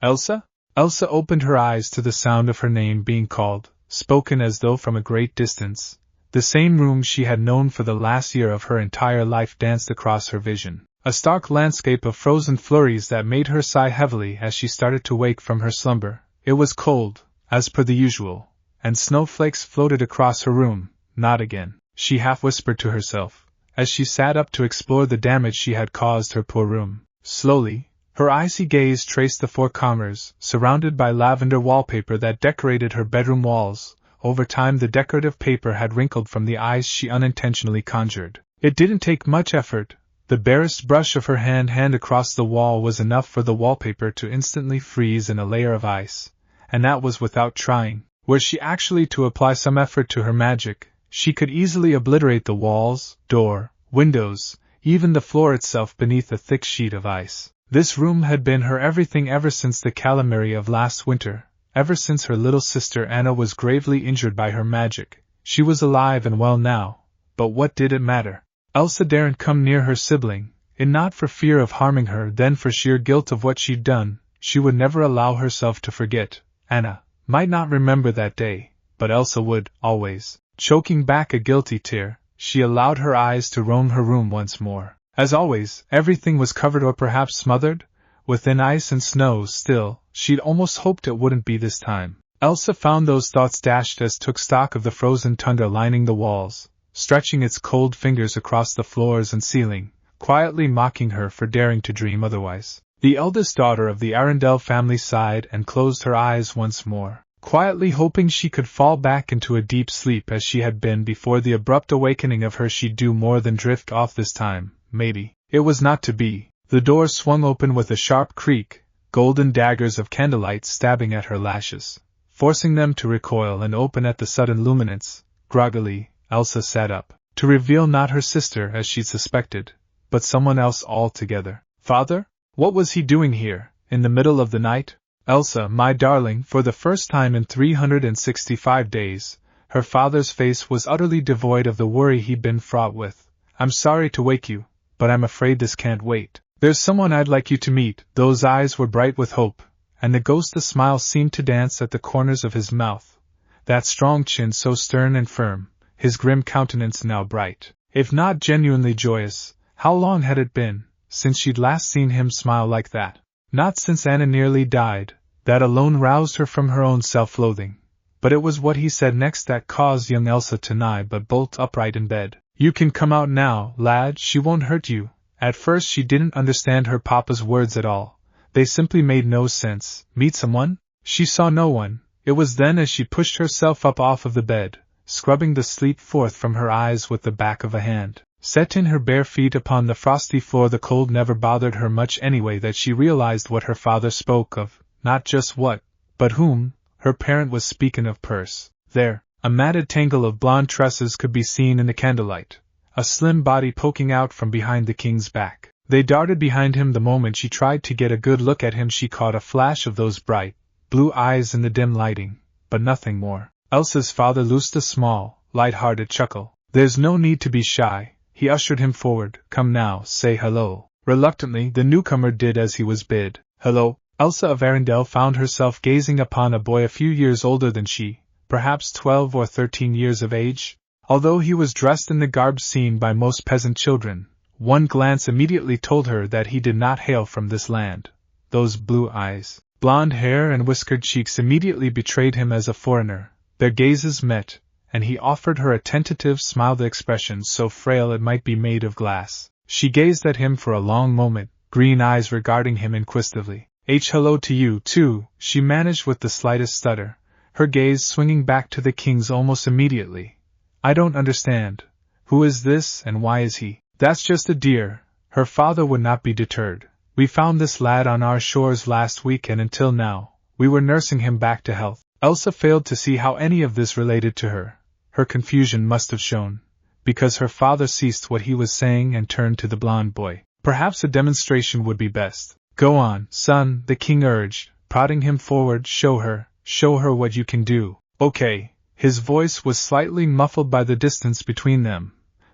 Elsa? Elsa opened her eyes to the sound of her name being called, spoken as though from a great distance. The same room she had known for the last year of her entire life danced across her vision. A stark landscape of frozen flurries that made her sigh heavily as she started to wake from her slumber. It was cold, as per the usual, and snowflakes floated across her room. Not again, she half whispered to herself, as she sat up to explore the damage she had caused her poor room. Slowly, her icy gaze traced the four corners, surrounded by lavender wallpaper that decorated her bedroom walls. Over time the decorative paper had wrinkled from the eyes she unintentionally conjured. It didn't take much effort. The barest brush of her hand across the wall was enough for the wallpaper to instantly freeze in a layer of ice, and that was without trying. Were she actually to apply some effort to her magic, she could easily obliterate the walls, door, windows, even the floor itself beneath a thick sheet of ice. This room had been her everything ever since the calamity of last winter, ever since her little sister Anna was gravely injured by her magic. She was alive and well now, but what did it matter? Elsa daren't come near her sibling, and not for fear of harming her, then for sheer guilt of what she'd done. She would never allow herself to forget. Anna might not remember that day, but Elsa would, always. Choking back a guilty tear, she allowed her eyes to roam her room once more. As always, everything was covered or perhaps smothered within ice and snow. Still, she'd almost hoped it wouldn't be this time. Elsa found those thoughts dashed as took stock of the frozen tundra lining the walls, stretching its cold fingers across the floors and ceiling, quietly mocking her for daring to dream otherwise. The eldest daughter of the Arendelle family sighed and closed her eyes once more, quietly hoping she could fall back into a deep sleep as she had been before the abrupt awakening of her. She'd do more than drift off this time, maybe. It was not to be. The door swung open with a sharp creak, golden daggers of candlelight stabbing at her lashes, forcing them to recoil and open at the sudden luminance. Groggily, Elsa sat up, to reveal not her sister as she'd suspected, but someone else altogether. Father? What was he doing here, in the middle of the night? Elsa, my darling, for the first time in 365 days, her father's face was utterly devoid of the worry he'd been fraught with. I'm sorry to wake you, but I'm afraid this can't wait. There's someone I'd like you to meet. Those eyes were bright with hope, and the ghostly smile seemed to dance at the corners of his mouth. That strong chin so stern and firm, his grim countenance now bright, if not genuinely joyous. How long had it been since she'd last seen him smile like that? Not since Anna nearly died. That alone roused her from her own self-loathing. But it was what he said next that caused young Elsa to nigh but bolt upright in bed. You can come out now, lad, she won't hurt you. At first she didn't understand her papa's words at all. They simply made no sense. Meet someone? She saw no one. It was then as she pushed herself up off of the bed, scrubbing the sleep forth from her eyes with the back of a hand, set in her bare feet upon the frosty floor. The cold never bothered her much anyway, that she realized what her father spoke of, not just what, but whom. Her parent was speaking of Perse. There, a matted tangle of blonde tresses could be seen in the candlelight, a slim body poking out from behind the king's back. They darted behind him the moment she tried to get a good look at him. She caught a flash of those bright, blue eyes in the dim lighting, but nothing more. Elsa's father loosed a small, light-hearted chuckle. There's no need to be shy. He ushered him forward. Come now, say hello. Reluctantly, the newcomer did as he was bid. Hello. Elsa of Arendelle found herself gazing upon a boy a few years older than she, perhaps 12 or 13 years of age. Although he was dressed in the garb seen by most peasant children, one glance immediately told her that he did not hail from this land. Those blue eyes, blonde hair and whiskered cheeks immediately betrayed him as a foreigner. Their gazes met, and he offered her a tentative smile, the expression so frail it might be made of glass. She gazed at him for a long moment, green eyes regarding him inquisitively. Hello to you, too, she managed with the slightest stutter, her gaze swinging back to the king's almost immediately. I don't understand. Who is this, and why is he? That's just a dear. Her father would not be deterred. We found this lad on our shores last week, and until now, we were nursing him back to health. Elsa failed to see how any of this related to her. Her confusion must have shown, because her father ceased what he was saying and turned to the blond boy. Perhaps a demonstration would be best. Go on, son, the king urged, prodding him forward. Show her what you can do. Okay. His voice was slightly muffled by the distance between them,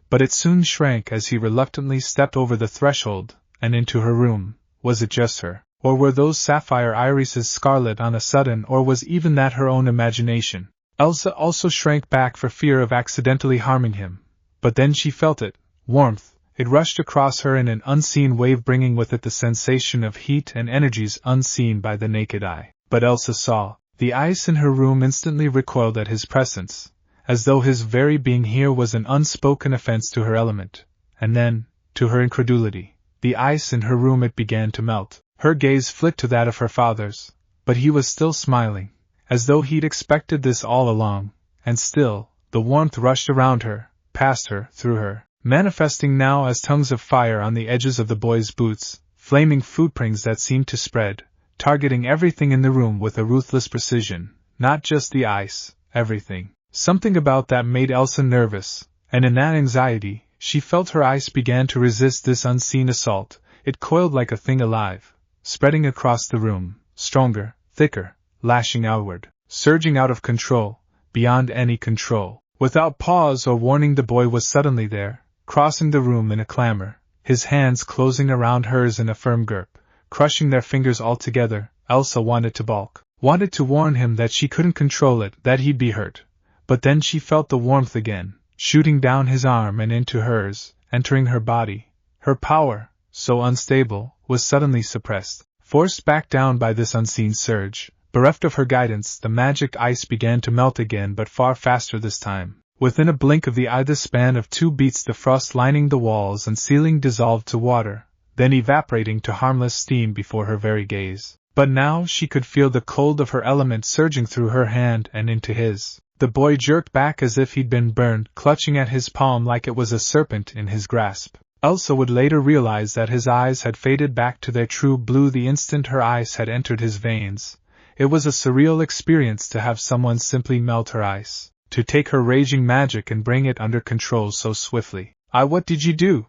but it soon shrank as he reluctantly stepped over the threshold and into her room. Was it just her? Or were those sapphire irises scarlet on a sudden, or was even that her own imagination? Elsa also shrank back for fear of accidentally harming him. But then she felt it, warmth. It rushed across her in an unseen wave, bringing with it the sensation of heat and energies unseen by the naked eye. But Elsa saw. The ice in her room instantly recoiled at his presence, as though his very being here was an unspoken offense to her element. And then, to her incredulity, the ice in her room, it began to melt. Her gaze flit to that of her father's, but he was still smiling, as though he'd expected this all along, and still, the warmth rushed around her, past her, through her, manifesting now as tongues of fire on the edges of the boy's boots, flaming footprints that seemed to spread, targeting everything in the room with a ruthless precision, not just the ice, everything. Something about that made Elsa nervous, and in that anxiety, she felt her ice began to resist this unseen assault. It coiled like a thing alive, spreading across the room, stronger, thicker, lashing outward, surging out of control, beyond any control. Without pause or warning, the boy was suddenly there, crossing the room in a clamor, his hands closing around hers in a firm grip, crushing their fingers all together. Elsa wanted to balk, wanted to warn him that she couldn't control it, that he'd be hurt. But then she felt the warmth again, shooting down his arm and into hers, entering her body. Her power, so unstable, was suddenly suppressed, forced back down by this unseen surge. Bereft of her guidance, the magic ice began to melt again, but far faster this time. Within a blink of the eye, the span of 2 beats, the frost lining the walls and ceiling dissolved to water, then evaporating to harmless steam before her very gaze. But now she could feel the cold of her element surging through her hand and into his. The boy jerked back as if he'd been burned, clutching at his palm like it was a serpent in his grasp. Elsa would later realize that his eyes had faded back to their true blue the instant her ice had entered his veins. It was a surreal experience to have someone simply melt her ice, to take her raging magic and bring it under control so swiftly. What did you do?"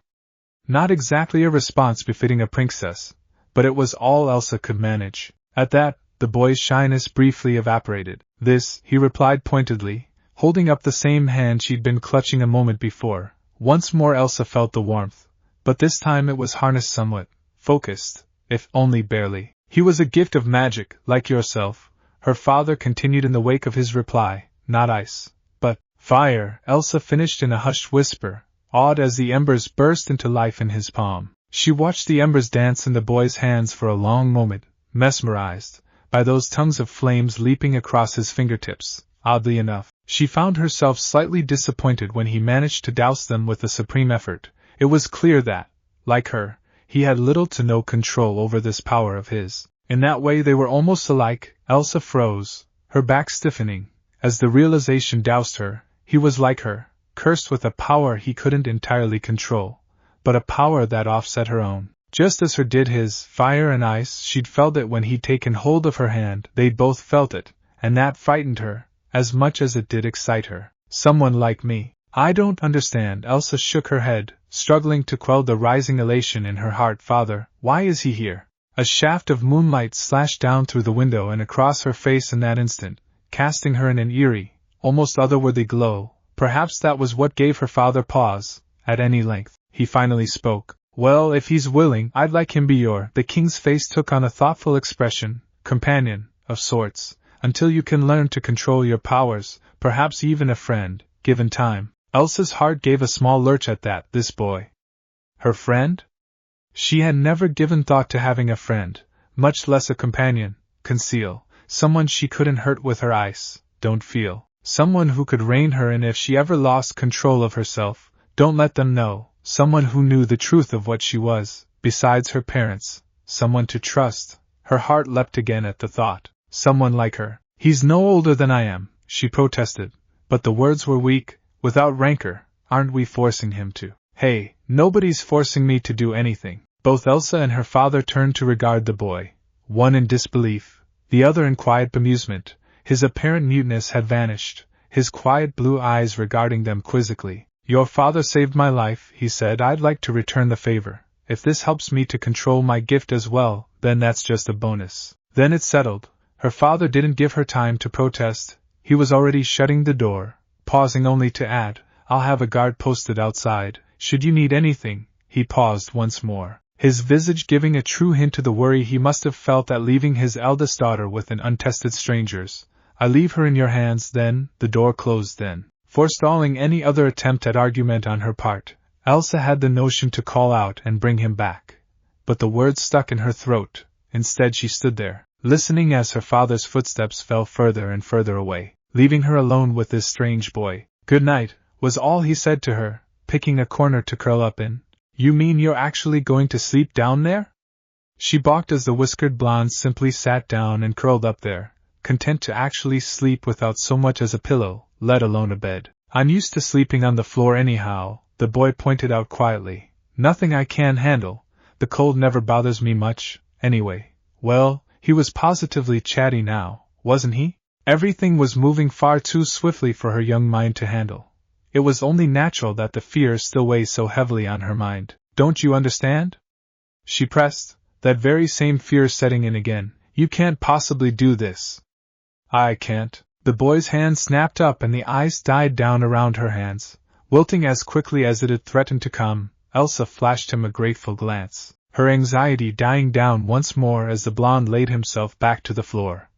Not exactly a response befitting a princess, but it was all Elsa could manage. At that, the boy's shyness briefly evaporated. "This," he replied pointedly, holding up the same hand she'd been clutching a moment before. Once more Elsa felt the warmth, but this time it was harnessed somewhat, focused, if only barely. "He was a gift of magic, like yourself," her father continued in the wake of his reply. "Not ice, but fire," Elsa finished in a hushed whisper, awed as the embers burst into life in his palm. She watched the embers dance in the boy's hands for a long moment, mesmerized by those tongues of flames leaping across his fingertips. Oddly enough, she found herself slightly disappointed when he managed to douse them with a supreme effort. It was clear that, like her, he had little to no control over this power of his. In that way they were almost alike. Elsa froze, her back stiffening, as the realization doused her. He was like her, cursed with a power he couldn't entirely control, but a power that offset her own. Just as her did his. Fire and ice, she'd felt it when he'd taken hold of her hand. They'd both felt it, and that frightened her, as much as it did excite her. "Someone like me. I don't understand." Elsa shook her head, struggling to quell the rising elation in her heart. "Father, why is he here?" A shaft of moonlight slashed down through the window and across her face in that instant, casting her in an eerie, almost otherworldly glow. Perhaps that was what gave her father pause. At any length, he finally spoke. "Well, if he's willing, I'd like him be your..." The king's face took on a thoughtful expression. "Companion, of sorts, until you can learn to control your powers, perhaps even a friend, given time." Elsa's heart gave a small lurch at that. This boy. Her friend? She had never given thought to having a friend, much less a companion. Conceal. Someone she couldn't hurt with her ice. Don't feel. Someone who could rein her in if she ever lost control of herself. Don't let them know. Someone who knew the truth of what she was, besides her parents. Someone to trust. Her heart leapt again at the thought. Someone like her. "He's no older than I am," she protested, but the words were weak, without rancor. "Aren't we forcing him to?" "Hey, nobody's forcing me to do anything." Both Elsa and her father turned to regard the boy, one in disbelief, the other in quiet bemusement. His apparent muteness had vanished, his quiet blue eyes regarding them quizzically. "Your father saved my life," he said. "I'd like to return the favor. If this helps me to control my gift as well, then that's just a bonus." Then it settled. Her father didn't give her time to protest. He was already shutting the door, pausing only to add, "I'll have a guard posted outside. Should you need anything." He paused once more, his visage giving a true hint to the worry he must have felt at leaving his eldest daughter with an untested strangers. I leave her in your hands, then. The door closed then. Forestalling any other attempt at argument on her part, Elsa had the notion to call out and bring him back. But the words stuck in her throat. Instead she stood there, listening as her father's footsteps fell further and further away, leaving her alone with this strange boy. "Good night," was all he said to her, picking a corner to curl up in. "You mean you're actually going to sleep down there?" She balked as the whiskered blonde simply sat down and curled up there, content to actually sleep without so much as a pillow, let alone a bed. "I'm used to sleeping on the floor anyhow," the boy pointed out quietly. "Nothing I can't handle. The cold never bothers me much, anyway." Well, he was positively chatty now, wasn't he? Everything was moving far too swiftly for her young mind to handle. It was only natural that the fear still weighs so heavily on her mind. "Don't you understand?" she pressed, that very same fear setting in again. "You can't possibly do this." "I can't." The boy's hand snapped up and the ice died down around her hands, wilting as quickly as it had threatened to come. Elsa flashed him a grateful glance, her anxiety dying down once more as the blonde laid himself back to the floor.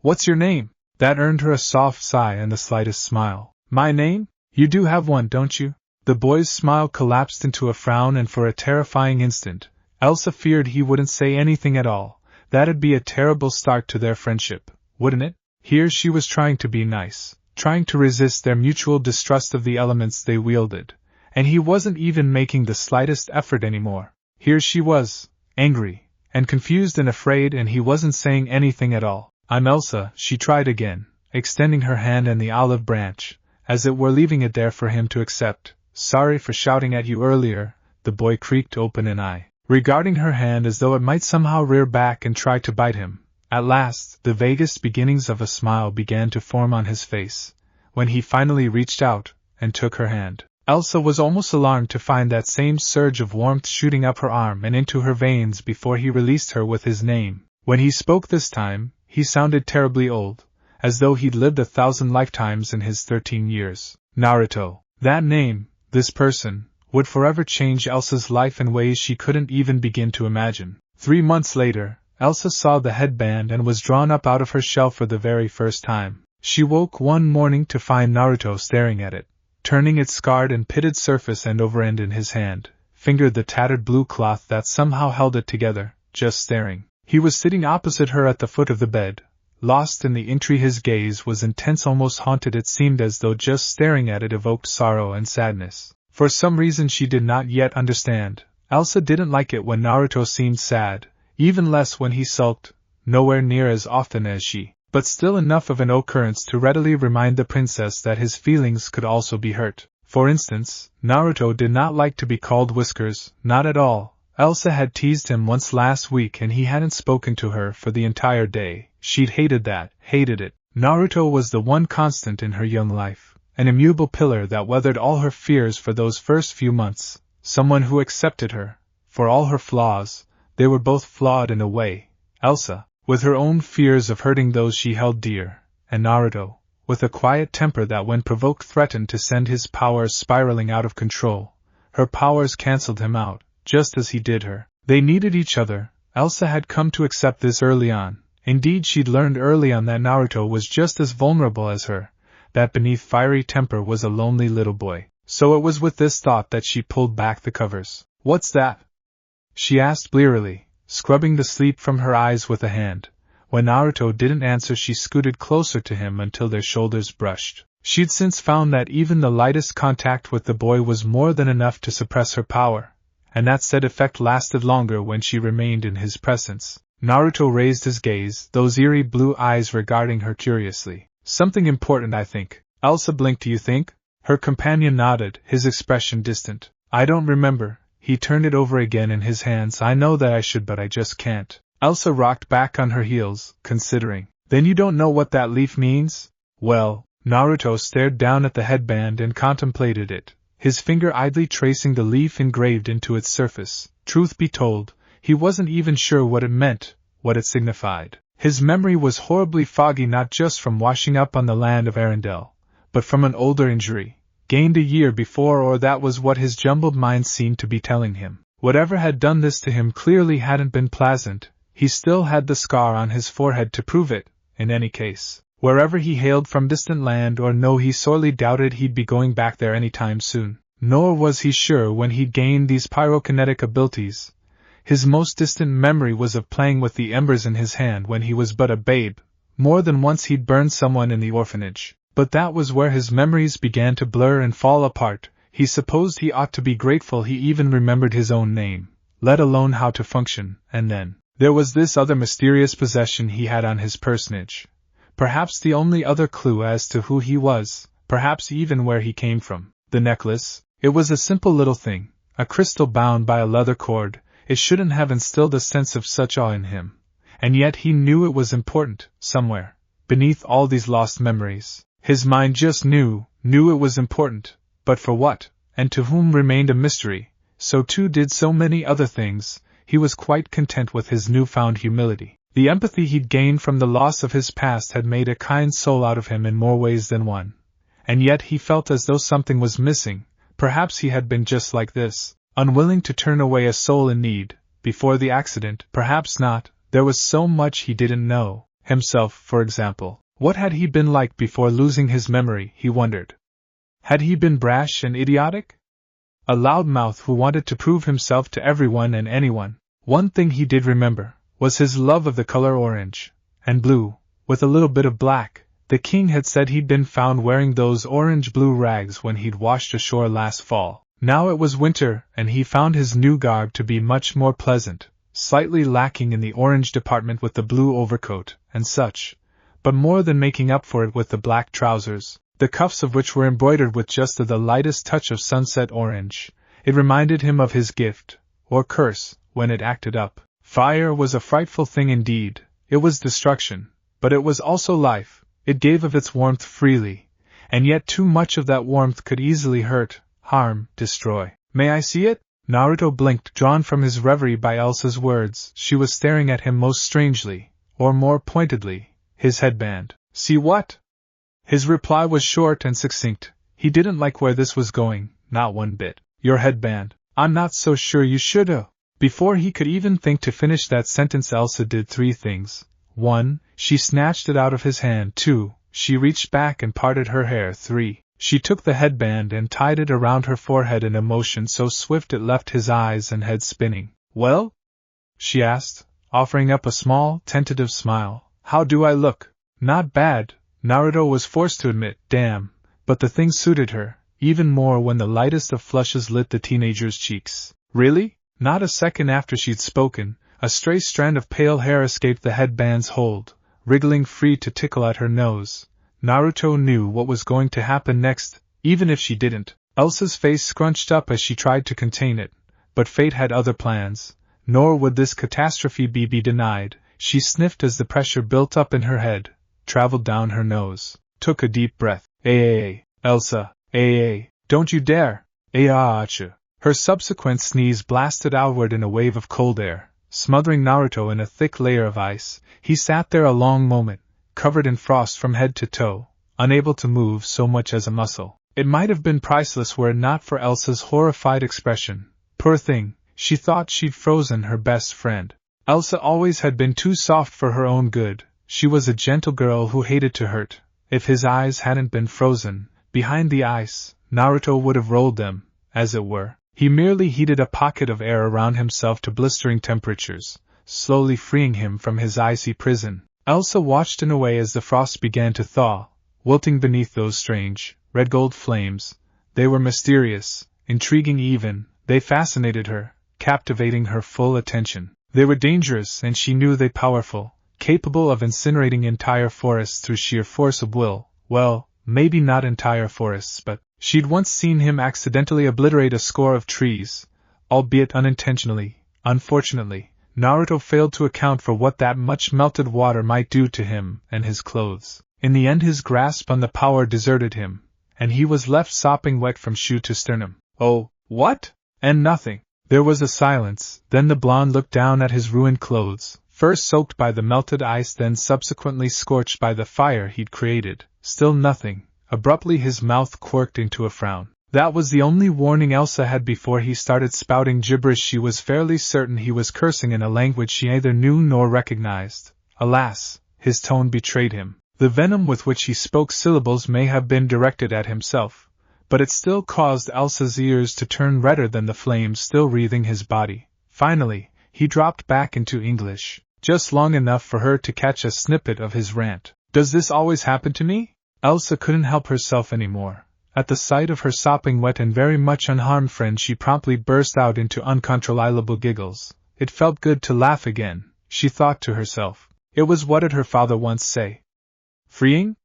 "What's your name?" That earned her a soft sigh and the slightest smile. "My name? You do have one, don't you?" The boy's smile collapsed into a frown, and for a terrifying instant, Elsa feared he wouldn't say anything at all. That'd be a terrible start to their friendship, wouldn't it? Here she was trying to be nice, trying to resist their mutual distrust of the elements they wielded, and he wasn't even making the slightest effort anymore. Here she was, angry, and confused and afraid, and he wasn't saying anything at all. "I'm Elsa," she tried again, extending her hand and the olive branch, as it were leaving it there for him to accept. "Sorry for shouting at you earlier." The boy creaked open an eye, regarding her hand as though it might somehow rear back and try to bite him. At last, the vaguest beginnings of a smile began to form on his face, when he finally reached out and took her hand. Elsa was almost alarmed to find that same surge of warmth shooting up her arm and into her veins before he released her with his name. When he spoke this time, he sounded terribly old, as though he'd lived 1,000 lifetimes in his 13 years. Naruto. That name, this person, would forever change Elsa's life in ways she couldn't even begin to imagine. 3 months later, Elsa saw the headband and was drawn up out of her shell for the very first time. She woke one morning to find Naruto staring at it, turning its scarred and pitted surface end over end in his hand, fingered the tattered blue cloth that somehow held it together, just staring. He was sitting opposite her at the foot of the bed, lost in the intrigue. His gaze was intense, almost haunted. It seemed as though just staring at it evoked sorrow and sadness. For some reason she did not yet understand, Elsa didn't like it when Naruto seemed sad, even less when he sulked, nowhere near as often as she, but still enough of an occurrence to readily remind the princess that his feelings could also be hurt. For instance, Naruto did not like to be called Whiskers, not at all. Elsa had teased him once last week and he hadn't spoken to her for the entire day. She'd hated that, hated it. Naruto was the one constant in her young life, an immutable pillar that weathered all her fears for those first few months, someone who accepted her, for all her flaws. They were both flawed in a way, Elsa, with her own fears of hurting those she held dear, and Naruto, with a quiet temper that when provoked threatened to send his powers spiraling out of control. Her powers cancelled him out, just as he did her. They needed each other. Elsa had come to accept this early on. Indeed, she'd learned early on that Naruto was just as vulnerable as her, that beneath fiery temper was a lonely little boy. So it was with this thought that she pulled back the covers. "What's that?" she asked blearily, scrubbing the sleep from her eyes with a hand. When Naruto didn't answer, she scooted closer to him until their shoulders brushed. She'd since found that even the lightest contact with the boy was more than enough to suppress her power, and that said effect lasted longer when she remained in his presence. Naruto raised his gaze, those eerie blue eyes regarding her curiously. "Something important, I think." Elsa blinked. "Do you think?" Her companion nodded, his expression distant. "I don't remember." He turned it over again in his hands. "I know that I should, but I just can't." Elsa rocked back on her heels, considering. "Then you don't know what that leaf means?" "Well," Naruto stared down at the headband and contemplated it, his finger idly tracing the leaf engraved into its surface. Truth be told, he wasn't even sure what it meant, what it signified. His memory was horribly foggy, not just from washing up on the land of Arendelle, but from an older injury, gained a year before, or that was what his jumbled mind seemed to be telling him. Whatever had done this to him clearly hadn't been pleasant. He still had the scar on his forehead to prove it, in any case. Wherever he hailed from distant land or no, he sorely doubted he'd be going back there any time soon. Nor was he sure when he'd gained these pyrokinetic abilities. His most distant memory was of playing with the embers in his hand when he was but a babe. More than once he'd burned someone in the orphanage. But that was where his memories began to blur and fall apart. He supposed he ought to be grateful he even remembered his own name, let alone how to function, and then there was this other mysterious possession he had on his personage. Perhaps the only other clue as to who he was, perhaps even where he came from. The necklace. It was a simple little thing, a crystal bound by a leather cord. It shouldn't have instilled a sense of such awe in him. And yet he knew it was important, somewhere, beneath all these lost memories. His mind just knew it was important, but for what, and to whom remained a mystery. So too did so many other things. He was quite content with his newfound humility. The empathy he'd gained from the loss of his past had made a kind soul out of him in more ways than one. And yet he felt as though something was missing. Perhaps he had been just like this, unwilling to turn away a soul in need, before the accident. Perhaps not. There was so much he didn't know. Himself, for example. What had he been like before losing his memory, he wondered. Had he been brash and idiotic? A loudmouth who wanted to prove himself to everyone and anyone. One thing he did remember was his love of the color orange and blue, with a little bit of black. The king had said he'd been found wearing those orange-blue rags when he'd washed ashore last fall. Now it was winter, and he found his new garb to be much more pleasant, slightly lacking in the orange department with the blue overcoat and such, but more than making up for it with the black trousers, the cuffs of which were embroidered with just the lightest touch of sunset orange. It reminded him of his gift, or curse, when it acted up. Fire was a frightful thing indeed. It was destruction, but it was also life. It gave of its warmth freely, and yet too much of that warmth could easily hurt, harm, destroy. May I see it? Naruto blinked, drawn from his reverie by Elsa's words. She was staring at him most strangely, or more pointedly, his headband. See what? His reply was short and succinct. He didn't like where this was going, not one bit. Your headband. I'm not so sure you should. Before he could even think to finish that sentence, Elsa did three things. 1. She snatched it out of his hand. 2. She reached back and parted her hair. 3. She took the headband and tied it around her forehead in a motion so swift it left his eyes and head spinning. Well? She asked, offering up a small, tentative smile. How do I look? Not bad, Naruto was forced to admit. Damn, but the thing suited her, even more when the lightest of flushes lit the teenager's cheeks. Really? Not a second after she'd spoken, a stray strand of pale hair escaped the headband's hold, wriggling free to tickle at her nose. Naruto knew what was going to happen next, even if she didn't. Elsa's face scrunched up as she tried to contain it, but fate had other plans, nor would this catastrophe be denied. She sniffed as the pressure built up in her head, traveled down her nose, took a deep breath. Elsa, don't you dare! Her subsequent sneeze blasted outward in a wave of cold air, smothering Naruto in a thick layer of ice. He sat there a long moment, covered in frost from head to toe, unable to move so much as a muscle. It might have been priceless were it not for Elsa's horrified expression. Poor thing, she thought she'd frozen her best friend. Elsa always had been too soft for her own good. She was a gentle girl who hated to hurt. If his eyes hadn't been frozen, behind the ice, Naruto would have rolled them, as it were. He merely heated a pocket of air around himself to blistering temperatures, slowly freeing him from his icy prison. Elsa watched in a way as the frost began to thaw, wilting beneath those strange, red-gold flames. They were mysterious, intriguing even. They fascinated her, captivating her full attention. They were dangerous, and she knew they powerful, capable of incinerating entire forests through sheer force of will. Well, maybe not entire forests, but she'd once seen him accidentally obliterate a score of trees, albeit unintentionally. Unfortunately, Naruto failed to account for what that much melted water might do to him and his clothes. In the end his grasp on the power deserted him, and he was left sopping wet from shoe to sternum. Oh, what? And nothing. There was a silence. Then the blonde looked down at his ruined clothes, first soaked by the melted ice, then subsequently scorched by the fire he'd created. Still nothing. Abruptly his mouth quirked into a frown. That was the only warning Elsa had before he started spouting gibberish. She was fairly certain he was cursing in a language she neither knew nor recognized. Alas, his tone betrayed him. The venom with which he spoke syllables may have been directed at himself, but it still caused Elsa's ears to turn redder than the flames still wreathing his body. Finally, he dropped back into English, just long enough for her to catch a snippet of his rant. "Does this always happen to me?" Elsa couldn't help herself anymore. At the sight of her sopping wet and very much unharmed friend, she promptly burst out into uncontrollable giggles. It felt good to laugh again, she thought to herself. It was what did her father once say? Freeing?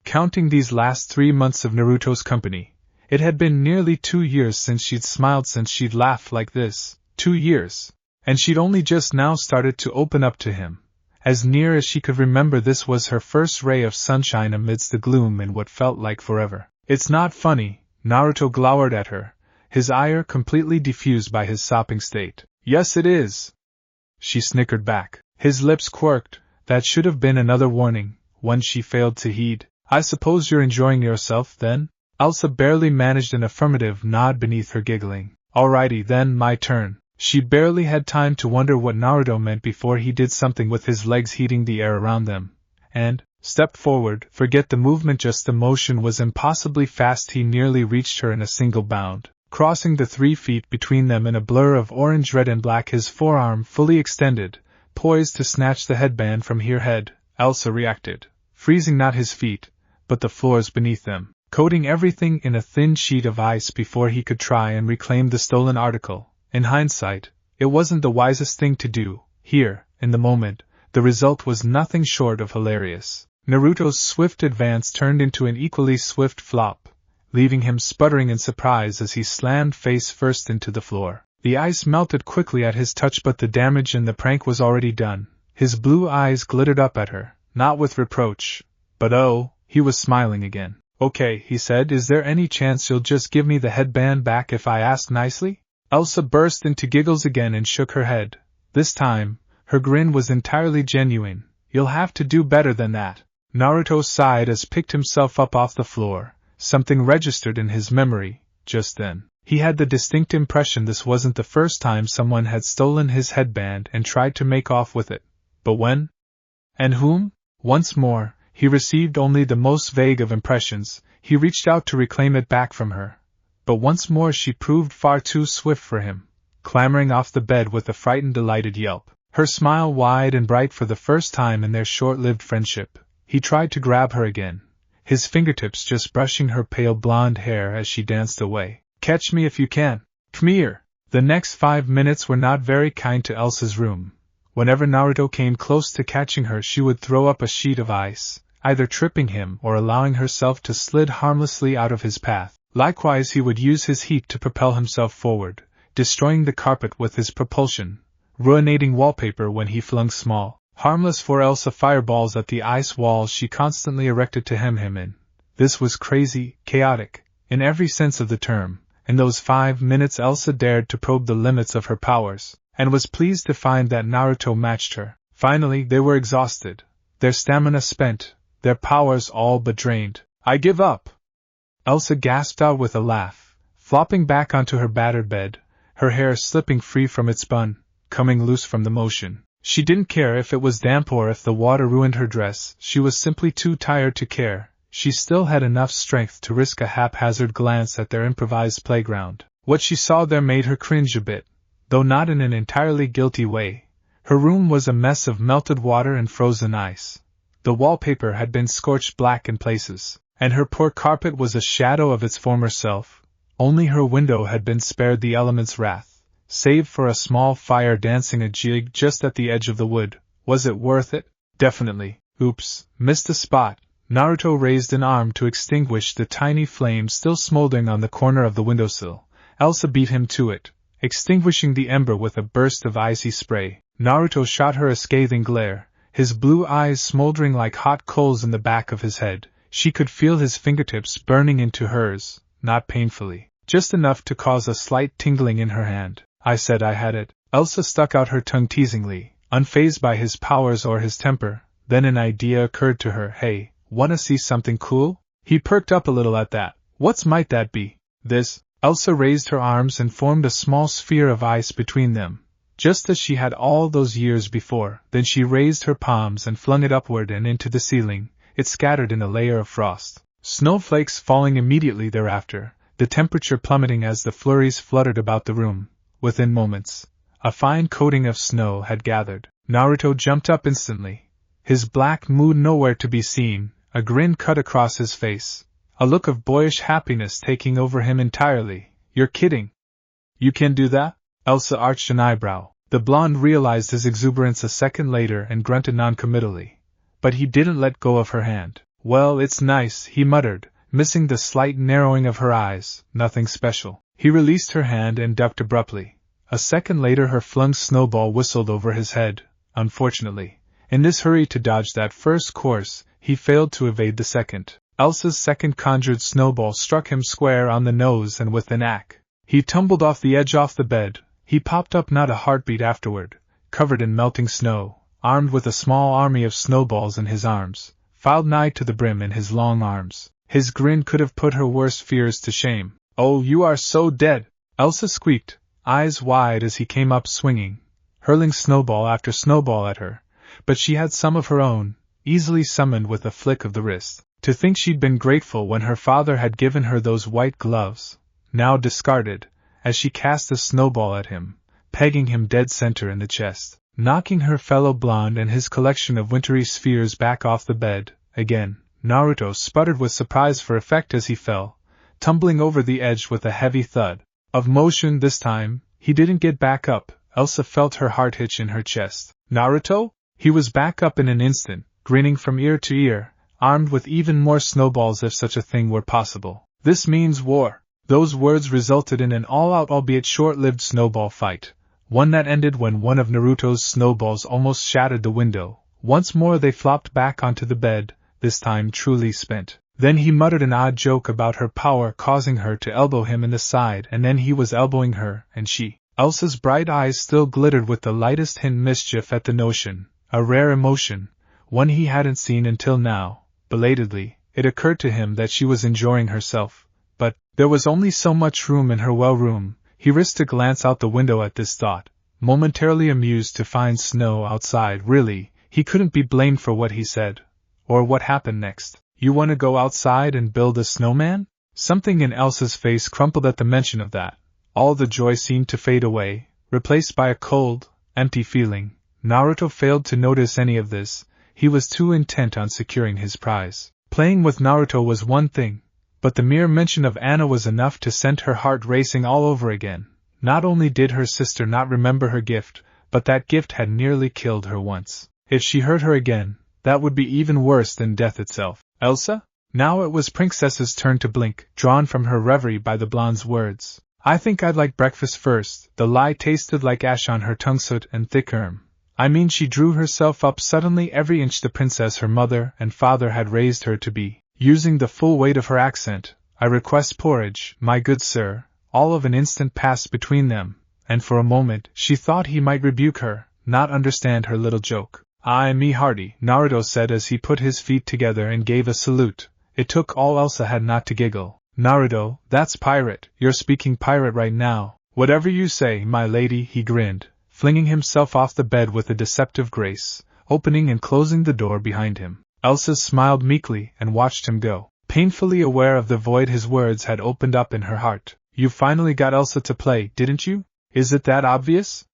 Counting these last 3 months of Naruto's company, it had been nearly 2 years since she'd smiled, since she'd laughed like this. 2 years. And she'd only just now started to open up to him. As near as she could remember, this was her first ray of sunshine amidst the gloom in what felt like forever. "It's not funny," Naruto glowered at her, his ire completely diffused by his sopping state. "Yes it is," she snickered back. His lips quirked. That should have been another warning, one she failed to heed. "I suppose you're enjoying yourself, then?" Elsa barely managed an affirmative nod beneath her giggling. "Alrighty then, my turn." She barely had time to wonder what Naruto meant before he did something with his legs heating the air around them, and stepped forward. Forget the movement, just the motion was impossibly fast. He nearly reached her in a single bound, crossing the 3 feet between them in a blur of orange, red and black, his forearm fully extended, poised to snatch the headband from her head. Elsa reacted, freezing not his feet, but the floors beneath them, coating everything in a thin sheet of ice before he could try and reclaim the stolen article. In hindsight, it wasn't the wisest thing to do. Here, in the moment, the result was nothing short of hilarious. Naruto's swift advance turned into an equally swift flop, leaving him sputtering in surprise as he slammed face first into the floor. The ice melted quickly at his touch, but the damage and the prank was already done. His blue eyes glittered up at her, not with reproach, but oh, he was smiling again. "Okay," he said, "is there any chance you'll just give me the headband back if I ask nicely?" Elsa burst into giggles again and shook her head. This time, her grin was entirely genuine. "You'll have to do better than that." Naruto sighed as picked himself up off the floor. Something registered in his memory, just then. He had the distinct impression this wasn't the first time someone had stolen his headband and tried to make off with it. But when? And whom? Once more, he received only the most vague of impressions. He reached out to reclaim it back from her. But once more she proved far too swift for him, clambering off the bed with a frightened, delighted yelp, her smile wide and bright for the first time in their short-lived friendship. He tried to grab her again, his fingertips just brushing her pale blonde hair as she danced away. "Catch me if you can. Come here." The next 5 minutes were not very kind to Elsa's room. Whenever Naruto came close to catching her, she would throw up a sheet of ice, either tripping him or allowing herself to slide harmlessly out of his path. Likewise, he would use his heat to propel himself forward, destroying the carpet with his propulsion, ruinating wallpaper when he flung small, harmless for Elsa fireballs at the ice walls she constantly erected to hem him in. This was crazy, chaotic, in every sense of the term. In those 5 minutes Elsa dared to probe the limits of her powers, and was pleased to find that Naruto matched her. Finally, they were exhausted, their stamina spent, their powers all but drained. "I give up!" Elsa gasped out with a laugh, flopping back onto her battered bed, her hair slipping free from its bun, coming loose from the motion. She didn't care if it was damp or if the water ruined her dress. She was simply too tired to care. She still had enough strength to risk a haphazard glance at their improvised playground. What she saw there made her cringe a bit, though not in an entirely guilty way. Her room was a mess of melted water and frozen ice. The wallpaper had been scorched black in places, and her poor carpet was a shadow of its former self. Only her window had been spared the elements' wrath, save for a small fire dancing a jig just at the edge of the wood. Was it worth it? Definitely. Oops, missed a spot. Naruto raised an arm to extinguish the tiny flame still smoldering on the corner of the windowsill. Elsa beat him to it, extinguishing the ember with a burst of icy spray. Naruto shot her a scathing glare, his blue eyes smoldering like hot coals in the back of his head. She could feel his fingertips burning into hers, not painfully, just enough to cause a slight tingling in her hand. "I said I had it." Elsa stuck out her tongue teasingly, unfazed by his powers or his temper. Then an idea occurred to her. "Hey, wanna see something cool?" He perked up a little at that. "What's might that be?" This, Elsa raised her arms and formed a small sphere of ice between them, just as she had all those years before. Then she raised her palms and flung it upward and into the ceiling. It scattered in a layer of frost, snowflakes falling immediately thereafter, the temperature plummeting as the flurries fluttered about the room. Within moments, a fine coating of snow had gathered. Naruto jumped up instantly, his black mood nowhere to be seen, a grin cut across his face, a look of boyish happiness taking over him entirely. You're kidding. You can do that? Elsa arched an eyebrow. The blonde realized his exuberance a second later and grunted noncommittally. But he didn't let go of her hand. Well, it's nice, he muttered, missing the slight narrowing of her eyes. Nothing special. He released her hand and ducked abruptly. A second later her flung snowball whistled over his head. Unfortunately, in this hurry to dodge that first course, he failed to evade the second. Elsa's second conjured snowball struck him square on the nose and with an ack. He tumbled off the edge off the bed. He popped up not a heartbeat afterward, covered in melting snow, armed with a small army of snowballs in his arms, filed nigh to the brim in his long arms. His grin could have put her worst fears to shame. Oh, you are so dead! Elsa squeaked, eyes wide as he came up swinging, hurling snowball after snowball at her, but she had some of her own, easily summoned with a flick of the wrist. To think she'd been grateful when her father had given her those white gloves, now discarded, as she cast a snowball at him, pegging him dead center in the chest, knocking her fellow blonde and his collection of wintry spheres back off the bed. Again, Naruto sputtered with surprise for effect as he fell, tumbling over the edge with a heavy thud of motion. This time, he didn't get back up. Elsa felt her heart hitch in her chest. Naruto? He was back up in an instant, grinning from ear to ear, armed with even more snowballs if such a thing were possible. This means war. Those words resulted in an all-out albeit short-lived snowball fight, one that ended when one of Naruto's snowballs almost shattered the window. Once more they flopped back onto the bed, this time truly spent. Then he muttered an odd joke about her power causing her to elbow him in the side, and then he was elbowing her, and she. Elsa's bright eyes still glittered with the lightest hint mischief at the notion, a rare emotion, one he hadn't seen until now. Belatedly, it occurred to him that she was enjoying herself, but there was only so much room in her well room. He risked a glance out the window at this thought, momentarily amused to find snow outside. Really, he couldn't be blamed for what he said, or what happened next. You want to go outside and build a snowman? Something in Elsa's face crumpled at the mention of that. All the joy seemed to fade away, replaced by a cold, empty feeling. Naruto failed to notice any of this. He was too intent on securing his prize. Playing with Naruto was one thing, but the mere mention of Anna was enough to send her heart racing all over again. Not only did her sister not remember her gift, but that gift had nearly killed her once. If she hurt her again, that would be even worse than death itself. Elsa? Now it was Princess's turn to blink, drawn from her reverie by the blonde's words. I think I'd like breakfast first. The lie tasted like ash on her tongue, soot and thick I mean, she drew herself up suddenly every inch the princess her mother and father had raised her to be, using the full weight of her accent. I request porridge, my good sir. All of an instant passed between them, and for a moment she thought he might rebuke her, not understand her little joke. Aye, me hearty, Naruto said as he put his feet together and gave a salute. It took all Elsa had not to giggle. Naruto, that's pirate, you're speaking pirate right now. Whatever you say, my lady, he grinned, flinging himself off the bed with a deceptive grace, opening and closing the door behind him. Elsa smiled meekly and watched him go, painfully aware of the void his words had opened up in her heart. You finally got Elsa to play, didn't you? Is it that obvious?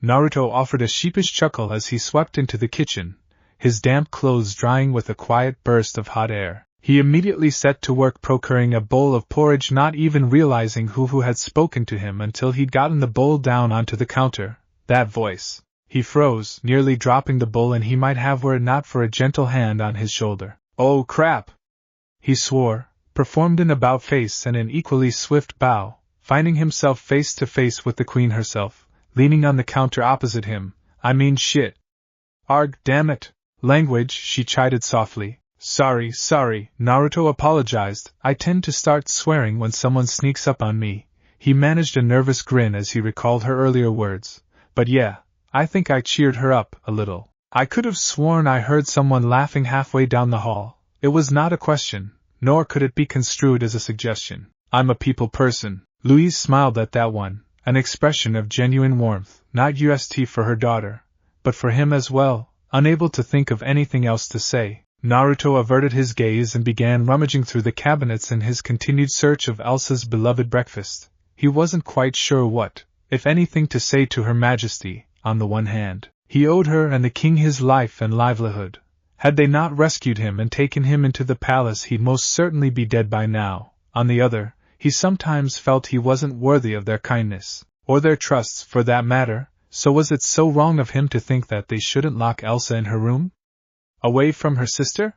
Naruto offered a sheepish chuckle as he swept into the kitchen, his damp clothes drying with a quiet burst of hot air. He immediately set to work procuring a bowl of porridge, not even realizing who had spoken to him until he'd gotten the bowl down onto the counter. That voice. He froze, nearly dropping the bowl, and he might have were it not for a gentle hand on his shoulder. Oh crap! He swore, performed an about-face and an equally swift bow, finding himself face to face with the queen herself, leaning on the counter opposite him. I mean shit. Arg, damn it. Language, she chided softly. Sorry, Naruto apologized. I tend to start swearing when someone sneaks up on me. He managed a nervous grin as he recalled her earlier words. But yeah, I think I cheered her up a little. I could have sworn I heard someone laughing halfway down the hall. It was not a question, nor could it be construed as a suggestion. I'm a people person. Louise smiled at that one, an expression of genuine warmth, not just for her daughter, but for him as well. Unable to think of anything else to say, Naruto averted his gaze and began rummaging through the cabinets in his continued search of Elsa's beloved breakfast. He wasn't quite sure what, if anything, to say to Her Majesty. On the one hand, he owed her and the king his life and livelihood. Had they not rescued him and taken him into the palace, he'd most certainly be dead by now. On the other, he sometimes felt he wasn't worthy of their kindness, or their trusts for that matter. So was it so wrong of him to think that they shouldn't lock Elsa in her room? Away from her sister?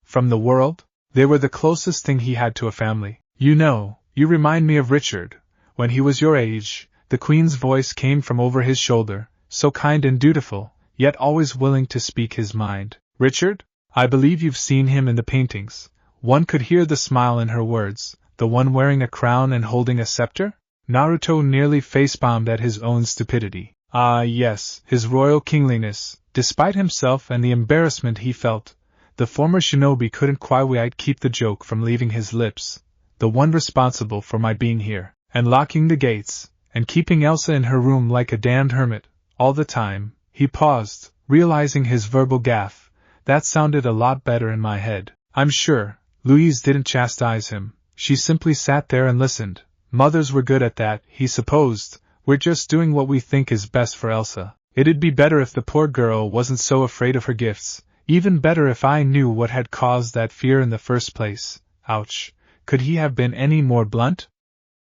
From the world? They were the closest thing he had to a family. You know, you remind me of Richard. When he was your age, the Queen's voice came from over his shoulder, so kind and dutiful, yet always willing to speak his mind. Richard? I believe you've seen him in the paintings. One could hear the smile in her words, the one wearing a crown and holding a scepter? Naruto nearly facepalmed at his own stupidity. Ah yes, his royal kingliness. Despite himself and the embarrassment he felt, the former shinobi couldn't quite keep the joke from leaving his lips. The one responsible for my being here, and locking the gates, and keeping Elsa in her room like a damned hermit, all the time. He paused, realizing his verbal gaffe. That sounded a lot better in my head. I'm sure. Louise didn't chastise him. She simply sat there and listened. Mothers were good at that, he supposed. We're just doing what we think is best for Elsa. It'd be better if the poor girl wasn't so afraid of her gifts. Even better if I knew what had caused that fear in the first place. Ouch. Could he have been any more blunt?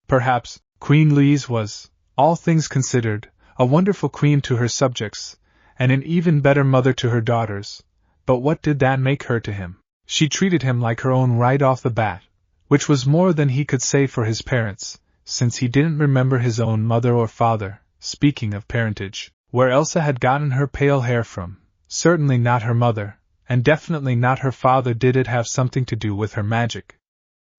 Perhaps. Queen Louise was, all things considered, a wonderful queen to her subjects, and an even better mother to her daughters. But what did that make her to him? She treated him like her own right off the bat, which was more than he could say for his parents, since he didn't remember his own mother or father. Speaking of parentage, where Elsa had gotten her pale hair from, certainly not her mother, and definitely not her father. Did it have something to do with her magic?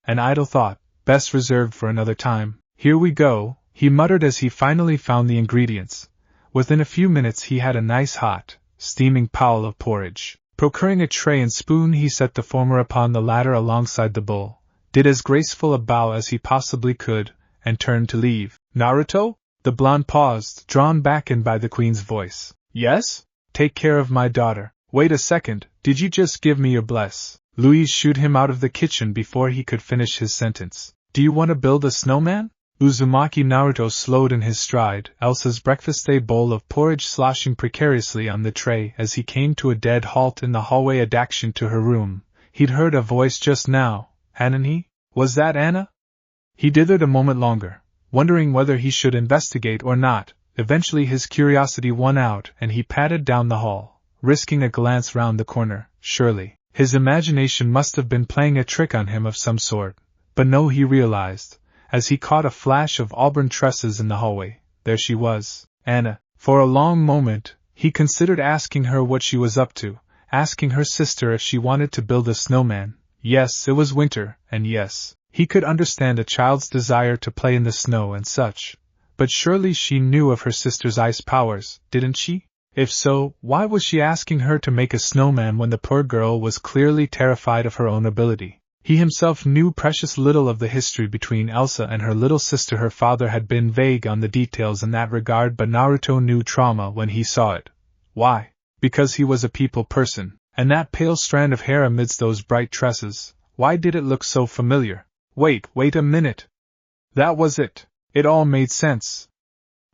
An idle thought, best reserved for another time. Here we go, he muttered as he finally found the ingredients. Within a few minutes he had a nice hot, steaming pile of porridge. Procuring a tray and spoon, he set the former upon the latter alongside the bowl, did as graceful a bow as he possibly could, and turned to leave. Naruto? The blonde paused, drawn back in by the Queen's voice. Yes? Take care of my daughter. Wait a second, did you just give me your bless? Louise shooed him out of the kitchen before he could finish his sentence. Do you want to build a snowman? Uzumaki. Naruto slowed in his stride, Elsa's breakfast-day bowl of porridge sloshing precariously on the tray as he came to a dead halt in the hallway adjacent to her room. He'd heard a voice just now, hadn't he? Was that Anna? He dithered a moment longer, wondering whether he should investigate or not. Eventually his curiosity won out and he padded down the hall, risking a glance round the corner. Surely, his imagination must have been playing a trick on him of some sort. But no, he realized, as he caught a flash of auburn tresses in the hallway. There she was, Anna. For a long moment, he considered asking her what she was up to, asking her sister if she wanted to build a snowman. Yes, it was winter, and yes, he could understand a child's desire to play in the snow and such. But surely she knew of her sister's ice powers, didn't she? If so, why was she asking her to make a snowman when the poor girl was clearly terrified of her own ability? He himself knew precious little of the history between Elsa and her little sister. Her father had been vague on the details in that regard, but Naruto knew trauma when he saw it. Why? Because he was a people person, and that pale strand of hair amidst those bright tresses, why did it look so familiar? Wait a minute. That was it. It all made sense.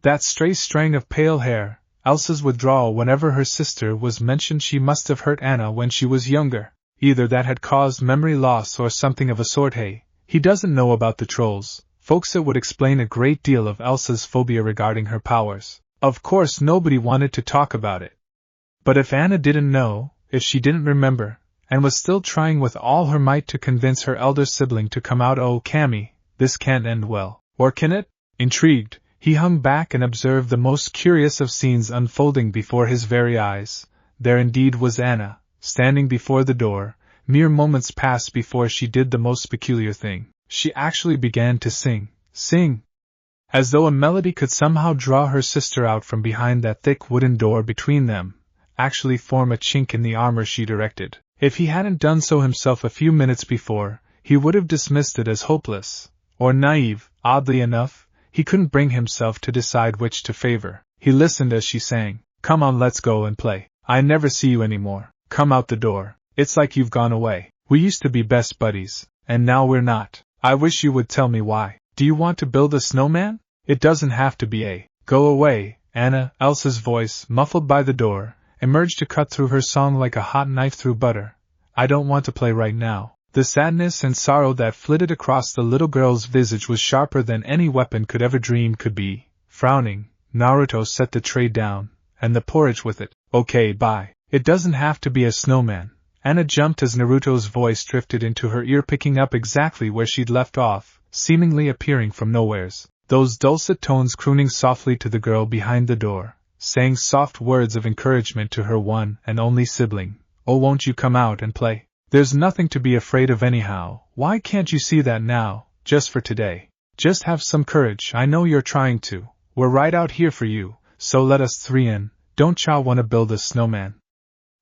That stray strand of pale hair, Elsa's withdrawal whenever her sister was mentioned. She must have hurt Anna when she was younger. Either that had caused memory loss or something of a sort. Hey, he doesn't know about the trolls, folks. It would explain a great deal of Elsa's phobia regarding her powers. Of course nobody wanted to talk about it. But if Anna didn't know, if she didn't remember, and was still trying with all her might to convince her elder sibling to come out, oh Cammy, this can't end well. Or can it? Intrigued, he hung back and observed the most curious of scenes unfolding before his very eyes. There indeed was Anna, standing before the door. Mere moments passed before she did the most peculiar thing. She actually began to sing. As though a melody could somehow draw her sister out from behind that thick wooden door between them, actually form a chink in the armor she directed. If he hadn't done so himself a few minutes before, he would have dismissed it as hopeless. or naive. Oddly enough, he couldn't bring himself to decide which to favor. He listened as she sang, "Come on, let's go and play. I never see you anymore. Come out the door. It's like you've gone away. We used to be best buddies, and now we're not. I wish you would tell me why. Do you want to build a snowman? It doesn't have to be a go away, Anna." Elsa's voice, muffled by the door, emerged to cut through her song like a hot knife through butter. "I don't want to play right now." The sadness and sorrow that flitted across the little girl's visage was sharper than any weapon could ever dream could be. Frowning, Naruto set the tray down, and the porridge with it. "Okay, bye. It doesn't have to be a snowman." Anna jumped as Naruto's voice drifted into her ear, picking up exactly where she'd left off, seemingly appearing from nowheres. Those dulcet tones crooning softly to the girl behind the door, saying soft words of encouragement to her one and only sibling. "Oh, won't you come out and play? There's nothing to be afraid of anyhow. Why can't you see that now, just for today? Just have some courage. I know you're trying to. We're right out here for you, so let us three in. Don't ya want to build a snowman?"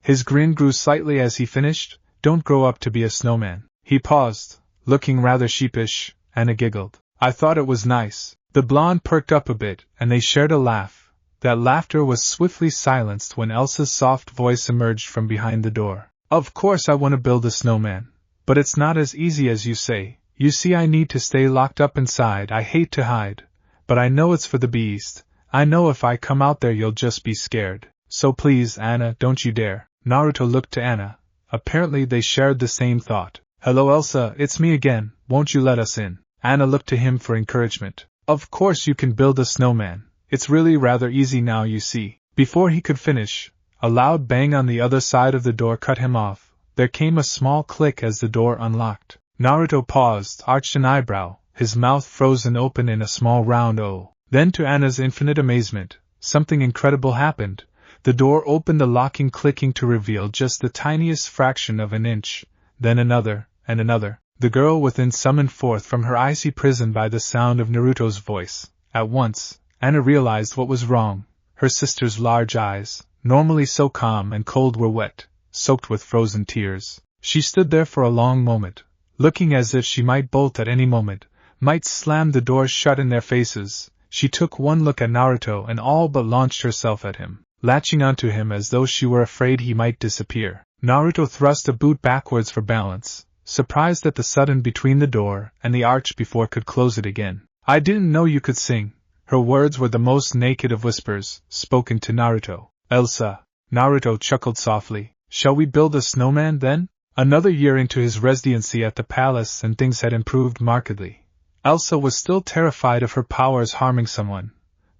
His grin grew slightly as he finished. "Don't grow up to be a snowman." He paused, looking rather sheepish. Anna giggled. "I thought it was nice." The blonde perked up a bit, and they shared a laugh. That laughter was swiftly silenced when Elsa's soft voice emerged from behind the door. "Of course I want to build a snowman. But it's not as easy as you say. You see, I need to stay locked up inside. I hate to hide. But I know it's for the beast. I know if I come out there you'll just be scared. So please, Anna, don't you dare." Naruto looked to Anna. Apparently they shared the same thought. "Hello Elsa, it's me again. Won't you let us in?" Anna looked to him for encouragement. "Of course you can build a snowman. It's really rather easy now, you see." Before he could finish, a loud bang on the other side of the door cut him off. There came a small click as the door unlocked. Naruto paused, arched an eyebrow, his mouth frozen open in a small round O. Then, to Anna's infinite amazement, something incredible happened. The door opened, a locking clicking to reveal just the tiniest fraction of an inch, then another, and another. The girl within summoned forth from her icy prison by the sound of Naruto's voice. At once, Anna realized what was wrong. Her sister's large eyes, normally so calm and cold, were wet, soaked with frozen tears. She stood there for a long moment, looking as if she might bolt at any moment, might slam the door shut in their faces. She took one look at Naruto and all but launched herself at him, latching onto him as though she were afraid he might disappear. Naruto thrust a boot backwards for balance, surprised at the sudden between the door and the arch before could close it again. "I didn't know you could sing." Her words were the most naked of whispers, spoken to Naruto. "Elsa," Naruto chuckled softly, "shall we build a snowman then?" Another year into his residency at the palace and things had improved markedly. Elsa was still terrified of her powers harming someone,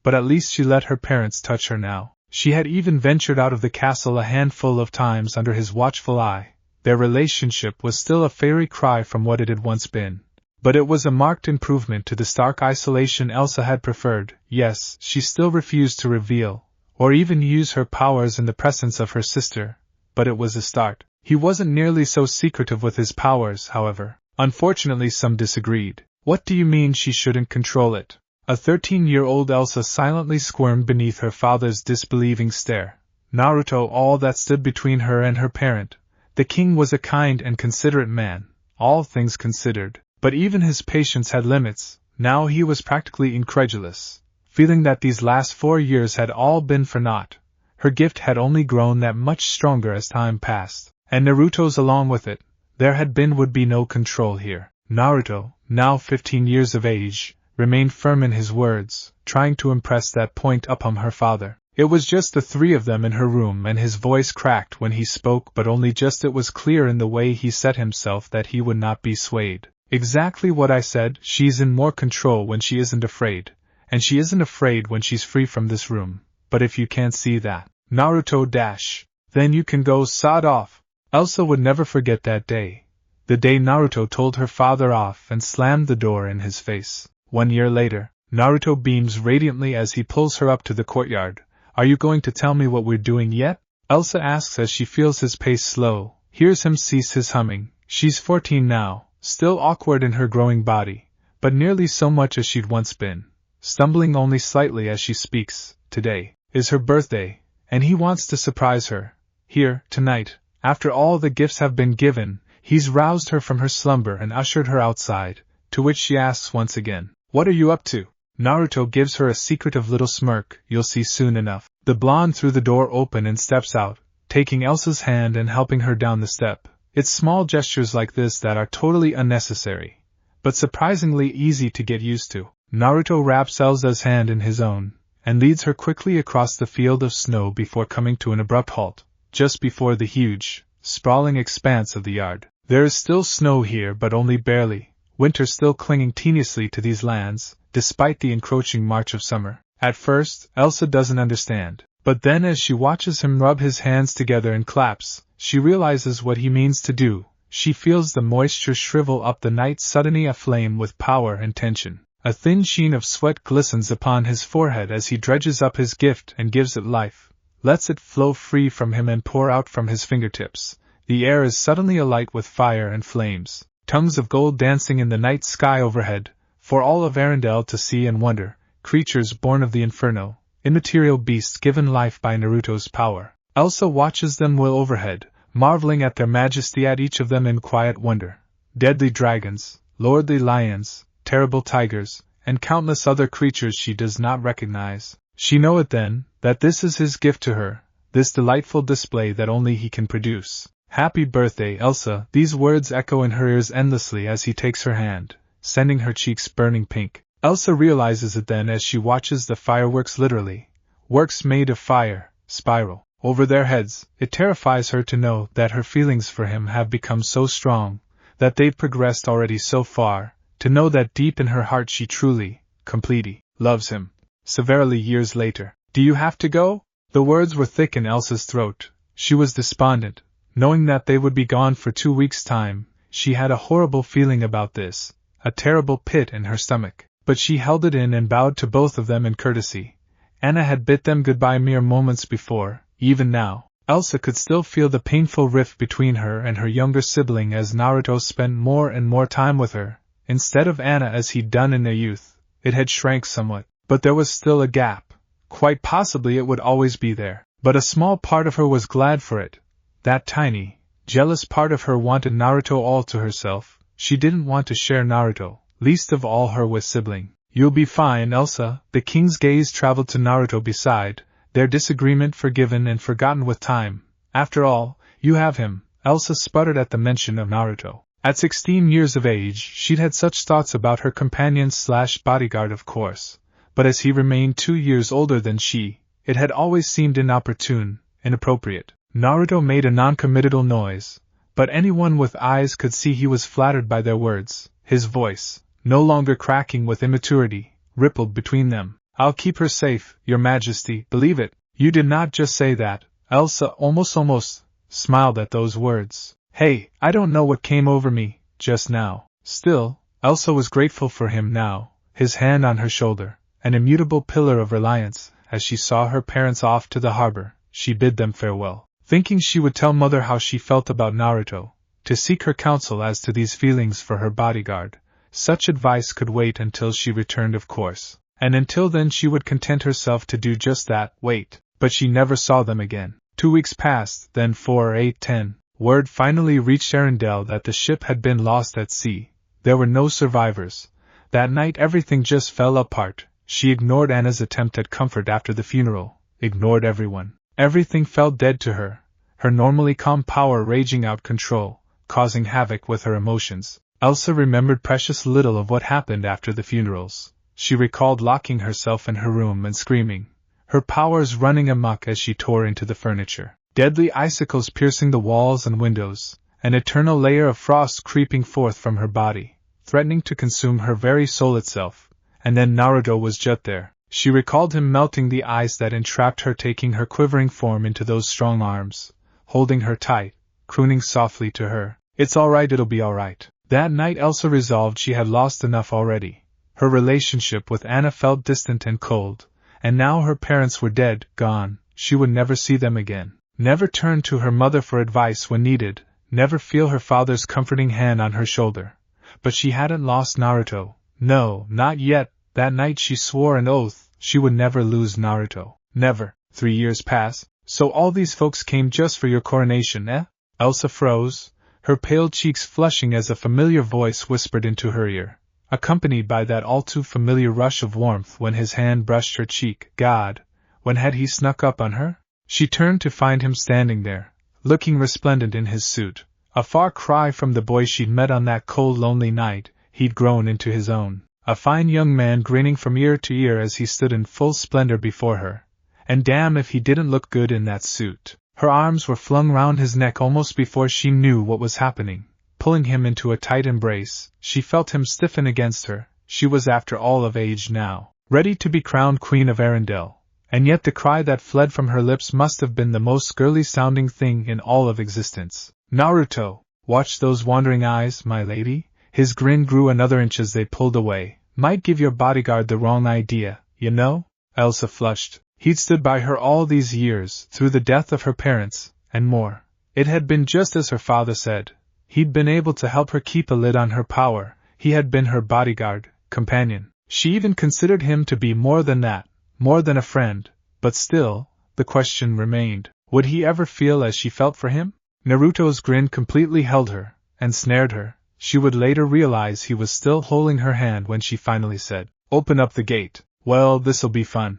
but at least she let her parents touch her now. She had even ventured out of the castle a handful of times under his watchful eye. Their relationship was still a fairy cry from what it had once been, but it was a marked improvement to the stark isolation Elsa had preferred. Yes, she still refused to reveal, or even use her powers in the presence of her sister, but it was a start. He wasn't nearly so secretive with his powers, however. Unfortunately, some disagreed. "What do you mean she shouldn't control it?" A 13-year-old Elsa silently squirmed beneath her father's disbelieving stare. Naruto, all that stood between her and her parent. The king was a kind and considerate man, all things considered, but even his patience had limits. Now he was practically incredulous, feeling that these last 4 years had all been for naught. Her gift had only grown that much stronger as time passed, and Naruto's along with it. There would be no control here. Naruto, now 15 years of age, remained firm in his words, trying to impress that point upon her father. It was just the three of them in her room, and his voice cracked when he spoke, but only just. It was clear in the way he set himself that he would not be swayed. "Exactly what I said. She's in more control when she isn't afraid, and she isn't afraid when she's free from this room. But if you can't see that, Naruto then you can go sod off." Elsa would never forget that day. The day Naruto told her father off and slammed the door in his face. 1 year later, Naruto beams radiantly as he pulls her up to the courtyard. "Are you going to tell me what we're doing yet?" Elsa asks as she feels his pace slow, hears him cease his humming. She's 14 now, still awkward in her growing body, but nearly so much as she'd once been, stumbling only slightly as she speaks. Today is her birthday, and he wants to surprise her. Here, tonight, after all the gifts have been given. He's roused her from her slumber and ushered her outside, to which she asks once again, "What are you up to?" Naruto gives her a secretive little smirk, "You'll see soon enough." The blonde threw the door open and steps out, taking Elsa's hand and helping her down the step. It's small gestures like this that are totally unnecessary, but surprisingly easy to get used to. Naruto wraps Elsa's hand in his own, and leads her quickly across the field of snow before coming to an abrupt halt, just before the huge, sprawling expanse of the yard. There is still snow here, but only barely, winter still clinging tenuously to these lands, despite the encroaching march of summer. At first, Elsa doesn't understand, but then as she watches him rub his hands together and claps, she realizes what he means to do. She feels the moisture shrivel up the night suddenly aflame with power and tension. A thin sheen of sweat glistens upon his forehead as he dredges up his gift and gives it life, lets it flow free from him and pour out from his fingertips. The air is suddenly alight with fire and flames, tongues of gold dancing in the night sky overhead, for all of Arendelle to see and wonder, creatures born of the inferno, immaterial beasts given life by Naruto's power. Elsa watches them well overhead, marveling at their majesty, at each of them in quiet wonder. Deadly dragons, lordly lions, terrible tigers, and countless other creatures she does not recognize. She knows it then, that this is his gift to her, this delightful display that only he can produce. "Happy birthday, Elsa," these words echo in her ears endlessly as he takes her hand, sending her cheeks burning pink. Elsa realizes it then as she watches the fireworks, literally, works made of fire, spiral over their heads. It terrifies her to know that her feelings for him have become so strong, that they've progressed already so far, to know that deep in her heart she truly, completely, loves him. Severely years later. "Do you have to go?" The words were thick in Elsa's throat. She was despondent, knowing that they would be gone for 2 weeks' time. She had a horrible feeling about this, a terrible pit in her stomach, but she held it in and bowed to both of them in courtesy. Anna had bid them goodbye mere moments before. Even now, Elsa could still feel the painful rift between her and her younger sibling as Naruto spent more and more time with her. Instead of Anna as he'd done in their youth, it had shrank somewhat, but there was still a gap. Quite possibly it would always be there, but a small part of her was glad for it. That tiny, jealous part of her wanted Naruto all to herself. She didn't want to share Naruto, least of all her with sibling. "You'll be fine, Elsa." The king's gaze traveled to Naruto beside, their disagreement forgiven and forgotten with time. "After all, you have him," Elsa sputtered at the mention of Naruto. At 16 years of age, she'd had such thoughts about her companion/bodyguard, of course, but as he remained 2 years older than she, it had always seemed inopportune, inappropriate. Naruto made a non-committal noise, but anyone with eyes could see he was flattered by their words. His voice, no longer cracking with immaturity, rippled between them. "I'll keep her safe, your majesty, believe it." "You did not just say that." Elsa almost smiled at those words. "Hey, I don't know what came over me, just now." Still, Elsa was grateful for him now, his hand on her shoulder, an immutable pillar of reliance. As she saw her parents off to the harbor, she bid them farewell, thinking she would tell mother how she felt about Naruto, to seek her counsel as to these feelings for her bodyguard. Such advice could wait until she returned, of course, and until then she would content herself to do just that, wait. But she never saw them again. 2 weeks passed, then 4, 8, 10. Word finally reached Arendelle that the ship had been lost at sea. There were no survivors. That night everything just fell apart. She ignored Anna's attempt at comfort after the funeral, ignored everyone. Everything felt dead to her, her normally calm power raging out control, causing havoc with her emotions. Elsa remembered precious little of what happened after the funerals. She recalled locking herself in her room and screaming, her powers running amok as she tore into the furniture. Deadly icicles piercing the walls and windows, an eternal layer of frost creeping forth from her body, threatening to consume her very soul itself. And then Naruto was just there. She recalled him melting the ice that entrapped her, taking her quivering form into those strong arms, holding her tight, crooning softly to her, "It's all right, it'll be all right." That night Elsa resolved she had lost enough already. Her relationship with Anna felt distant and cold, and now her parents were dead, gone. She would never see them again. Never turn to her mother for advice when needed, never feel her father's comforting hand on her shoulder. But she hadn't lost Naruto. No, not yet. That night she swore an oath she would never lose Naruto. Never. 3 years passed. "So all these folks came just for your coronation, eh?" Elsa froze, her pale cheeks flushing as a familiar voice whispered into her ear, accompanied by that all too familiar rush of warmth when his hand brushed her cheek. God, when had he snuck up on her? She turned to find him standing there, looking resplendent in his suit, a far cry from the boy she'd met on that cold, lonely night he'd grown into his own. A fine young man grinning from ear to ear as he stood in full splendor before her, and damn if he didn't look good in that suit. Her arms were flung round his neck almost before she knew what was happening, pulling him into a tight embrace. She felt him stiffen against her. She was after all of age now, ready to be crowned Queen of Arendelle, and yet the cry that fled from her lips must have been the most girly-sounding thing in all of existence. Naruto, watch those wandering eyes, my lady. His grin grew another inch as they pulled away. Might give your bodyguard the wrong idea, you know? Elsa flushed. He'd stood by her all these years, through the death of her parents, and more. It had been just as her father said. He'd been able to help her keep a lid on her power. He had been her bodyguard, companion. She even considered him to be more than that, more than a friend, but still, the question remained, would he ever feel as she felt for him? Naruto's grin completely held her, and snared her. She would later realize he was still holding her hand when she finally said, "Open up the gate." Well, this'll be fun.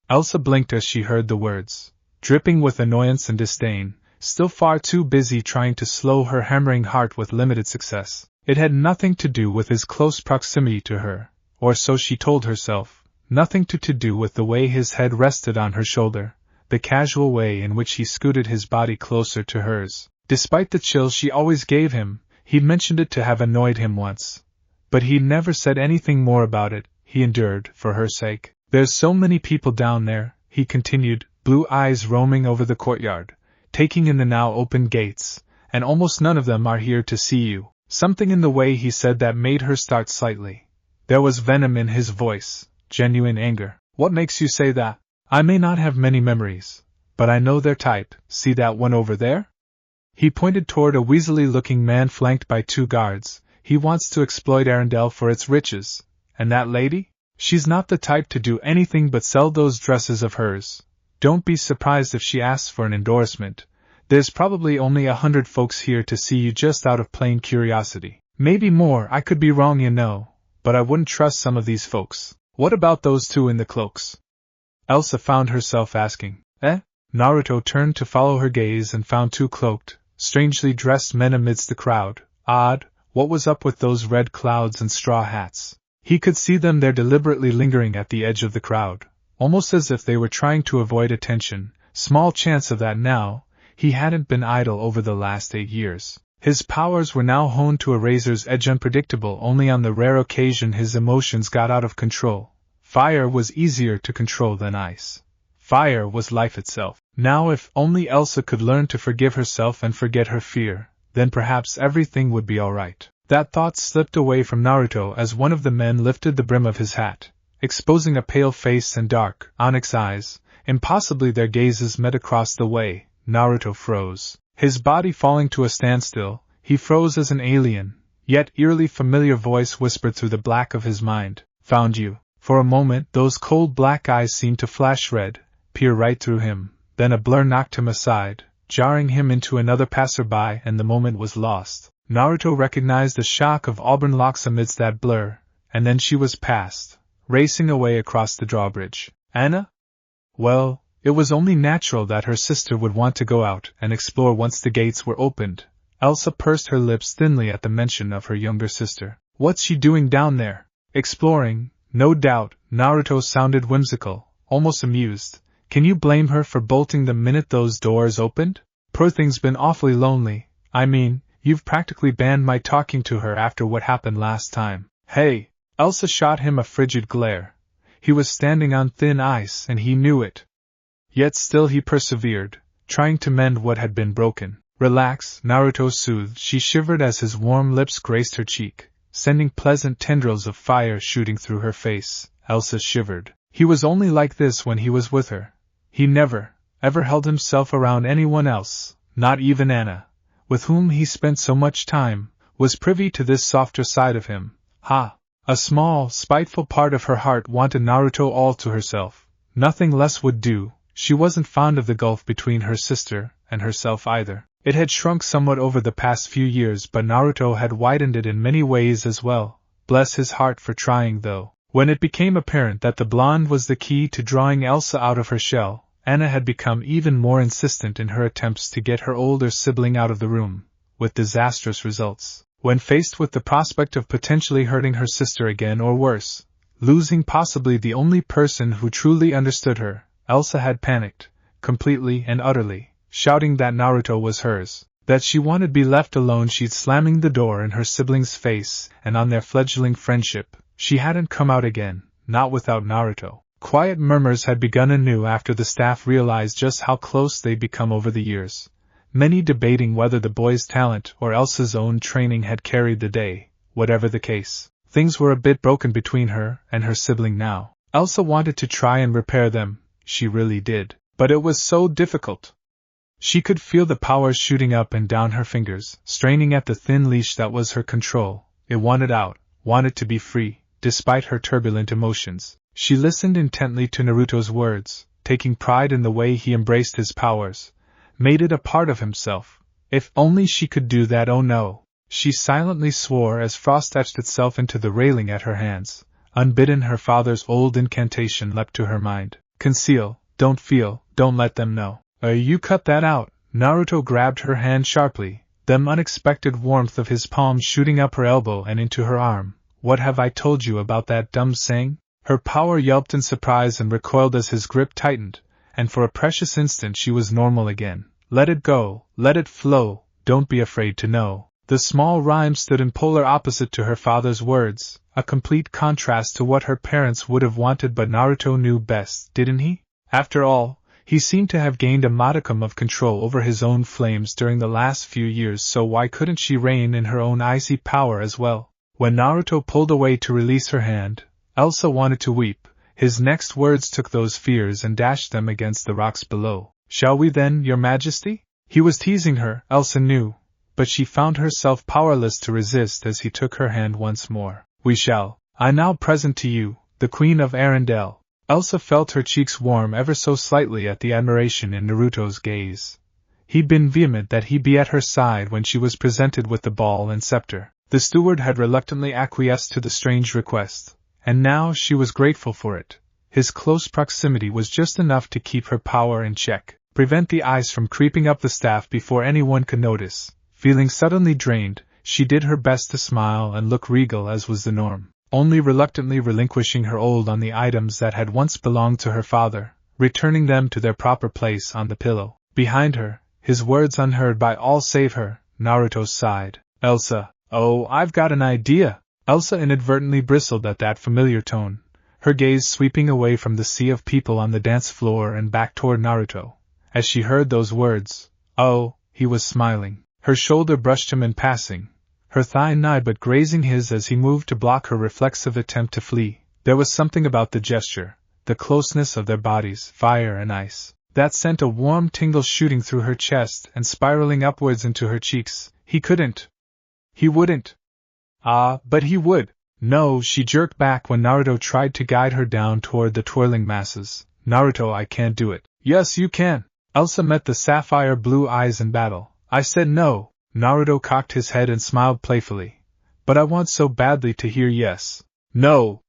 Elsa blinked as she heard the words, dripping with annoyance and disdain, still far too busy trying to slow her hammering heart with limited success. It had nothing to do with his close proximity to her, or so she told herself, nothing to do with the way his head rested on her shoulder, the casual way in which he scooted his body closer to hers. Despite the chills she always gave him, he'd mentioned it to have annoyed him once. But he'd never said anything more about it. He endured, for her sake. There's so many people down there, he continued, blue eyes roaming over the courtyard, taking in the now open gates, and almost none of them are here to see you. Something in the way he said that made her start slightly. There was venom in his voice, genuine anger. What makes you say that? I may not have many memories, but I know their type. See that one over there? He pointed toward a weaselly-looking man flanked by 2 guards. He wants to exploit Arendelle for its riches. And that lady? She's not the type to do anything but sell those dresses of hers. Don't be surprised if she asks for an endorsement. There's probably only 100 folks here to see you just out of plain curiosity. Maybe more, I could be wrong, you know, but I wouldn't trust some of these folks. What about those 2 in the cloaks? Elsa found herself asking. Naruto turned to follow her gaze and found 2 cloaked, strangely dressed men amidst the crowd. Odd, what was up with those red clouds and straw hats? He could see them there deliberately lingering at the edge of the crowd, almost as if they were trying to avoid attention. Small chance of that now. He hadn't been idle over the last 8 years. His powers were now honed to a razor's edge, unpredictable. Only on the rare occasion his emotions got out of control. Fire was easier to control than ice. Fire was life itself. Now if only Elsa could learn to forgive herself and forget her fear, then perhaps everything would be alright. That thought slipped away from Naruto as one of the men lifted the brim of his hat, exposing a pale face and dark, onyx eyes. Impossibly their gazes met across the way. Naruto froze. His body falling to a standstill, he froze as an alien, yet eerily familiar voice whispered through the black of his mind, "Found you." For a moment those cold black eyes seemed to flash red, peer right through him, then a blur knocked him aside, jarring him into another passerby, and the moment was lost. Naruto recognized the shock of auburn locks amidst that blur, and then she was past, racing away across the drawbridge. Anna? Well, it was only natural that her sister would want to go out and explore once the gates were opened. Elsa pursed her lips thinly at the mention of her younger sister. What's she doing down there? Exploring, no doubt. Naruto sounded whimsical, almost amused. Can you blame her for bolting the minute those doors opened? Poor thing's been awfully lonely. I mean, you've practically banned my talking to her after what happened last time. Hey! Elsa shot him a frigid glare. He was standing on thin ice and he knew it. Yet still he persevered, trying to mend what had been broken. Relax, Naruto soothed. She shivered as his warm lips graced her cheek, sending pleasant tendrils of fire shooting through her face. Elsa shivered. He was only like this when he was with her. He never, ever held himself around anyone else, not even Anna, with whom he spent so much time, was privy to this softer side of him. A small, spiteful part of her heart wanted Naruto all to herself. Nothing less would do. She wasn't fond of the gulf between her sister and herself either. It had shrunk somewhat over the past few years, but Naruto had widened it in many ways as well. bless his heart for trying though. When it became apparent that the blonde was the key to drawing Elsa out of her shell, Anna had become even more insistent in her attempts to get her older sibling out of the room, with disastrous results. When faced with the prospect of potentially hurting her sister again or worse, losing possibly the only person who truly understood her, Elsa had panicked, completely and utterly, shouting that Naruto was hers, that she wanted to be left alone. She'd slamming the door in her sibling's face, and on their fledgling friendship, she hadn't come out again, not without Naruto. Quiet murmurs had begun anew after the staff realized just how close they'd become over the years, many debating whether the boy's talent or Elsa's own training had carried the day. Whatever the case, things were a bit broken between her and her sibling now. Elsa wanted to try and repair them, she really did, but it was so difficult. She could feel the powers shooting up and down her fingers, straining at the thin leash that was her control. It wanted out, wanted to be free. Despite her turbulent emotions, she listened intently to Naruto's words, taking pride in the way he embraced his powers, made it a part of himself. If only she could do that. Oh no! She silently swore as frost etched itself into the railing at her hands. Unbidden, her father's old incantation leapt to her mind. Conceal, don't feel, don't let them know. You cut that out. Naruto grabbed her hand sharply, the unexpected warmth of his palm shooting up her elbow and into her arm. What have I told you about that dumb saying? Her power yelped in surprise and recoiled as his grip tightened, and for a precious instant she was normal again. Let it go, let it flow, don't be afraid to know. The small rhyme stood in polar opposite to her father's words, a complete contrast to what her parents would have wanted, but Naruto knew best, didn't he? After all, he seemed to have gained a modicum of control over his own flames during the last few years, so why couldn't she reign in her own icy power as well? When Naruto pulled away to release her hand, Elsa wanted to weep. His next words took those fears and dashed them against the rocks below. Shall we then, your majesty? He was teasing her, Elsa knew, but she found herself powerless to resist as he took her hand once more. We shall. I now present to you, the Queen of Arendelle. Elsa felt her cheeks warm ever so slightly at the admiration in Naruto's gaze. He'd been vehement that he be at her side when she was presented with the ball and scepter. The steward had reluctantly acquiesced to the strange request, and now she was grateful for it. His close proximity was just enough to keep her power in check, prevent the ice from creeping up the staff before anyone could notice. Feeling suddenly drained, she did her best to smile and look regal as was the norm, only reluctantly relinquishing her hold on the items that had once belonged to her father, returning them to their proper place on the pillow. Behind her, his words unheard by all save her, Naruto sighed. Elsa. Oh, I've got an idea! Elsa inadvertently bristled at that familiar tone, her gaze sweeping away from the sea of people on the dance floor and back toward Naruto. As she heard those words, oh, he was smiling. Her shoulder brushed him in passing, her thigh nigh but grazing his as he moved to block her reflexive attempt to flee. There was something about the gesture, the closeness of their bodies, fire and ice, that sent a warm tingle shooting through her chest and spiraling upwards into her cheeks. He couldn't. He wouldn't. Ah, but he would. No, she jerked back when Naruto tried to guide her down toward the twirling masses. Naruto, I can't do it. Yes, you can. Elsa met the sapphire blue eyes in battle. I said no. Naruto cocked his head and smiled playfully. But I want so badly to hear yes. No,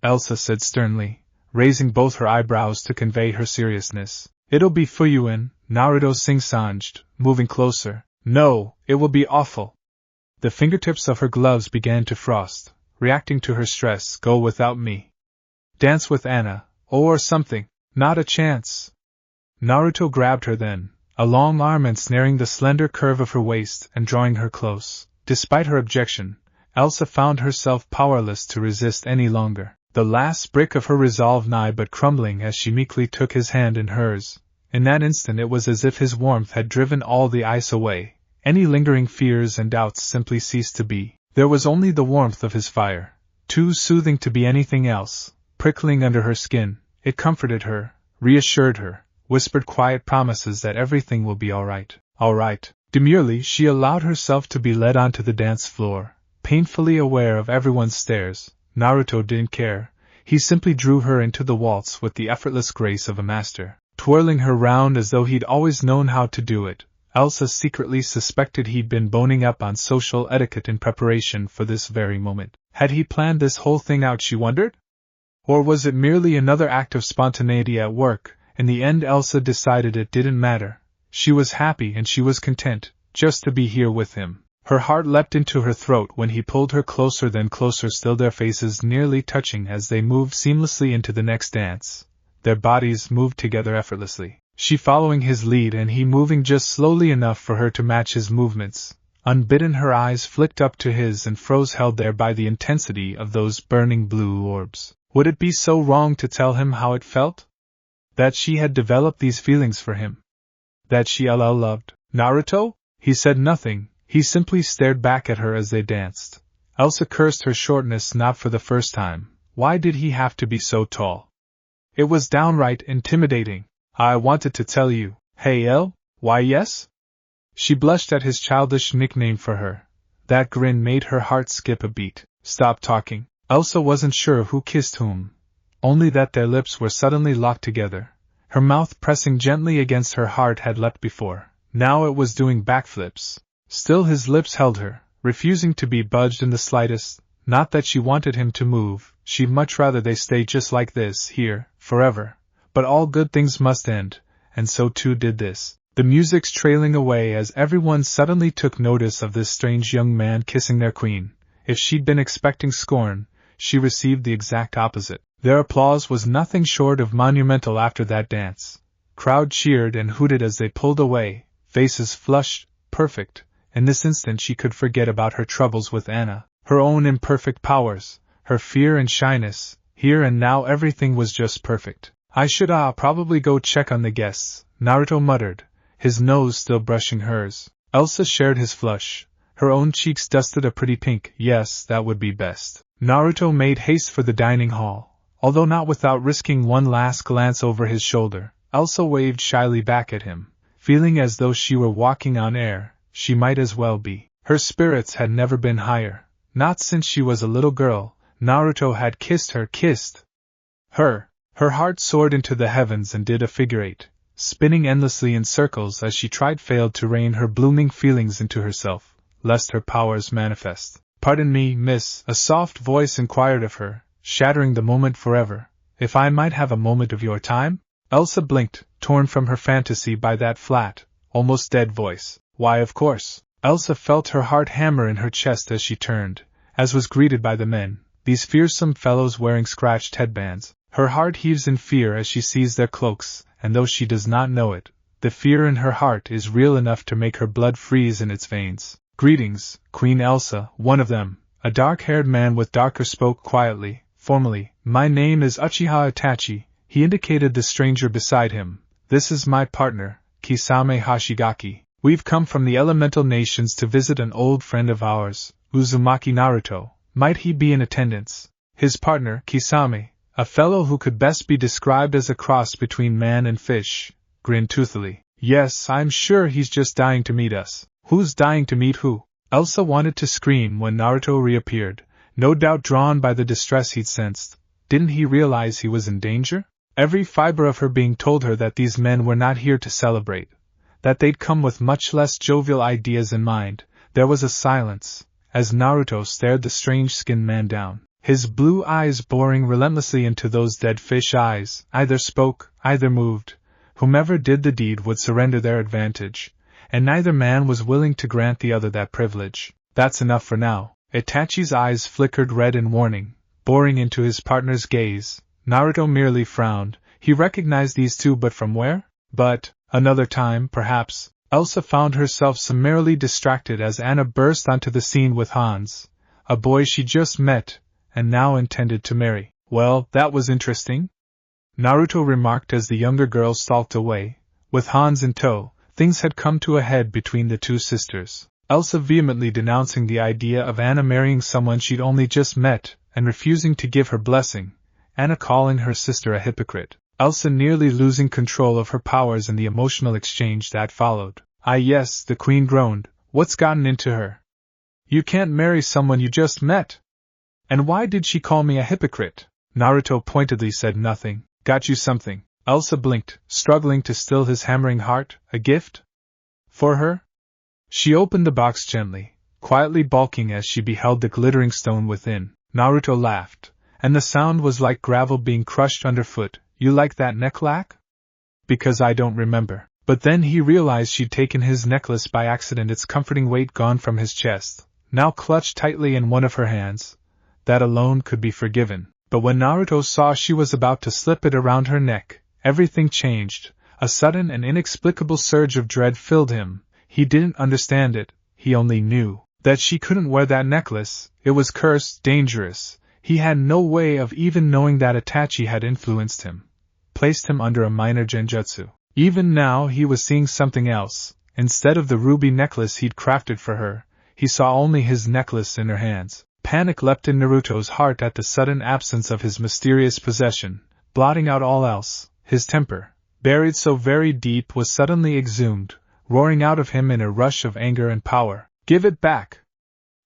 Elsa said sternly, raising both her eyebrows to convey her seriousness. It'll be Fuyuin, Naruto sing-songed, moving closer. No, it will be awful. The fingertips of her gloves began to frost, reacting to her stress. Go without me. Dance with Anna, or something. Not a chance. Naruto grabbed her then, a long arm ensnaring the slender curve of her waist and drawing her close. Despite her objection, Elsa found herself powerless to resist any longer. The last brick of her resolve nigh but crumbling as she meekly took his hand in hers. In that instant it was as if his warmth had driven all the ice away. Any lingering fears and doubts simply ceased to be. There was only the warmth of his fire, too soothing to be anything else, prickling under her skin. It comforted her, reassured her, whispered quiet promises that everything will be all right. All right. Demurely she allowed herself to be led onto the dance floor, painfully aware of everyone's stares. Naruto didn't care. He simply drew her into the waltz with the effortless grace of a master, twirling her round as though he'd always known how to do it. Elsa secretly suspected he'd been boning up on social etiquette in preparation for this very moment. Had he planned this whole thing out, she wondered? Or was it merely another act of spontaneity at work? In the end, Elsa decided it didn't matter. She was happy and she was content, just to be here with him. Her heart leapt into her throat when he pulled her closer, then closer still, their faces nearly touching as they moved seamlessly into the next dance. Their bodies moved together effortlessly, she following his lead and he moving just slowly enough for her to match his movements. Unbidden, her eyes flicked up to his and froze, held there by the intensity of those burning blue orbs. Would it be so wrong to tell him how it felt? That she had developed these feelings for him? That she loved Naruto? He said nothing. He simply stared back at her as they danced. Elsa cursed her shortness not for the first time. Why did he have to be so tall? It was downright intimidating. I wanted to tell you. Hey El? Why yes? She blushed at his childish nickname for her. That grin made her heart skip a beat. Stop talking. Elsa wasn't sure who kissed whom. Only that their lips were suddenly locked together. Her mouth pressing gently against her heart had leapt before. Now it was doing backflips. Still his lips held her, refusing to be budged in the slightest. Not that she wanted him to move, she'd much rather they stay just like this, here, forever. But all good things must end, and so too did this. The music's trailing away as everyone suddenly took notice of this strange young man kissing their queen. If she'd been expecting scorn, she received the exact opposite. Their applause was nothing short of monumental after that dance. Crowd cheered and hooted as they pulled away, faces flushed, perfect. In this instant she could forget about her troubles with Anna, her own imperfect powers, her fear and shyness. Here and now everything was just perfect. I should probably go check on the guests, Naruto muttered, his nose still brushing hers. Elsa shared his flush. Her own cheeks dusted a pretty pink. Yes, that would be best. Naruto made haste for the dining hall, although not without risking one last glance over his shoulder. Elsa waved shyly back at him, feeling as though she were walking on air. She might as well be. Her spirits had never been higher. Not since she was a little girl. Naruto had kissed her. Her heart soared into the heavens and did a figure eight, spinning endlessly in circles as she failed to rein her blooming feelings into herself, lest her powers manifest. Pardon me, miss, a soft voice inquired of her, shattering the moment forever. If I might have a moment of your time? Elsa blinked, torn from her fantasy by that flat, almost dead voice. Why, of course. Elsa felt her heart hammer in her chest as she turned, as was greeted by the men, these fearsome fellows wearing scratched headbands. Her heart heaves in fear as she sees their cloaks, and though she does not know it, the fear in her heart is real enough to make her blood freeze in its veins. Greetings, Queen Elsa, one of them, a dark-haired man with darker, spoke quietly, formally. My name is Uchiha Itachi. He indicated the stranger beside him. This is my partner, Kisame Hashigaki. We've come from the elemental nations to visit an old friend of ours, Uzumaki Naruto. Might he be in attendance? His partner, Kisame, a fellow who could best be described as a cross between man and fish, grinned toothily. Yes, I'm sure he's just dying to meet us. Who's dying to meet who? Elsa wanted to scream when Naruto reappeared, no doubt drawn by the distress he'd sensed. Didn't he realize he was in danger? Every fiber of her being told her that these men were not here to celebrate, that they'd come with much less jovial ideas in mind. There was a silence, as Naruto stared the strange-skinned man down, his blue eyes boring relentlessly into those dead fish eyes. Either spoke, either moved. Whomever did the deed would surrender their advantage, and neither man was willing to grant the other that privilege. That's enough for now. Itachi's eyes flickered red in warning, boring into his partner's gaze. Naruto merely frowned. He recognized these two, but from where? But another time, perhaps. Elsa found herself summarily distracted as Anna burst onto the scene with Hans, a boy she just met, and now intended to marry. Well, that was interesting, Naruto remarked as the younger girl stalked away. With Hans in tow, things had come to a head between the two sisters. Elsa vehemently denouncing the idea of Anna marrying someone she'd only just met, and refusing to give her blessing. Anna calling her sister a hypocrite. Elsa nearly losing control of her powers in the emotional exchange that followed. Ah yes, the queen groaned. What's gotten into her? You can't marry someone you just met. And why did she call me a hypocrite? Naruto pointedly said nothing. Got you something. Elsa blinked, struggling to still his hammering heart. A gift? For her? She opened the box gently, quietly balking as she beheld the glittering stone within. Naruto laughed, and the sound was like gravel being crushed underfoot. You like that necklace? Because I don't remember. But then he realized she'd taken his necklace by accident, its comforting weight gone from his chest, now clutched tightly in one of her hands. That alone could be forgiven. But when Naruto saw she was about to slip it around her neck, everything changed. A sudden and inexplicable surge of dread filled him. He didn't understand it, he only knew that she couldn't wear that necklace. It was cursed, dangerous. He had no way of even knowing that Itachi had influenced him, placed him under a minor genjutsu. Even now he was seeing something else. Instead of the ruby necklace he'd crafted for her, he saw only his necklace in her hands. Panic leapt in Naruto's heart at the sudden absence of his mysterious possession, blotting out all else. His temper, buried so very deep, was suddenly exhumed, roaring out of him in a rush of anger and power. Give it back!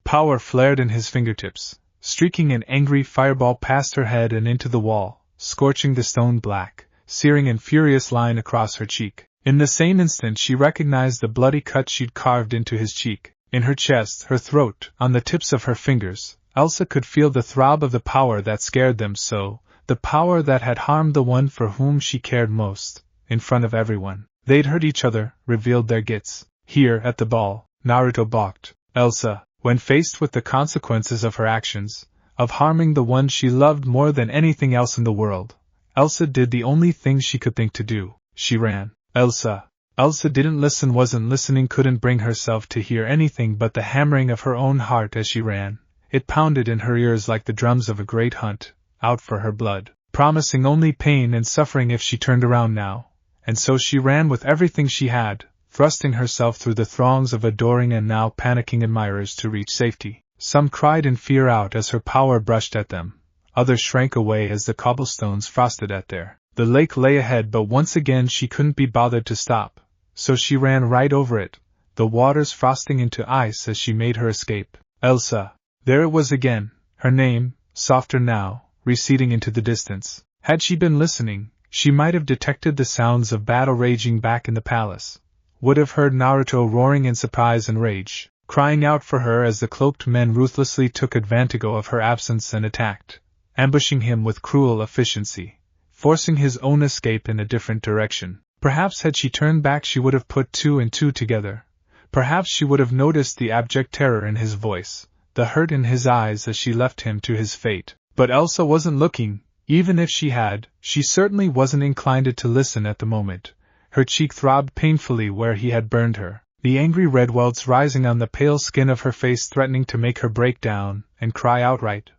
Power flared in his fingertips, streaking an angry fireball past her head and into the wall, scorching the stone black, searing an furious line across her cheek. In the same instant she recognized the bloody cut she'd carved into his cheek. In her chest, her throat, on the tips of her fingers, Elsa could feel the throb of the power that scared them so, the power that had harmed the one for whom she cared most. In front of everyone, they'd hurt each other, revealed their gits. Here, at the ball, Naruto balked. Elsa, when faced with the consequences of her actions, of harming the one she loved more than anything else in the world, Elsa did the only thing she could think to do. She ran. Elsa didn't listen, wasn't listening, couldn't bring herself to hear anything but the hammering of her own heart as she ran. It pounded in her ears like the drums of a great hunt, out for her blood, promising only pain and suffering if she turned around now. And so she ran with everything she had, thrusting herself through the throngs of adoring and now panicking admirers to reach safety. Some cried in fear out as her power brushed at them. Others shrank away as the cobblestones frosted at their. The lake lay ahead, but once again she couldn't be bothered to stop. So she ran right over it, the waters frosting into ice as she made her escape. Elsa. There it was again, her name, softer now, receding into the distance. Had she been listening, she might have detected the sounds of battle raging back in the palace, would have heard Naruto roaring in surprise and rage, crying out for her as the cloaked men ruthlessly took advantage of her absence and attacked, ambushing him with cruel efficiency, forcing his own escape in a different direction. Perhaps had she turned back she would have put two and two together. Perhaps she would have noticed the abject terror in his voice, the hurt in his eyes as she left him to his fate. But Elsa wasn't looking. Even if she had, she certainly wasn't inclined to listen at the moment. Her cheek throbbed painfully where he had burned her, the angry red welts rising on the pale skin of her face threatening to make her break down and cry outright.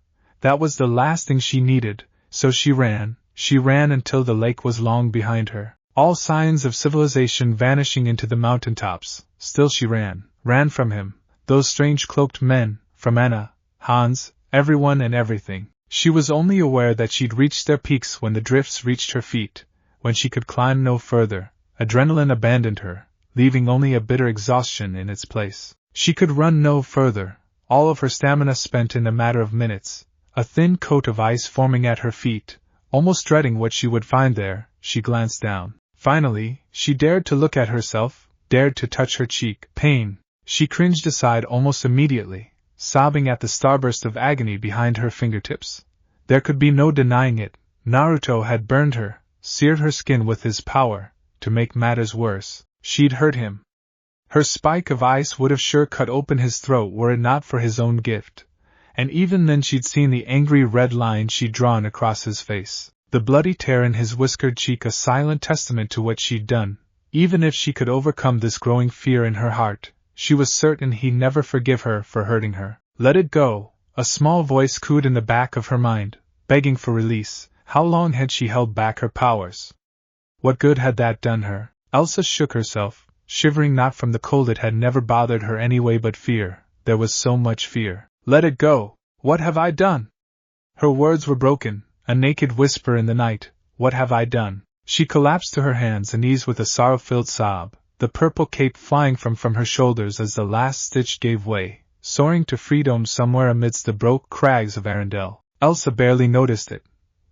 That was the last thing she needed, so she ran until the lake was long behind her. All signs of civilization vanishing into the mountaintops. Still she ran from him, those strange cloaked men, from Anna, Hans, everyone and everything. She was only aware that she'd reached their peaks when the drifts reached her feet. When she could climb no further, adrenaline abandoned her, leaving only a bitter exhaustion in its place. She could run no further, all of her stamina spent in a matter of minutes, a thin coat of ice forming at her feet. Almost dreading what she would find there, she glanced down. Finally, she dared to look at herself, dared to touch her cheek. Pain. She cringed aside almost immediately, sobbing at the starburst of agony behind her fingertips. There could be no denying it. Naruto had burned her, seared her skin with his power. To make matters worse, she'd hurt him. Her spike of ice would have sure cut open his throat were it not for his own gift. And even then she'd seen the angry red line she'd drawn across his face. The bloody tear in his whiskered cheek a silent testament to what she'd done. Even if she could overcome this growing fear in her heart, she was certain he'd never forgive her for hurting her. Let it go, a small voice cooed in the back of her mind, begging for release. How long had she held back her powers? What good had that done her? Elsa shook herself, shivering not from the cold. It had never bothered her anyway, but fear. There was so much fear. Let it go. What have I done? Her words were broken. A naked whisper in the night. What have I done? She collapsed to her hands and knees with a sorrow-filled sob, the purple cape flying from her shoulders as the last stitch gave way, soaring to freedom somewhere amidst the broke crags of Arendelle. Elsa barely noticed it,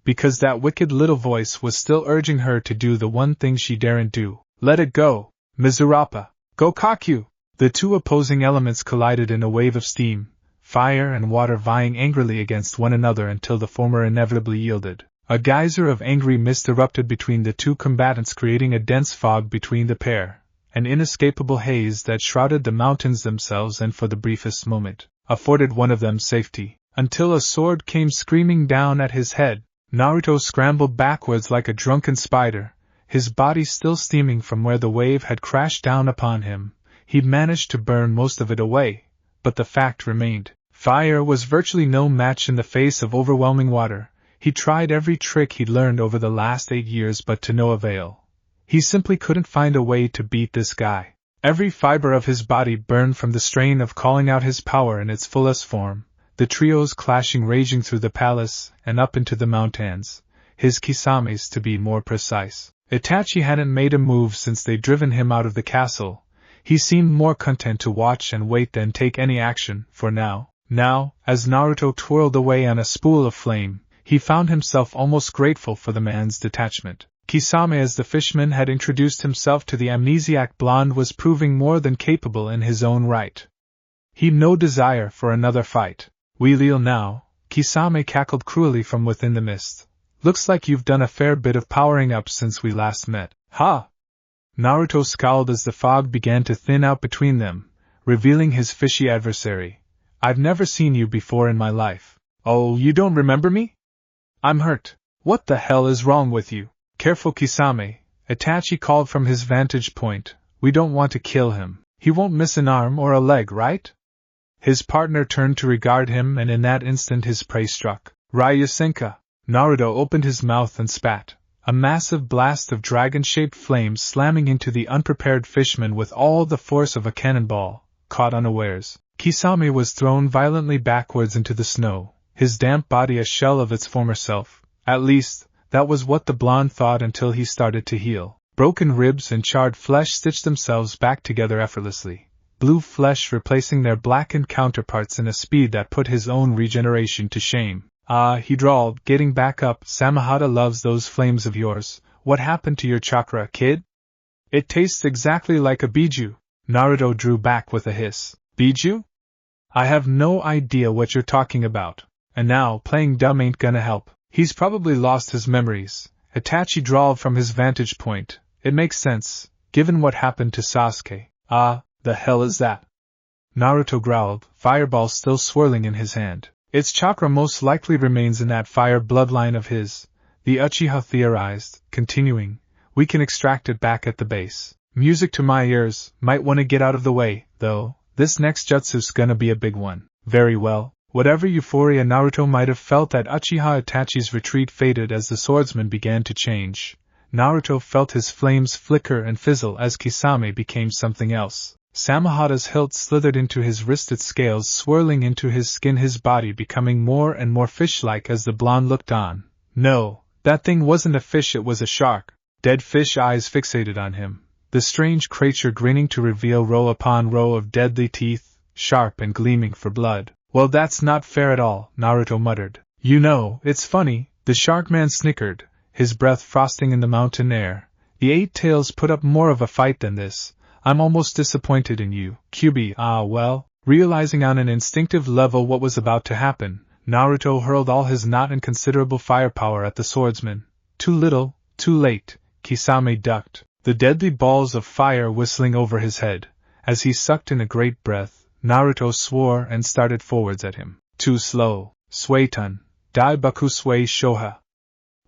because that wicked little voice was still urging her to do the one thing she daren't do. Let it go, Mizurapa! Gokakyu! The two opposing elements collided in a wave of steam, fire and water vying angrily against one another until the former inevitably yielded. A geyser of angry mist erupted between the two combatants, creating a dense fog between the pair, an inescapable haze that shrouded the mountains themselves and for the briefest moment afforded one of them safety, until a sword came screaming down at his head. Naruto scrambled backwards like a drunken spider, his body still steaming from where the wave had crashed down upon him. He'd managed to burn most of it away, but the fact remained. Fire was virtually no match in the face of overwhelming water. He tried every trick he'd learned over the last 8 years, but to no avail. He simply couldn't find a way to beat this guy. Every fiber of his body burned from the strain of calling out his power in its fullest form, the trios clashing, raging through the palace and up into the mountains, his Kisames to be more precise. Itachi hadn't made a move since they'd driven him out of the castle. He seemed more content to watch and wait than take any action, for now, as Naruto twirled away on a spool of flame, he found himself almost grateful for the man's detachment. Kisame, as the fishman had introduced himself to the amnesiac blonde, was proving more than capable in his own right. He'd no desire for another fight. "We leal now," Kisame cackled cruelly from within the mist. "Looks like you've done a fair bit of powering up since we last met." "Ha!" Naruto scowled as the fog began to thin out between them, revealing his fishy adversary. "I've never seen you before in my life." "Oh, you don't remember me? I'm hurt. What the hell is wrong with you?" "Careful, Kisame," Itachi called from his vantage point. "We don't want to kill him. He won't miss an arm or a leg, right?" His partner turned to regard him, and in that instant his prey struck. "Ryusenka!" Naruto opened his mouth and spat, a massive blast of dragon-shaped flames slamming into the unprepared fishman with all the force of a cannonball. Caught unawares, Kisame was thrown violently backwards into the snow, his damp body a shell of its former self. At least, that was what the blonde thought until he started to heal. Broken ribs and charred flesh stitched themselves back together effortlessly, blue flesh replacing their blackened counterparts in a speed that put his own regeneration to shame. "Ah," he drawled, getting back up, "Samahata loves those flames of yours. What happened to your chakra, kid?" "It tastes exactly like a biju." Naruto drew back with a hiss. "Biju? I have no idea what you're talking about. And now, playing dumb ain't gonna help. He's probably lost his memories." Itachi drawled from his vantage point. "It makes sense, given what happened to Sasuke." "Ah, the hell is that?" Naruto growled, fireball still swirling in his hand. "Its chakra most likely remains in that fire bloodline of his," the Uchiha theorized, continuing. "We can extract it back at the base." "Music to my ears. Might want to get out of the way, though. This next jutsu's gonna be a big one." "Very well." Whatever euphoria Naruto might have felt at Uchiha Itachi's retreat faded as the swordsman began to change. Naruto felt his flames flicker and fizzle as Kisame became something else. Samahata's hilt slithered into his wrist, its scales swirling into his skin, his body becoming more and more fish-like as the blonde looked on. No, that thing wasn't a fish, it was a shark. Dead fish eyes fixated on him, the strange creature grinning to reveal row upon row of deadly teeth, sharp and gleaming for blood. "Well, that's not fair at all," Naruto muttered. "You know, it's funny," the Sharkman snickered, his breath frosting in the mountain air. "The Eight Tails put up more of a fight than this. I'm almost disappointed in you, Kyubi." "Ah, well." Realizing on an instinctive level what was about to happen, Naruto hurled all his not inconsiderable firepower at the swordsman. Too little, too late. Kisame ducked, the deadly balls of fire whistling over his head. As he sucked in a great breath, Naruto swore and started forwards at him. Too slow. Suiton. Daibaku Sui Shoha.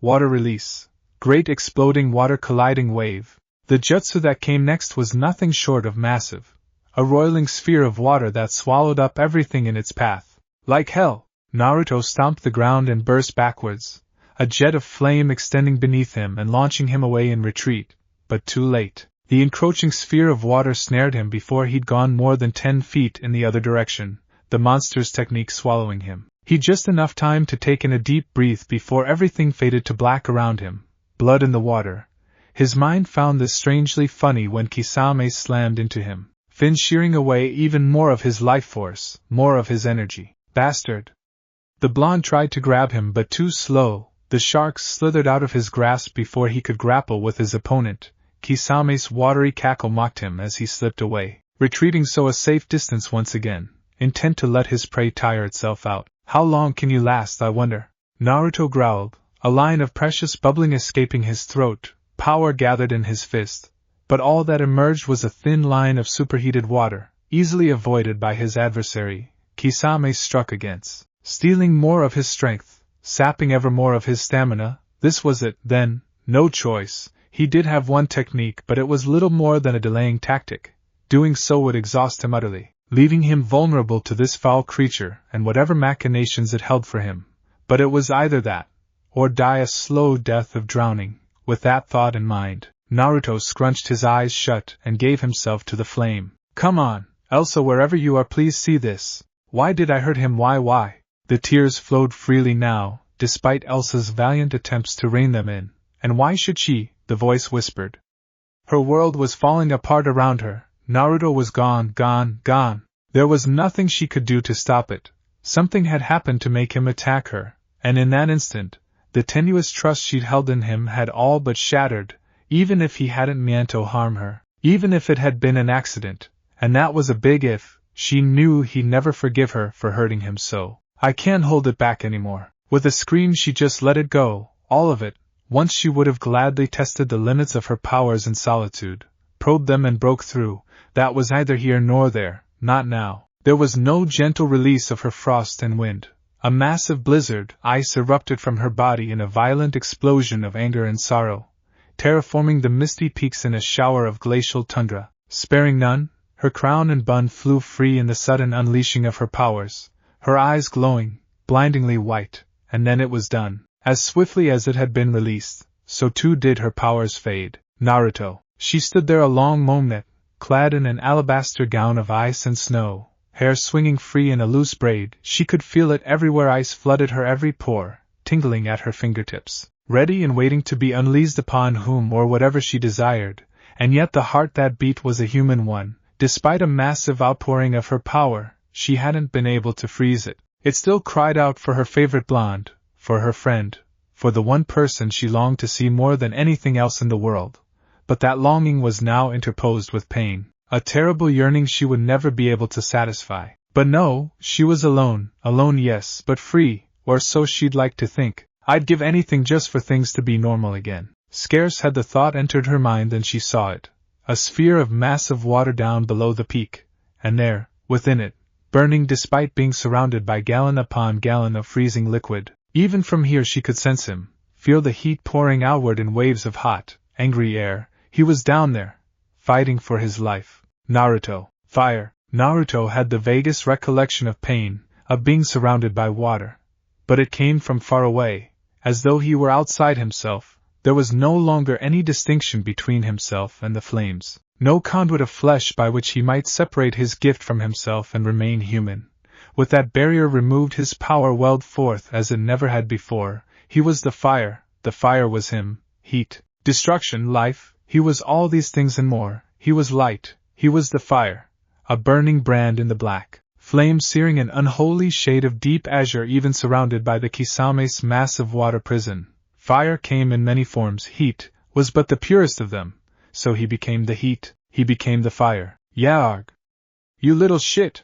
Water release. Great exploding water colliding wave. The jutsu that came next was nothing short of massive. A roiling sphere of water that swallowed up everything in its path. Like hell! Naruto stomped the ground and burst backwards, a jet of flame extending beneath him and launching him away in retreat, but too late. The encroaching sphere of water snared him before he'd gone more than 10 feet in the other direction, the monster's technique swallowing him. He'd just enough time to take in a deep breath before everything faded to black around him, blood in the water. His mind found this strangely funny when Kisame slammed into him, fin shearing away even more of his life force, more of his energy. Bastard! The blonde tried to grab him, but too slow. The shark slithered out of his grasp before he could grapple with his opponent. Kisame's watery cackle mocked him as he slipped away, retreating so a safe distance once again. intent to let his prey tire itself out. How long can you last, I wonder? Naruto growled, a line of precious bubbling escaping his throat, power gathered in his fist. But all that emerged was a thin line of superheated water, easily avoided by his adversary. Kisame struck against, stealing more of his strength, sapping ever more of his stamina. This was it, then, no choice. He did have one technique, but it was little more than a delaying tactic. Doing so would exhaust him utterly, leaving him vulnerable to this foul creature and whatever machinations it held for him. But it was either that, or die a slow death of drowning. With that thought in mind, Naruto scrunched his eyes shut and gave himself to the flame. Come on, Elsa, wherever you are, please see this. Why did I hurt him? Why? The tears flowed freely now, despite Elsa's valiant attempts to rein them in. And why should she? The voice whispered. Her world was falling apart around her. Naruto was gone. There was nothing she could do to stop it. Something had happened to make him attack her, and in that instant, the tenuous trust she'd held in him had all but shattered. Even if he hadn't meant to harm her, even if it had been an accident, and that was a big if, she knew he'd never forgive her for hurting him so. I can't hold it back anymore. With a scream she just let it go, all of it. Once she would have gladly tested the limits of her powers in solitude, probed them and broke through. That was neither here nor there, not now. There was no gentle release of her frost and wind. A massive blizzard, ice erupted from her body in a violent explosion of anger and sorrow, terraforming the misty peaks in a shower of glacial tundra. Sparing none, her crown and bun flew free in the sudden unleashing of her powers, her eyes glowing, blindingly white, and then it was done. As swiftly as it had been released, so too did her powers fade. Naruto. She stood there a long moment, clad in an alabaster gown of ice and snow, hair swinging free in a loose braid. She could feel it everywhere. Ice flooded her every pore, tingling at her fingertips, ready and waiting to be unleashed upon whom or whatever she desired. And yet the heart that beat was a human one. Despite a massive outpouring of her power, she hadn't been able to freeze it. It still cried out for her favorite blonde, for her friend, for the one person she longed to see more than anything else in the world. But that longing was now interposed with pain, a terrible yearning she would never be able to satisfy. But no, she was alone, yes, but free, or so she'd like to think. I'd give anything just for things to be normal again. Scarce had the thought entered her mind than she saw it, a sphere of massive water down below the peak, and there, within it, burning despite being surrounded by gallon upon gallon of freezing liquid. Even from here she could sense him, feel the heat pouring outward in waves of hot, angry air. He was down there, fighting for his life. Naruto. Fire. Naruto had the vaguest recollection of pain, of being surrounded by water. But it came from far away, as though he were outside himself. There was no longer any distinction between himself and the flames, no conduit of flesh by which he might separate his gift from himself and remain human. With that barrier removed, his power welled forth as it never had before. He was the fire was him, heat, destruction, life. He was all these things and more. He was light, he was the fire, a burning brand in the black, flame searing an unholy shade of deep azure, even surrounded by the Kisame's massive water prison. Fire came in many forms. Heat was but the purest of them, so he became the heat, he became the fire. Yarg! You little shit!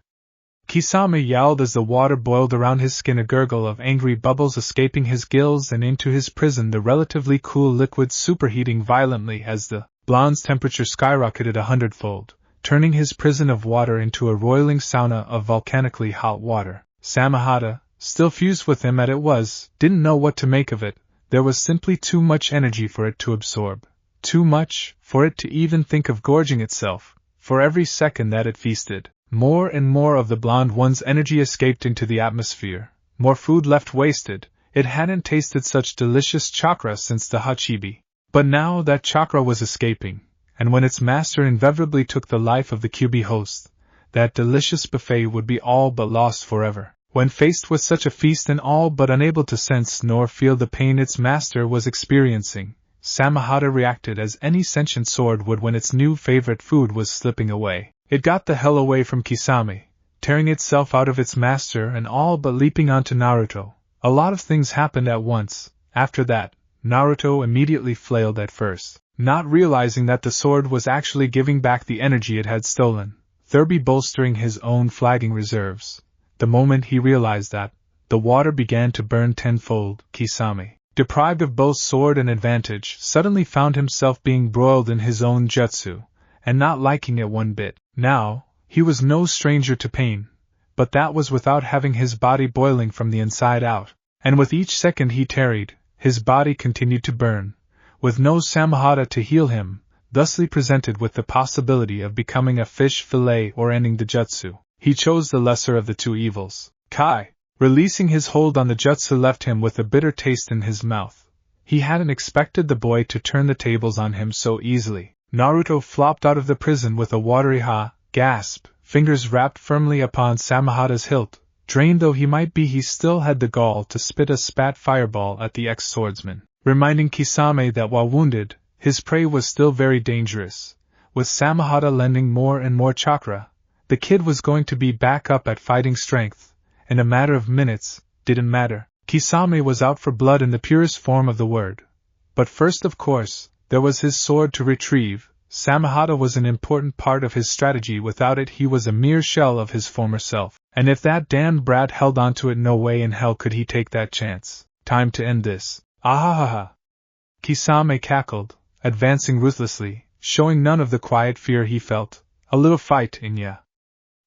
Kisame yowled as the water boiled around his skin, a gurgle of angry bubbles escaping his gills and into his prison, the relatively cool liquid superheating violently as the blonde's temperature skyrocketed 100-fold, turning his prison of water into a roiling sauna of volcanically hot water. Samahata, still fused with him as it was, didn't know what to make of it. There was simply too much energy for it to absorb, too much for it to even think of gorging itself. For every second that it feasted, more and more of the blonde one's energy escaped into the atmosphere, more food left wasted. It hadn't tasted such delicious chakra since the Hachibi. But now that chakra was escaping, and when its master inevitably took the life of the Kyuubi host, that delicious buffet would be all but lost forever. When faced with such a feast and all but unable to sense nor feel the pain its master was experiencing, Samahata reacted as any sentient sword would when its new favorite food was slipping away. It got the hell away from Kisame, tearing itself out of its master and all but leaping onto Naruto. A lot of things happened at once. After that, Naruto immediately flailed at first, not realizing that the sword was actually giving back the energy it had stolen. thereby bolstering his own flagging reserves. The moment he realized that, the water began to burn tenfold. Kisame, deprived of both sword and advantage, suddenly found himself being broiled in his own jutsu, and not liking it one bit. Now, he was no stranger to pain, but that was without having his body boiling from the inside out, and with each second he tarried, his body continued to burn, with no samahata to heal him, thusly presented with the possibility of becoming a fish fillet or ending the jutsu. He chose the lesser of the two evils. Kai, releasing his hold on the jutsu, left him with a bitter taste in his mouth. He hadn't expected the boy to turn the tables on him so easily. Naruto flopped out of the prison with a watery gasp, fingers wrapped firmly upon Samahata's hilt. Drained though he might be, he still had the gall to spit a spat fireball at the ex-swordsman, reminding Kisame that while wounded, his prey was still very dangerous. With Samahata lending more and more chakra, the kid was going to be back up at fighting strength. In a matter of minutes, didn't matter. Kisame was out for blood in the purest form of the word. But first, of course, there was his sword to retrieve. Samahata was an important part of his strategy. Without it, he was a mere shell of his former self. And if that damned brat held onto it, no way in hell could he take that chance. Time to end this. Ahahaha. Kisame cackled, advancing ruthlessly, showing none of the quiet fear he felt. A little fight, Inya.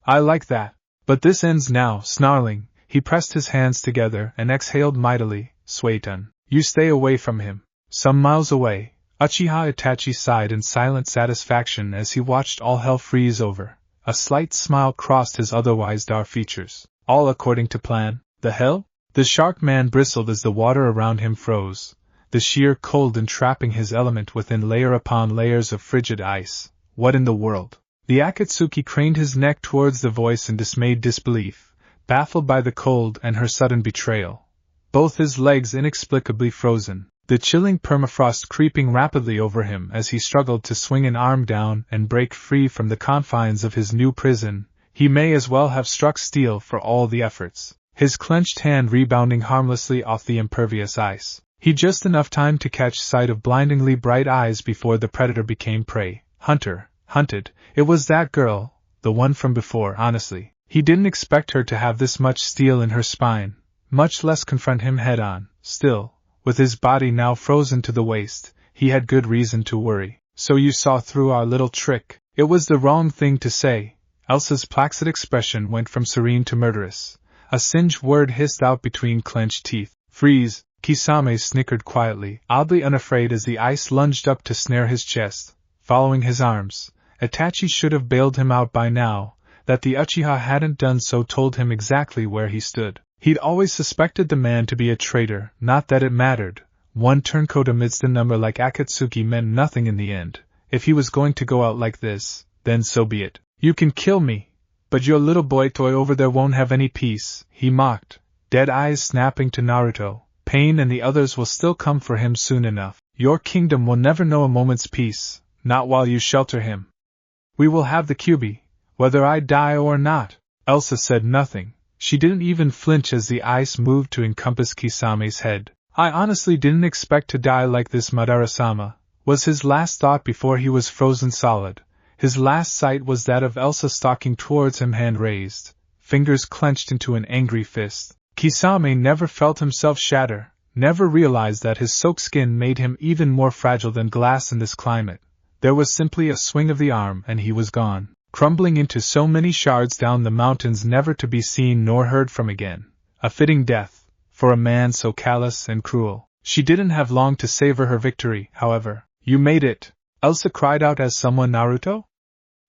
I like that. But this ends now. Snarling, he pressed his hands together and exhaled mightily. Suiton, you stay away from him. Some miles away, Uchiha Itachi sighed in silent satisfaction as he watched all hell freeze over. A slight smile crossed his otherwise dour features. All according to plan. The hell? The shark man bristled as the water around him froze, the sheer cold entrapping his element within layer upon layers of frigid ice. What in the world? The Akatsuki craned his neck towards the voice in dismayed disbelief, baffled by the cold and her sudden betrayal. Both his legs inexplicably frozen, the chilling permafrost creeping rapidly over him as he struggled to swing an arm down and break free from the confines of his new prison. He may as well have struck steel for all the efforts, his clenched hand rebounding harmlessly off the impervious ice. He just enough time to catch sight of blindingly bright eyes before the predator became prey. Hunted. It was that girl, the one from before. Honestly, he didn't expect her to have this much steel in her spine, much less confront him head-on. Still, with his body now frozen to the waist, he had good reason to worry. So you saw through our little trick? It was the wrong thing to say. Elsa's placid expression went from serene to murderous. A singed word hissed out between clenched teeth. Freeze! Kisame snickered quietly, oddly unafraid as the ice lunged up to snare his chest, following his arms. Itachi should have bailed him out by now. That the Uchiha hadn't done so told him exactly where he stood. He'd always suspected the man to be a traitor, not that it mattered. One turncoat amidst a number like Akatsuki meant nothing in the end. If he was going to go out like this, then so be it. You can kill me, but your little boy toy over there won't have any peace, he mocked, dead eyes snapping to Naruto. Pain and the others will still come for him soon enough. Your kingdom will never know a moment's peace, not while you shelter him. We will have the Kyuubi, whether I die or not. Elsa said nothing. She didn't even flinch as the ice moved to encompass Kisame's head. I honestly didn't expect to die like this, Madara-sama, was his last thought before he was frozen solid. His last sight was that of Elsa stalking towards him, hand raised, fingers clenched into an angry fist. Kisame never felt himself shatter, never realized that his soaked skin made him even more fragile than glass in this climate. There was simply a swing of the arm and he was gone, crumbling into so many shards down the mountains, never to be seen nor heard from again. A fitting death, for a man so callous and cruel. She didn't have long to savor her victory, however. You made it! Elsa cried out as someone Naruto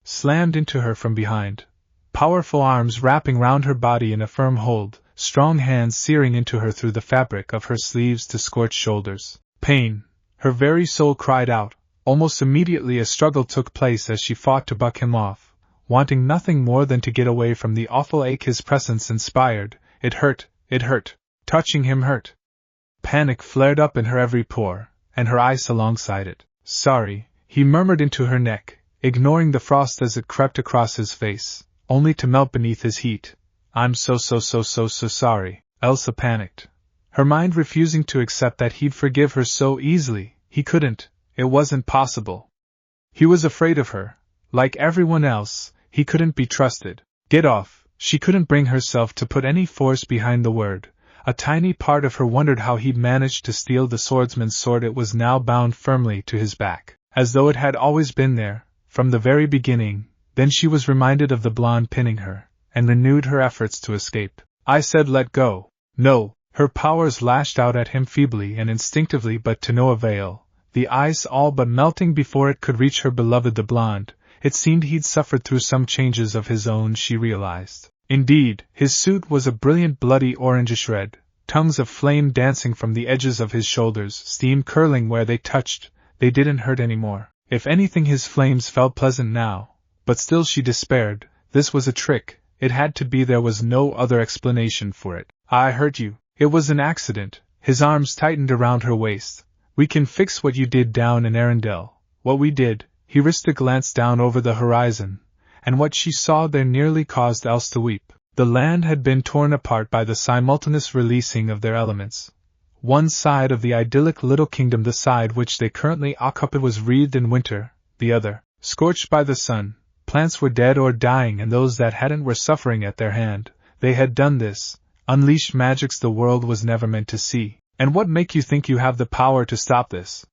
slammed into her from behind, powerful arms wrapping round her body in a firm hold, strong hands searing into her through the fabric of her sleeves to scorch shoulders. Pain! Her very soul cried out. Almost immediately a struggle took place as she fought to buck him off, wanting nothing more than to get away from the awful ache his presence inspired. It hurt. Touching him hurt. Panic flared up in her every pore, and her ice alongside it. Sorry, he murmured into her neck, ignoring the frost as it crept across his face, only to melt beneath his heat. I'm so sorry. Elsa panicked, her mind refusing to accept that he'd forgive her so easily. He couldn't. It wasn't possible. He was afraid of her. Like everyone else, he couldn't be trusted. Get off. She couldn't bring herself to put any force behind the word. A tiny part of her wondered how he'd managed to steal the swordsman's sword. It was now bound firmly to his back, as though it had always been there, from the very beginning. Then she was reminded of the blonde pinning her, and renewed her efforts to escape. I said let go. No. Her powers lashed out at him feebly and instinctively, but to no avail, the ice all but melting before it could reach her beloved the blonde. It seemed he'd suffered through some changes of his own, she realized. Indeed, his suit was a brilliant bloody orangish red, tongues of flame dancing from the edges of his shoulders, steam curling where they touched. They didn't hurt anymore. If anything, his flames felt pleasant now. But still she despaired. This was a trick. It had to be. There was no other explanation for it. I hurt you. It was an accident. His arms tightened around her waist. We can fix what you did down in Arendelle. What we did. He risked a glance down over the horizon, and what she saw there nearly caused Elsa to weep. The land had been torn apart by the simultaneous releasing of their elements. One side of the idyllic little kingdom, the side which they currently occupied, was wreathed in winter, the other, scorched by the sun. Plants were dead or dying, and those that hadn't were suffering at their hand. They had done this, unleashed magics the world was never meant to see. And what make you think you have the power to stop this?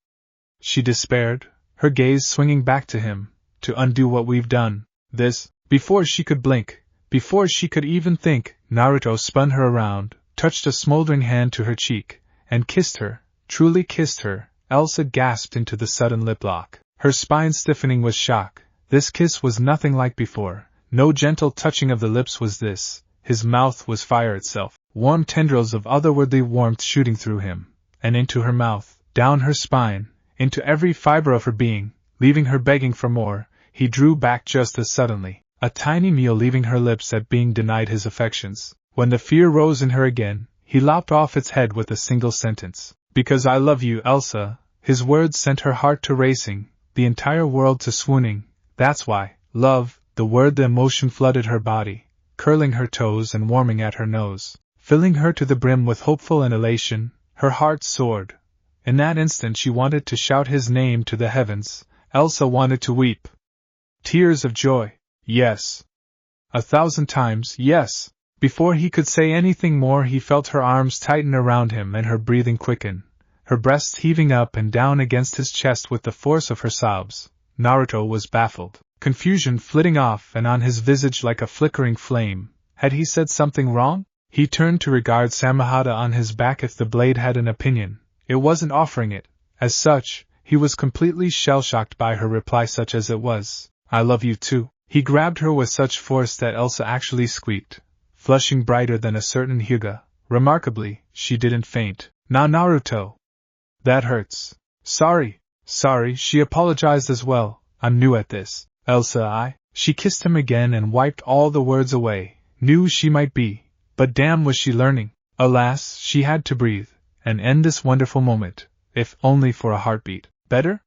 She despaired, her gaze swinging back to him. To undo what we've done. This. Before she could blink, before she could even think, Naruto spun her around, touched a smoldering hand to her cheek, and kissed her, truly kissed her. Elsa gasped into the sudden lip lock, her spine stiffening with shock. This kiss was nothing like before. No gentle touching of the lips was this. His mouth was fire itself, warm tendrils of otherworldly warmth shooting through him, and into her mouth, down her spine, into every fiber of her being, leaving her begging for more. He drew back just as suddenly, a tiny meal leaving her lips at being denied his affections. When the fear rose in her again, he lopped off its head with a single sentence. Because I love you, Elsa. His words sent her heart to racing, the entire world to swooning. That's why, love, the word, the emotion flooded her body, curling her toes and warming at her nose, filling her to the brim with hopeful and elation. Her heart soared. In that instant she wanted to shout his name to the heavens. Elsa wanted to weep. Tears of joy. Yes. 1,000 times, yes. Before he could say anything more, he felt her arms tighten around him and her breathing quicken, her breasts heaving up and down against his chest with the force of her sobs. Naruto was baffled, confusion flitting off and on his visage like a flickering flame. Had he said something wrong? He turned to regard Samahata on his back. If the blade had an opinion, it wasn't offering it. As such, he was completely shell-shocked by her reply, such as it was. I love you too. He grabbed her with such force that Elsa actually squeaked, flushing brighter than a certain Hyuga. Remarkably, she didn't faint. Now Naruto. That hurts. Sorry, she apologized as well. I'm new at this. Elsa, She kissed him again and wiped all the words away. New she might be, but damn was she learning. Alas, she had to breathe, and end this wonderful moment, if only for a heartbeat. Better?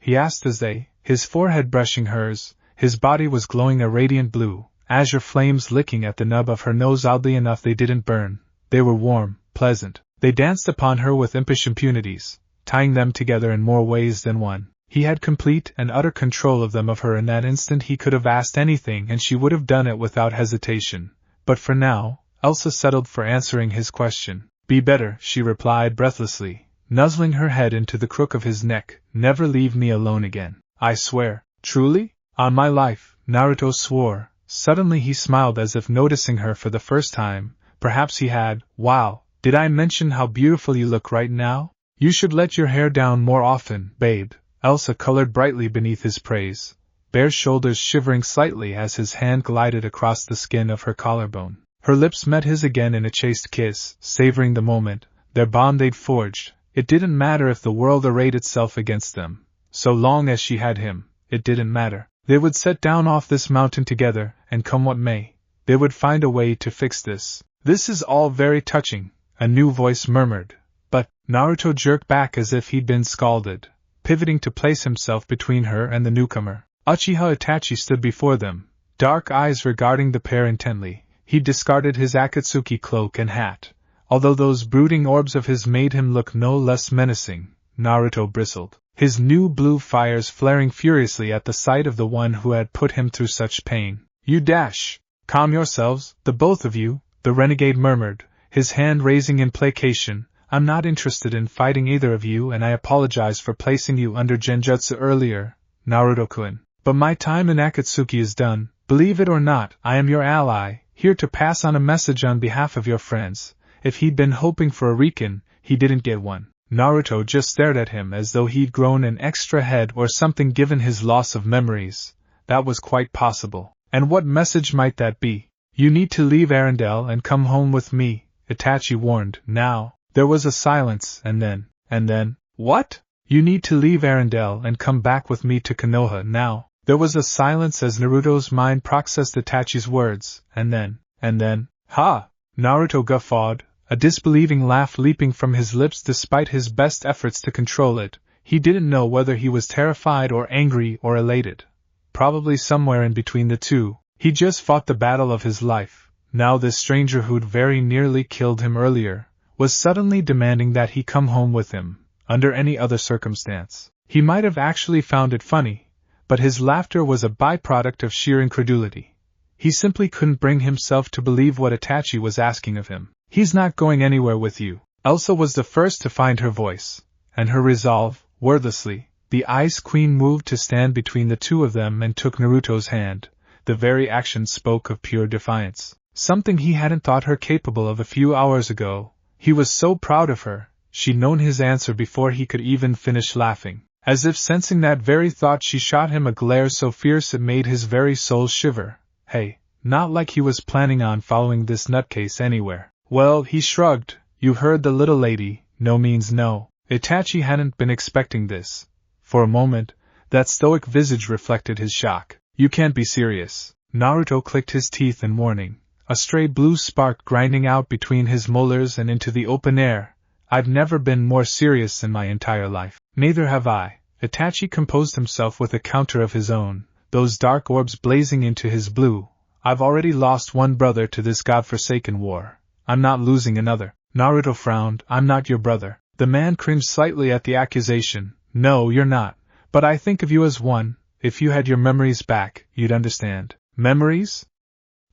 He asked as they, his forehead brushing hers. His body was glowing a radiant blue, azure flames licking at the nub of her nose. Oddly enough, they didn't burn. They were warm, pleasant. They danced upon her with impish impunities, tying them together in more ways than one. He had complete and utter control of them. Of her in that instant he could have asked anything and she would have done it without hesitation. But for now, Elsa settled for answering his question. Be better, she replied breathlessly, nuzzling her head into the crook of his neck. Never leave me alone again. I swear. Truly? On my life, Naruto swore. Suddenly he smiled as if noticing her for the first time. Perhaps he had. Wow, did I mention how beautiful you look right now? You should let your hair down more often, babe. Elsa colored brightly beneath his praise, bare shoulders shivering slightly as his hand glided across the skin of her collarbone. Her lips met his again in a chaste kiss, savoring the moment, their bond they'd forged. It didn't matter if the world arrayed itself against them. So long as she had him, it didn't matter. They would set down off this mountain together, and come what may, they would find a way to fix this. This is all very touching, a new voice murmured. But, Naruto jerked back as if he'd been scalded, pivoting to place himself between her and the newcomer. Uchiha Itachi stood before them, dark eyes regarding the pair intently. He discarded his Akatsuki cloak and hat. Although those brooding orbs of his made him look no less menacing, Naruto bristled. his new blue fires flaring furiously at the sight of the one who had put him through such pain. "You dash! Calm yourselves, the both of you," the renegade murmured, his hand raising in placation. "I'm not interested in fighting either of you, and I apologize for placing you under genjutsu earlier, Naruto-kun. But my time in Akatsuki is done. Believe it or not, I am your ally, here to pass on a message on behalf of your friends. If he'd been hoping for a Riken, he didn't get one." Naruto just stared at him as though he'd grown an extra head or something given his loss of memories. That was quite possible. And what message might that be? "You need to leave Arendelle and come home with me," Itachi warned. Now, there was a silence, and then, "What?" "You need to leave Arendelle and come back with me to Konoha." Now, there was a silence as Naruto's mind processed Itachi's words, and then, "Ha!" Naruto guffawed, a disbelieving laugh leaping from his lips despite his best efforts to control it. He didn't know whether he was terrified or angry or elated. Probably somewhere in between the two. He just fought the battle of his life. Now this stranger who'd very nearly killed him earlier was suddenly demanding that he come home with him. Under any other circumstance, he might have actually found it funny, but his laughter was a byproduct of sheer incredulity. He simply couldn't bring himself to believe what Itachi was asking of him. "He's not going anywhere with you." Elsa was the first to find her voice, and her resolve, wordlessly. The Ice Queen moved to stand between the two of them and took Naruto's hand. The very action spoke of pure defiance, something he hadn't thought her capable of a few hours ago. He was so proud of her. She'd known his answer before he could even finish laughing. As if sensing that very thought, she shot him a glare so fierce it made his very soul shiver. Hey, not like he was planning on following this nutcase anywhere. Well, he shrugged. You heard the little lady, no means no. Itachi hadn't been expecting this. For a moment, that stoic visage reflected his shock. You can't be serious. Naruto clicked his teeth in warning, a stray blue spark grinding out between his molars and into the open air. I've never been more serious in my entire life. Neither have I. Itachi composed himself with a counter of his own, those dark orbs blazing into his blue. I've already lost one brother to this godforsaken war. I'm not losing another. Naruto frowned. I'm not your brother. The man cringed slightly at the accusation. No, you're not. But I think of you as one. If you had your memories back, you'd understand. Memories?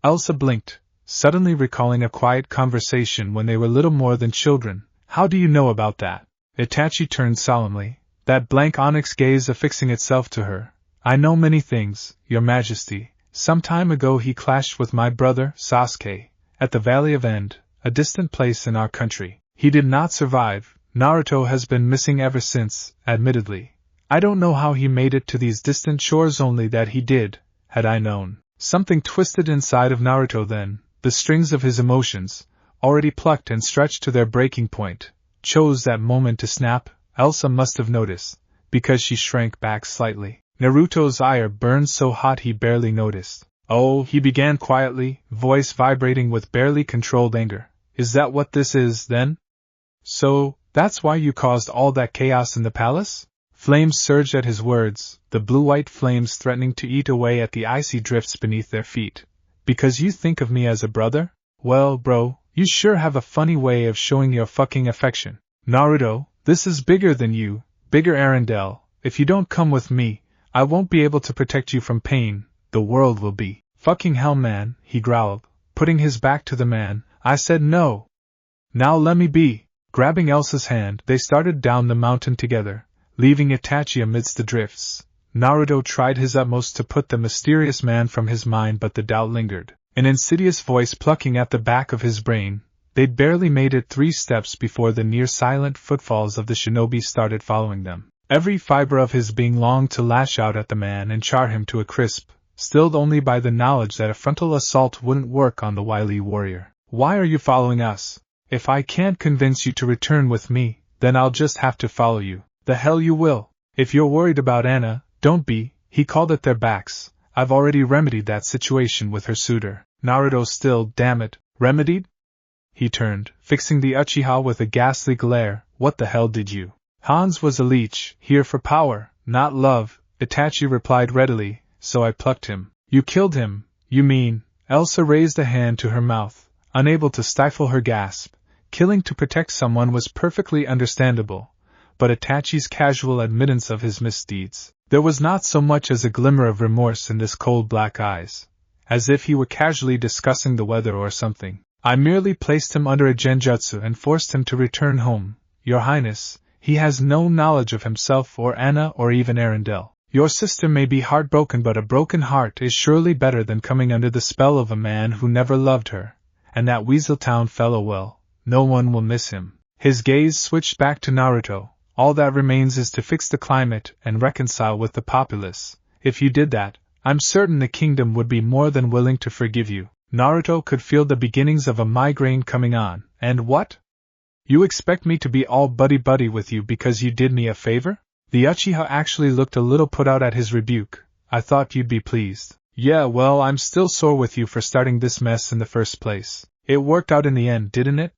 Elsa blinked, suddenly recalling a quiet conversation when they were little more than children. How do you know about that? Itachi turned solemnly, that blank onyx gaze affixing itself to her. I know many things, Your Majesty. Some time ago he clashed with my brother, Sasuke, at the Valley of End, a distant place in our country. He did not survive. Naruto has been missing ever since, admittedly. I don't know how he made it to these distant shores, only that he did. Had I known. Something twisted inside of Naruto then. The strings of his emotions, already plucked and stretched to their breaking point, chose that moment to snap. Elsa must have noticed, because she shrank back slightly. Naruto's ire burned so hot he barely noticed. Oh, he began quietly, voice vibrating with barely controlled anger. Is that what this is, then? So, that's why you caused all that chaos in the palace? Flames surged at his words, the blue-white flames threatening to eat away at the icy drifts beneath their feet. Because you think of me as a brother? Well, bro, you sure have a funny way of showing your fucking affection. Naruto, this is bigger than you, bigger Arendelle. If you don't come with me, I won't be able to protect you from pain. The world will be. Fucking hell, man, he growled, putting his back to the man. I said no. Now let me be. Grabbing Elsa's hand, they started down the mountain together, leaving Itachi amidst the drifts. Naruto tried his utmost to put the mysterious man from his mind, but the doubt lingered, an insidious voice plucking at the back of his brain. They'd barely made it 3 steps before the near-silent footfalls of the shinobi started following them. Every fiber of his being longed to lash out at the man and char him to a crisp, stilled only by the knowledge that a frontal assault wouldn't work on the wily warrior. Why are you following us? If I can't convince you to return with me, then I'll just have to follow you. The hell you will. If you're worried about Anna, don't be. He called at their backs. I've already remedied that situation with her suitor. Naruto still, damn it. Remedied? He turned, fixing the Uchiha with a ghastly glare. What the hell did you? Hans was a leech, here for power, not love, Itachi replied readily, so I plucked him. You killed him, you mean? Elsa raised a hand to her mouth, unable to stifle her gasp. Killing to protect someone was perfectly understandable, but Itachi's casual admittance of his misdeeds. There was not so much as a glimmer of remorse in his cold black eyes, as if he were casually discussing the weather or something. I merely placed him under a genjutsu and forced him to return home, Your Highness. He has no knowledge of himself or Anna or even Arendelle. Your sister may be heartbroken, but a broken heart is surely better than coming under the spell of a man who never loved her. And that Weaseltown fellow, well, no one will miss him. His gaze switched back to Naruto. All that remains is to fix the climate and reconcile with the populace. If you did that, I'm certain the kingdom would be more than willing to forgive you. Naruto could feel the beginnings of a migraine coming on. And what? You expect me to be all buddy-buddy with you because you did me a favor? The Uchiha actually looked a little put out at his rebuke. I thought you'd be pleased. Yeah, well, I'm still sore with you for starting this mess in the first place. It worked out in the end, didn't it?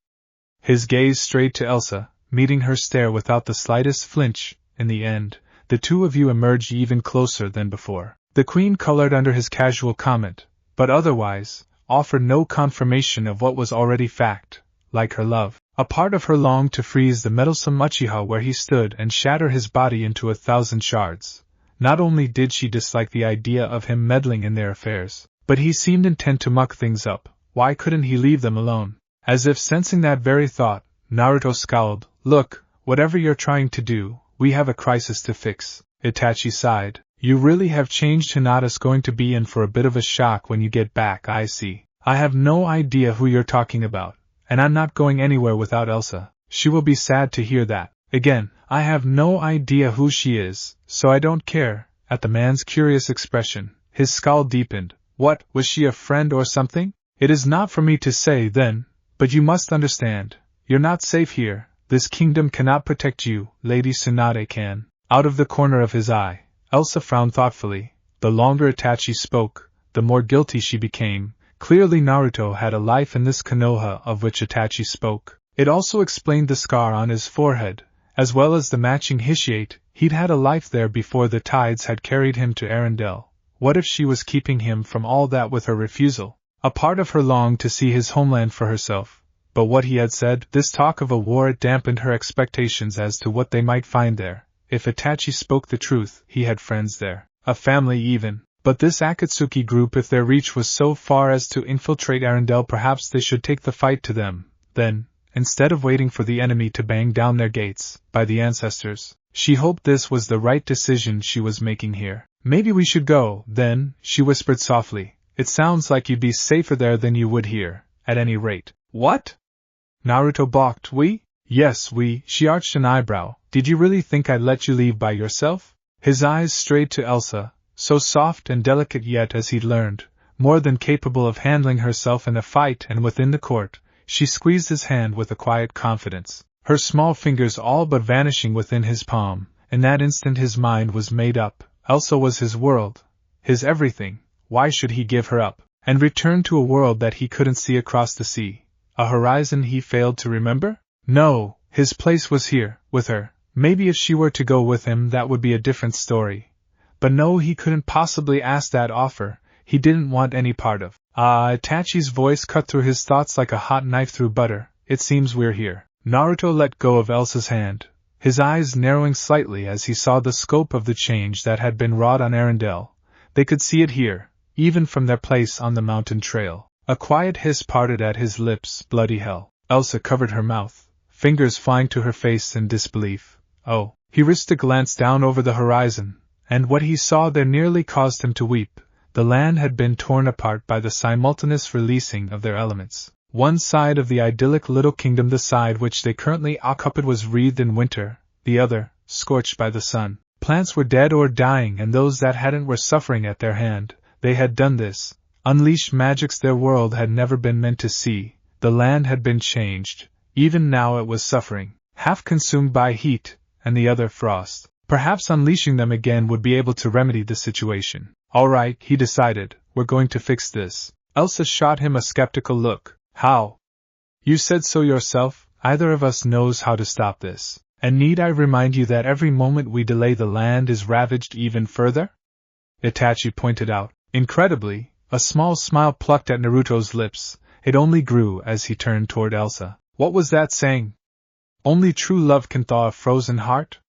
His gaze strayed to Elsa, meeting her stare without the slightest flinch. In the end, the two of you emerged even closer than before. The queen colored under his casual comment, but otherwise offered no confirmation of what was already fact. Like her love, a part of her longed to freeze the meddlesome Uchiha where he stood and shatter his body into 1,000 shards. Not only did she dislike the idea of him meddling in their affairs, but he seemed intent to muck things up. Why couldn't he leave them alone? As if sensing that very thought, Naruto scowled. Look, whatever you're trying to do, we have a crisis to fix. Itachi sighed. You really have changed. Hinata's going to be in for a bit of a shock when you get back. I see. I have no idea who you're talking about, and I'm not going anywhere without Elsa. She will be sad to hear that. Again, I have no idea who she is, so I don't care. At the man's curious expression, his scowl deepened. What, was she a friend or something? It is not for me to say then, but you must understand. You're not safe here. This kingdom cannot protect you. Lady Tsunade can. Out of the corner of his eye, Elsa frowned thoughtfully. The longer Itachi spoke, the more guilty she became. Clearly Naruto had a life in this Konoha of which Itachi spoke. It also explained the scar on his forehead, as well as the matching Hishiate. He'd had a life there before the tides had carried him to Arendelle. What if she was keeping him from all that with her refusal? A part of her longed to see his homeland for herself. But what he had said, this talk of a war, it dampened her expectations as to what they might find there. If Itachi spoke the truth, he had friends there, a family even. But this Akatsuki group, if their reach was so far as to infiltrate Arendelle, perhaps they should take the fight to them. Then, instead of waiting for the enemy to bang down their gates, by the ancestors, she hoped this was the right decision she was making here. Maybe we should go, then, she whispered softly. It sounds like you'd be safer there than you would here, at any rate. What? Naruto balked. We? Yes, we. She arched an eyebrow. Did you really think I'd let you leave by yourself? His eyes strayed to Elsa, so soft and delicate yet, as he'd learned, more than capable of handling herself in a fight and within the court. She squeezed his hand with a quiet confidence, her small fingers all but vanishing within his palm. In that instant his mind was made up. Elsa was his world, his everything. Why should he give her up, and return to a world that he couldn't see across the sea? A horizon he failed to remember? No, his place was here, with her. Maybe if she were to go with him that would be a different story. But no, he couldn't possibly ask that offer. He didn't want any part of. Itachi's voice cut through his thoughts like a hot knife through butter. It seems we're here. Naruto let go of Elsa's hand, his eyes narrowing slightly as he saw the scope of the change that had been wrought on Arendelle. They could see it here, even from their place on the mountain trail. A quiet hiss parted at his lips. Bloody hell. Elsa covered her mouth, fingers flying to her face in disbelief. Oh. He risked a glance down over the horizon, and what he saw there nearly caused him to weep. The land had been torn apart by the simultaneous releasing of their elements. One side of the idyllic little kingdom, the side which they currently occupied, was wreathed in winter, the other, scorched by the sun. Plants were dead or dying, and those that hadn't were suffering at their hand. They had done this, unleashed magics their world had never been meant to see. The land had been changed. Even now it was suffering, half consumed by heat, and the other frost. Perhaps unleashing them again would be able to remedy the situation. All right, he decided, we're going to fix this. Elsa shot him a skeptical look. How? You said so yourself. Either of us knows how to stop this. And need I remind you that every moment we delay the land is ravaged even further? Itachi pointed out. Incredibly, a small smile plucked at Naruto's lips. It only grew as he turned toward Elsa. What was that saying? Only true love can thaw a frozen heart?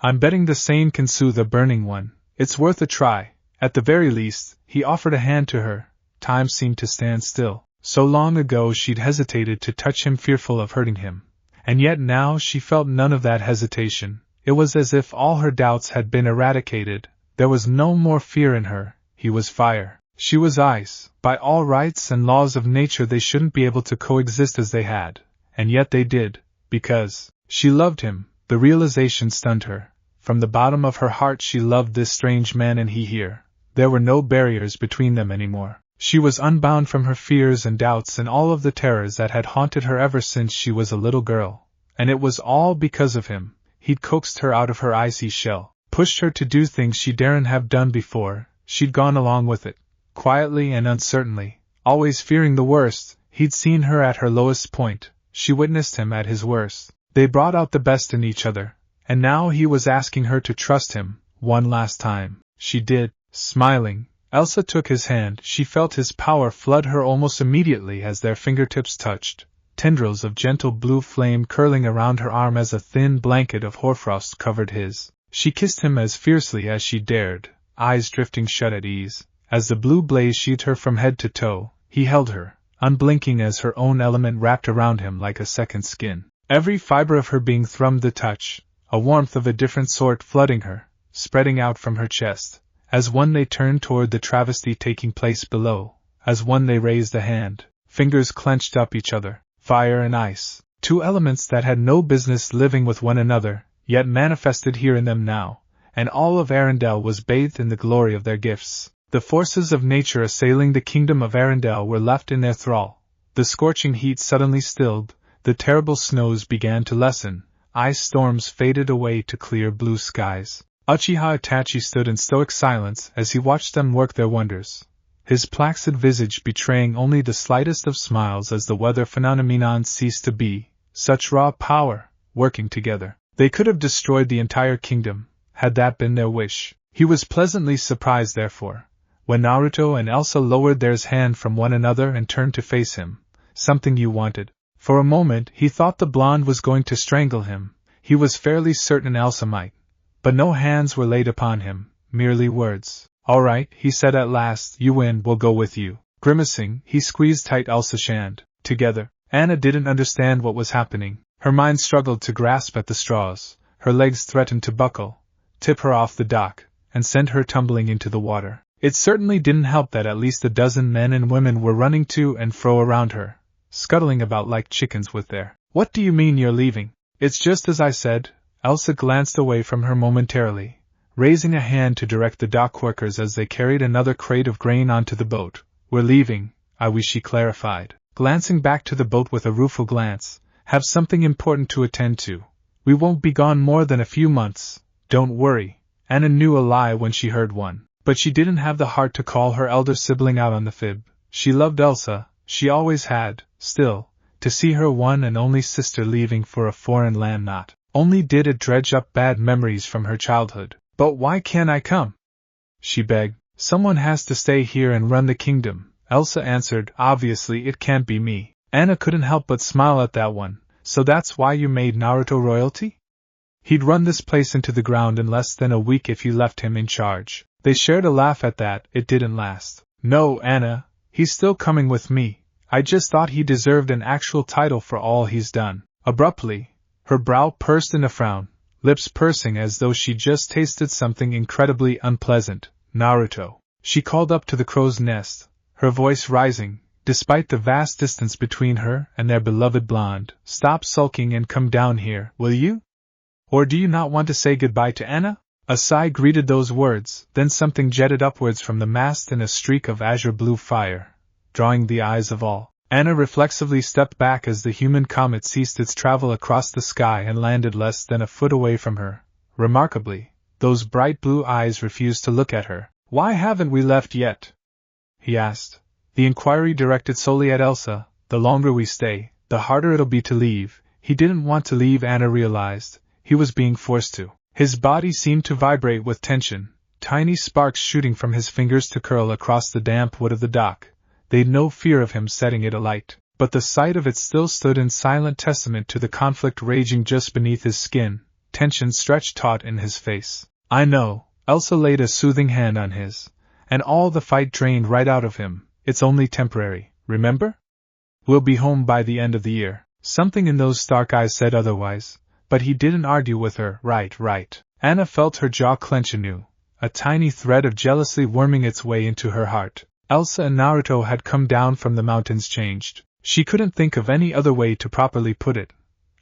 I'm betting the same can soothe a burning one. It's worth a try. At the very least, he offered a hand to her. Time seemed to stand still. So long ago she'd hesitated to touch him, fearful of hurting him. And yet now she felt none of that hesitation. It was as if all her doubts had been eradicated. There was no more fear in her. He was fire. She was ice. By all rights and laws of nature they shouldn't be able to coexist as they had. And yet they did. Because she loved him. The realization stunned her. From the bottom of her heart she loved this strange man, and he here. There were no barriers between them anymore. She was unbound from her fears and doubts and all of the terrors that had haunted her ever since she was a little girl. And it was all because of him. He'd coaxed her out of her icy shell, pushed her to do things she daren't have done before. She'd gone along with it, quietly and uncertainly, always fearing the worst. He'd seen her at her lowest point. She witnessed him at his worst. They brought out the best in each other. And now he was asking her to trust him, one last time. She did, smiling. Elsa took his hand. She felt his power flood her almost immediately as their fingertips touched. Tendrils of gentle blue flame curling around her arm as a thin blanket of hoarfrost covered his. She kissed him as fiercely as she dared, eyes drifting shut at ease. As the blue blaze sheathed her from head to toe, he held her, unblinking as her own element wrapped around him like a second skin. Every fiber of her being thrummed the touch, a warmth of a different sort flooding her, spreading out from her chest. As one they turned toward the travesty taking place below, as one they raised a hand, fingers clenched up each other, fire and ice, two elements that had no business living with one another, yet manifested here in them now, and all of Arendelle was bathed in the glory of their gifts. The forces of nature assailing the kingdom of Arendelle were left in their thrall. The scorching heat suddenly stilled, the terrible snows began to lessen, ice storms faded away to clear blue skies. Uchiha Itachi stood in stoic silence as he watched them work their wonders, his placid visage betraying only the slightest of smiles as the weather phenomenon ceased to be. Such raw power, working together. They could have destroyed the entire kingdom, had that been their wish. He was pleasantly surprised, therefore, when Naruto and Elsa lowered their hand from one another and turned to face him. Something you wanted. For a moment he thought the blonde was going to strangle him. He was fairly certain Elsa might. But no hands were laid upon him, merely words. All right, he said at last, you win, we'll go with you. Grimacing, he squeezed tight Elsa's hand. Together. Anna didn't understand what was happening. Her mind struggled to grasp at the straws. Her legs threatened to buckle, tip her off the dock, and send her tumbling into the water. It certainly didn't help that at least a dozen men and women were running to and fro around her, scuttling about like chickens with their, "What do you mean you're leaving?" "It's just as I said." Elsa glanced away from her momentarily, raising a hand to direct the dock workers as they carried another crate of grain onto the boat. "We're leaving, I wish," she clarified, glancing back to the boat with a rueful glance. "Have something important to attend to. We won't be gone more than a few months. Don't worry." Anna knew a lie when she heard one, but she didn't have the heart to call her elder sibling out on the fib. She loved Elsa, she always had. Still, to see her one and only sister leaving for a foreign land not only did it dredge up bad memories from her childhood. "But why can't I come?" she begged. "Someone has to stay here and run the kingdom," Elsa answered. "Obviously it can't be me." Anna couldn't help but smile at that one. "So that's why you made Naruto royalty? He'd run this place into the ground in less than a week if you left him in charge." They shared a laugh at that. It didn't last. "No, Anna, he's still coming with me. I just thought he deserved an actual title for all he's done." Abruptly, her brow pursed in a frown, lips pursing as though she just tasted something incredibly unpleasant. "Naruto," she called up to the crow's nest, her voice rising, despite the vast distance between her and their beloved blonde. "Stop sulking and come down here, will you? Or do you not want to say goodbye to Anna?" A sigh greeted those words, then something jetted upwards from the mast in a streak of azure blue fire, drawing the eyes of all. Anna reflexively stepped back as the human comet ceased its travel across the sky and landed less than a foot away from her. Remarkably, those bright blue eyes refused to look at her. "Why haven't we left yet?" he asked, the inquiry directed solely at Elsa. "The longer we stay, the harder it'll be to leave." He didn't want to leave, Anna realized. He was being forced to. His body seemed to vibrate with tension, tiny sparks shooting from his fingers to curl across the damp wood of the dock. They'd no fear of him setting it alight. but the sight of it still stood in silent testament to the conflict raging just beneath his skin, tension stretched taut in his face. I know, Elsa laid a soothing hand on his, and all the fight drained right out of him. It's only temporary, remember? We'll be home by the end of the year. Something in those stark eyes said otherwise, but he didn't argue with her. Right. Anna felt her jaw clench anew, a tiny thread of jealousy worming its way into her heart. Elsa and Naruto had come down from the mountains changed. She couldn't think of any other way to properly put it.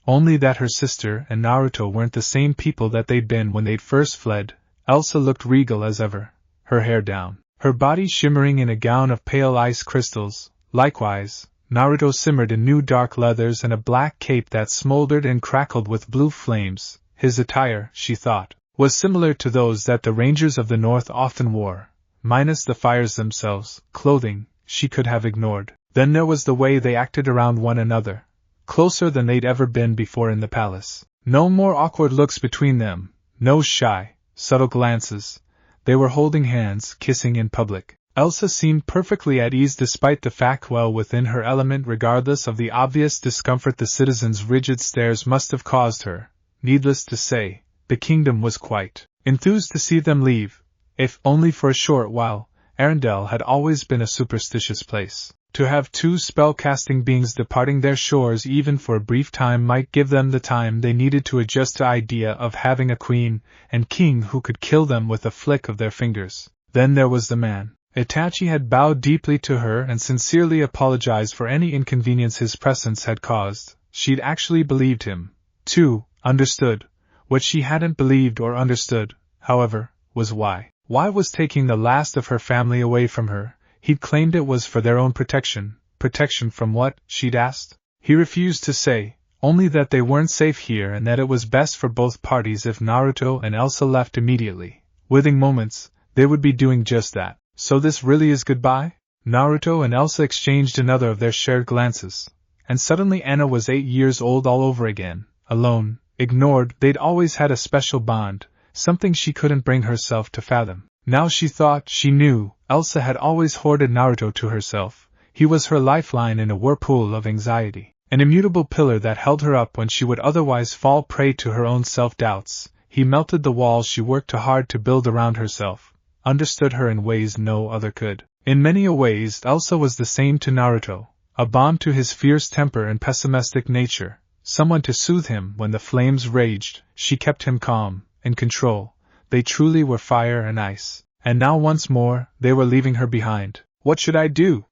Only that her sister and Naruto weren't the same people that they'd been when they'd first fled. Elsa looked regal as ever, her hair down, her body shimmering in a gown of pale ice crystals. Likewise, Naruto simmered in new dark leathers and a black cape that smoldered and crackled with blue flames. His attire, she thought, was similar to those that the Rangers of the North often wore, minus the fires themselves. Clothing she could have ignored. Then there was the way they acted around one another, closer than they'd ever been before in the palace. No more awkward looks between them, no shy, subtle glances. They were holding hands, kissing in public. Elsa seemed perfectly at ease despite the fact well within her element regardless of the obvious discomfort the citizens' rigid stares must have caused her. Needless to say, the kingdom was quite enthused to see them leave, if only for a short while. Arendelle had always been a superstitious place. To have two spell-casting beings departing their shores even for a brief time might give them the time they needed to adjust to the idea of having a queen and king who could kill them with a flick of their fingers. Then there was the man. Itachi had bowed deeply to her and sincerely apologized for any inconvenience his presence had caused. She'd actually believed him, too, understood. What she hadn't believed or understood, however, was why. Why was taking the last of her family away from her? He'd claimed it was for their own protection. Protection from what, she'd asked? He refused to say, only that they weren't safe here and that it was best for both parties if Naruto and Elsa left immediately. Within moments, they would be doing just that. So this really is goodbye? Naruto and Elsa exchanged another of their shared glances, and suddenly Anna was 8 years old all over again, alone, ignored. They'd always had a special bond, something she couldn't bring herself to fathom. Now she thought she knew. Elsa had always hoarded Naruto to herself. He was her lifeline in a whirlpool of anxiety, an immutable pillar that held her up when she would otherwise fall prey to her own self-doubts. He melted the walls she worked too hard to build around herself, understood her in ways no other could. In many ways Elsa was the same to Naruto, a balm to his fierce temper and pessimistic nature, someone to soothe him when the flames raged. She kept him calm, in control. They truly were fire and ice. And now once more, they were leaving her behind. What should I do?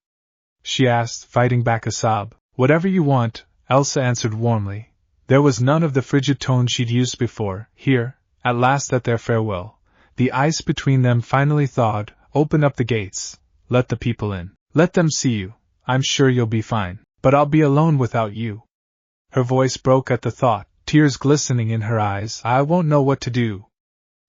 She asked, fighting back a sob. Whatever you want, Elsa answered warmly. There was none of the frigid tone she'd used before. Here, at last at their farewell, the ice between them finally thawed. Open up the gates. Let the people in. Let them see you. I'm sure you'll be fine. But I'll be alone without you. Her voice broke at the thought, tears glistening in her eyes. I won't know what to do.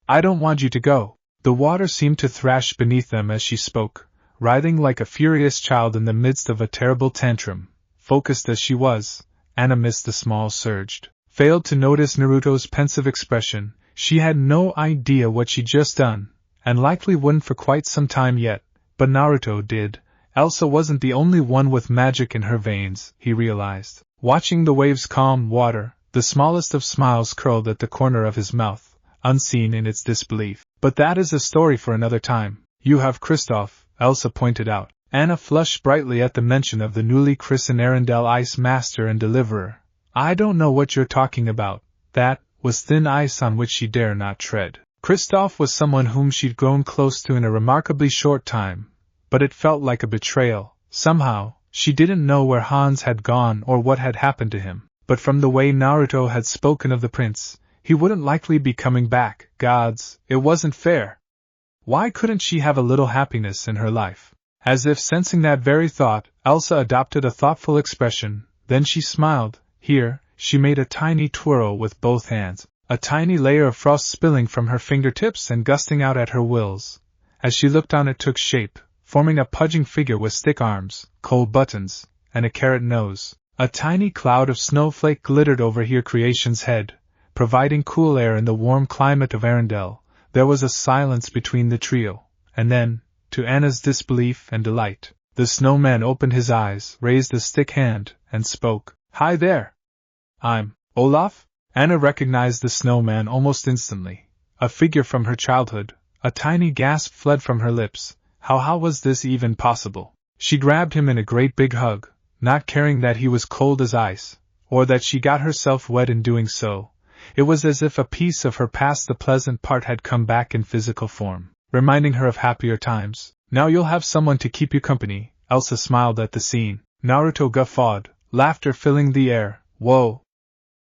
I don't want you to go. The water seemed to thrash beneath them as she spoke, writhing like a furious child in the midst of a terrible tantrum. Focused as she was, Anna missed the small surged, failed to notice Naruto's pensive expression. She had no idea what she'd just done, and likely wouldn't for quite some time yet, but Naruto did. Elsa wasn't the only one with magic in her veins, he realized. Watching the waves calm water, the smallest of smiles curled at the corner of his mouth, unseen in its disbelief. But that is a story for another time. You have Kristoff, Elsa pointed out. Anna flushed brightly at the mention of the newly christened Arendelle Ice Master and Deliverer. I don't know what you're talking about. That was thin ice on which she dare not tread. Kristoff was someone whom she'd grown close to in a remarkably short time, but it felt like a betrayal. Somehow, she didn't know where Hans had gone or what had happened to him, but from the way Naruto had spoken of the prince, he wouldn't likely be coming back. Gods, it wasn't fair. Why couldn't she have a little happiness in her life? As if sensing that very thought, Elsa adopted a thoughtful expression, then she smiled. Here, she made a tiny twirl with both hands, a tiny layer of frost spilling from her fingertips and gusting out at her wills. As she looked on, it took shape, forming a pudging figure with stick arms, cold buttons, and a carrot nose. A tiny cloud of snowflake glittered over her creation's head, providing cool air in the warm climate of Arendelle. There was a silence between the trio, and then, to Anna's disbelief and delight, The snowman opened his eyes, raised a stick hand, and spoke. Hi there! I'm Olaf? Anna recognized the snowman almost instantly. A figure from her childhood. A tiny gasp fled from her lips. How was this even possible? She grabbed him in a great big hug, not caring that he was cold as ice, or that she got herself wet in doing so. It was as if a piece of her past the pleasant part had come back in physical form, reminding her of happier times. Now you'll have someone to keep you company. Elsa smiled at the scene. Naruto guffawed, laughter filling the air. Whoa!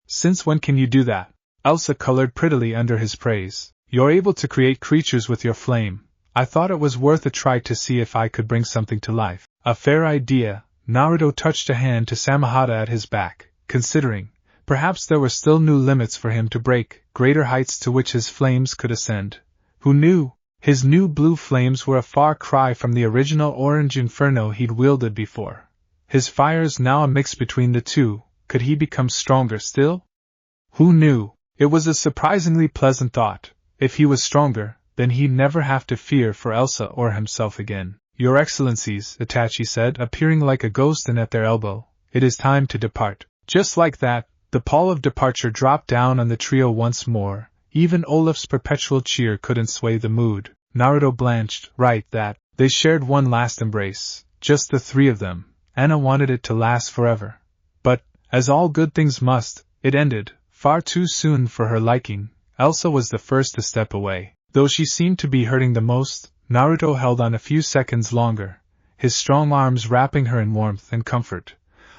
Since when can you do that? Elsa colored prettily under his praise. You're able to create creatures with your flame. I thought it was worth a try to see if I could bring something to life. A fair idea. Naruto touched a hand to Samahata at his back, considering, perhaps there were still new limits for him to break, greater heights to which his flames could ascend. Who knew? His new blue flames were a far cry from the original orange inferno he'd wielded before. His fires now a mix between the two. Could he become stronger still? Who knew? It was a surprisingly pleasant thought. If he was stronger, then he'd never have to fear for Elsa or himself again. Your Excellencies, Itachi said, appearing like a ghost and at their elbow, it is time to depart. Just like that, the pall of departure dropped down on the trio once more. Even Olaf's perpetual cheer couldn't sway the mood. Naruto blanched. Right, that. They shared one last embrace, just the three of them. Anna wanted it to last forever. But, as all good things must, it ended, far too soon for her liking. Elsa was the first to step away. Though she seemed to be hurting the most, Naruto held on a few seconds longer, his strong arms wrapping her in warmth and comfort.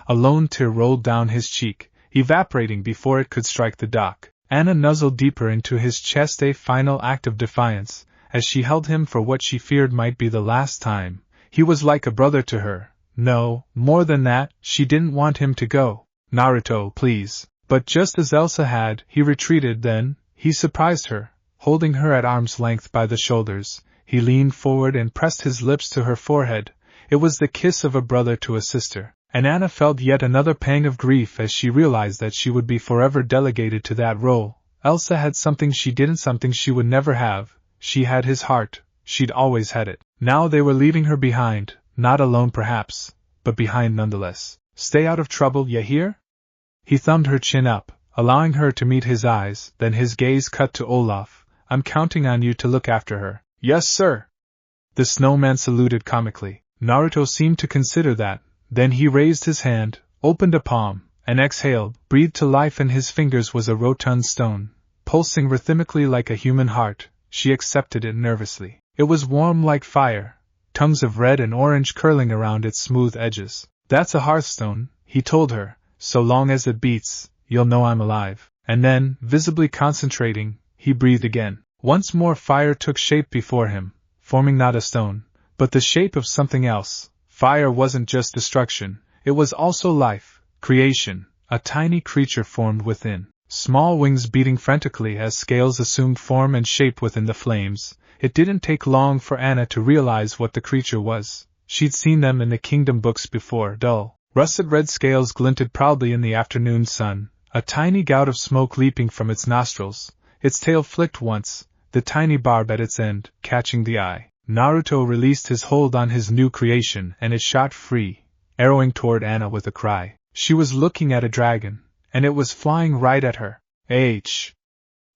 A lone tear rolled down his cheek, evaporating before it could strike the dock. Anna nuzzled deeper into his chest, a final act of defiance, as she held him for what she feared might be the last time. He was like a brother to her. No, more than that, she didn't want him to go. Naruto, please. But just as Elsa had, he retreated. Then, he surprised her, holding her at arm's length by the shoulders. He leaned forward and pressed his lips to her forehead. It was the kiss of a brother to a sister. And Anna felt yet another pang of grief as she realized that she would be forever delegated to that role. Elsa had something she didn't, something she would never have. She had his heart. She'd always had it. Now they were leaving her behind, not alone perhaps, but behind nonetheless. Stay out of trouble, ya hear? He thumbed her chin up, allowing her to meet his eyes, then his gaze cut to Olaf. I'm counting on you to look after her. Yes, sir. The snowman saluted comically. Naruto seemed to consider that. Then he raised his hand, opened a palm, and exhaled, breathed to life, and his fingers was a rotund stone, pulsing rhythmically like a human heart. She accepted it nervously. It was warm like fire, tongues of red and orange curling around its smooth edges. That's a hearthstone, he told her. So long as it beats, you'll know I'm alive. And then, visibly concentrating, he breathed again. Once more fire took shape before him, forming not a stone, but the shape of something else. Fire wasn't just destruction, it was also life, creation. A tiny creature formed within, small wings beating frantically as scales assumed form and shape within the flames. It didn't take long for Anna to realize what the creature was. She'd seen them in the kingdom books before. Dull, russet red scales glinted proudly in the afternoon sun, a tiny gout of smoke leaping from its nostrils. Its tail flicked once, the tiny barb at its end, catching the eye. Naruto released his hold on his new creation and it shot free, arrowing toward Anna with a cry. She was looking at a dragon, and it was flying right at her. H!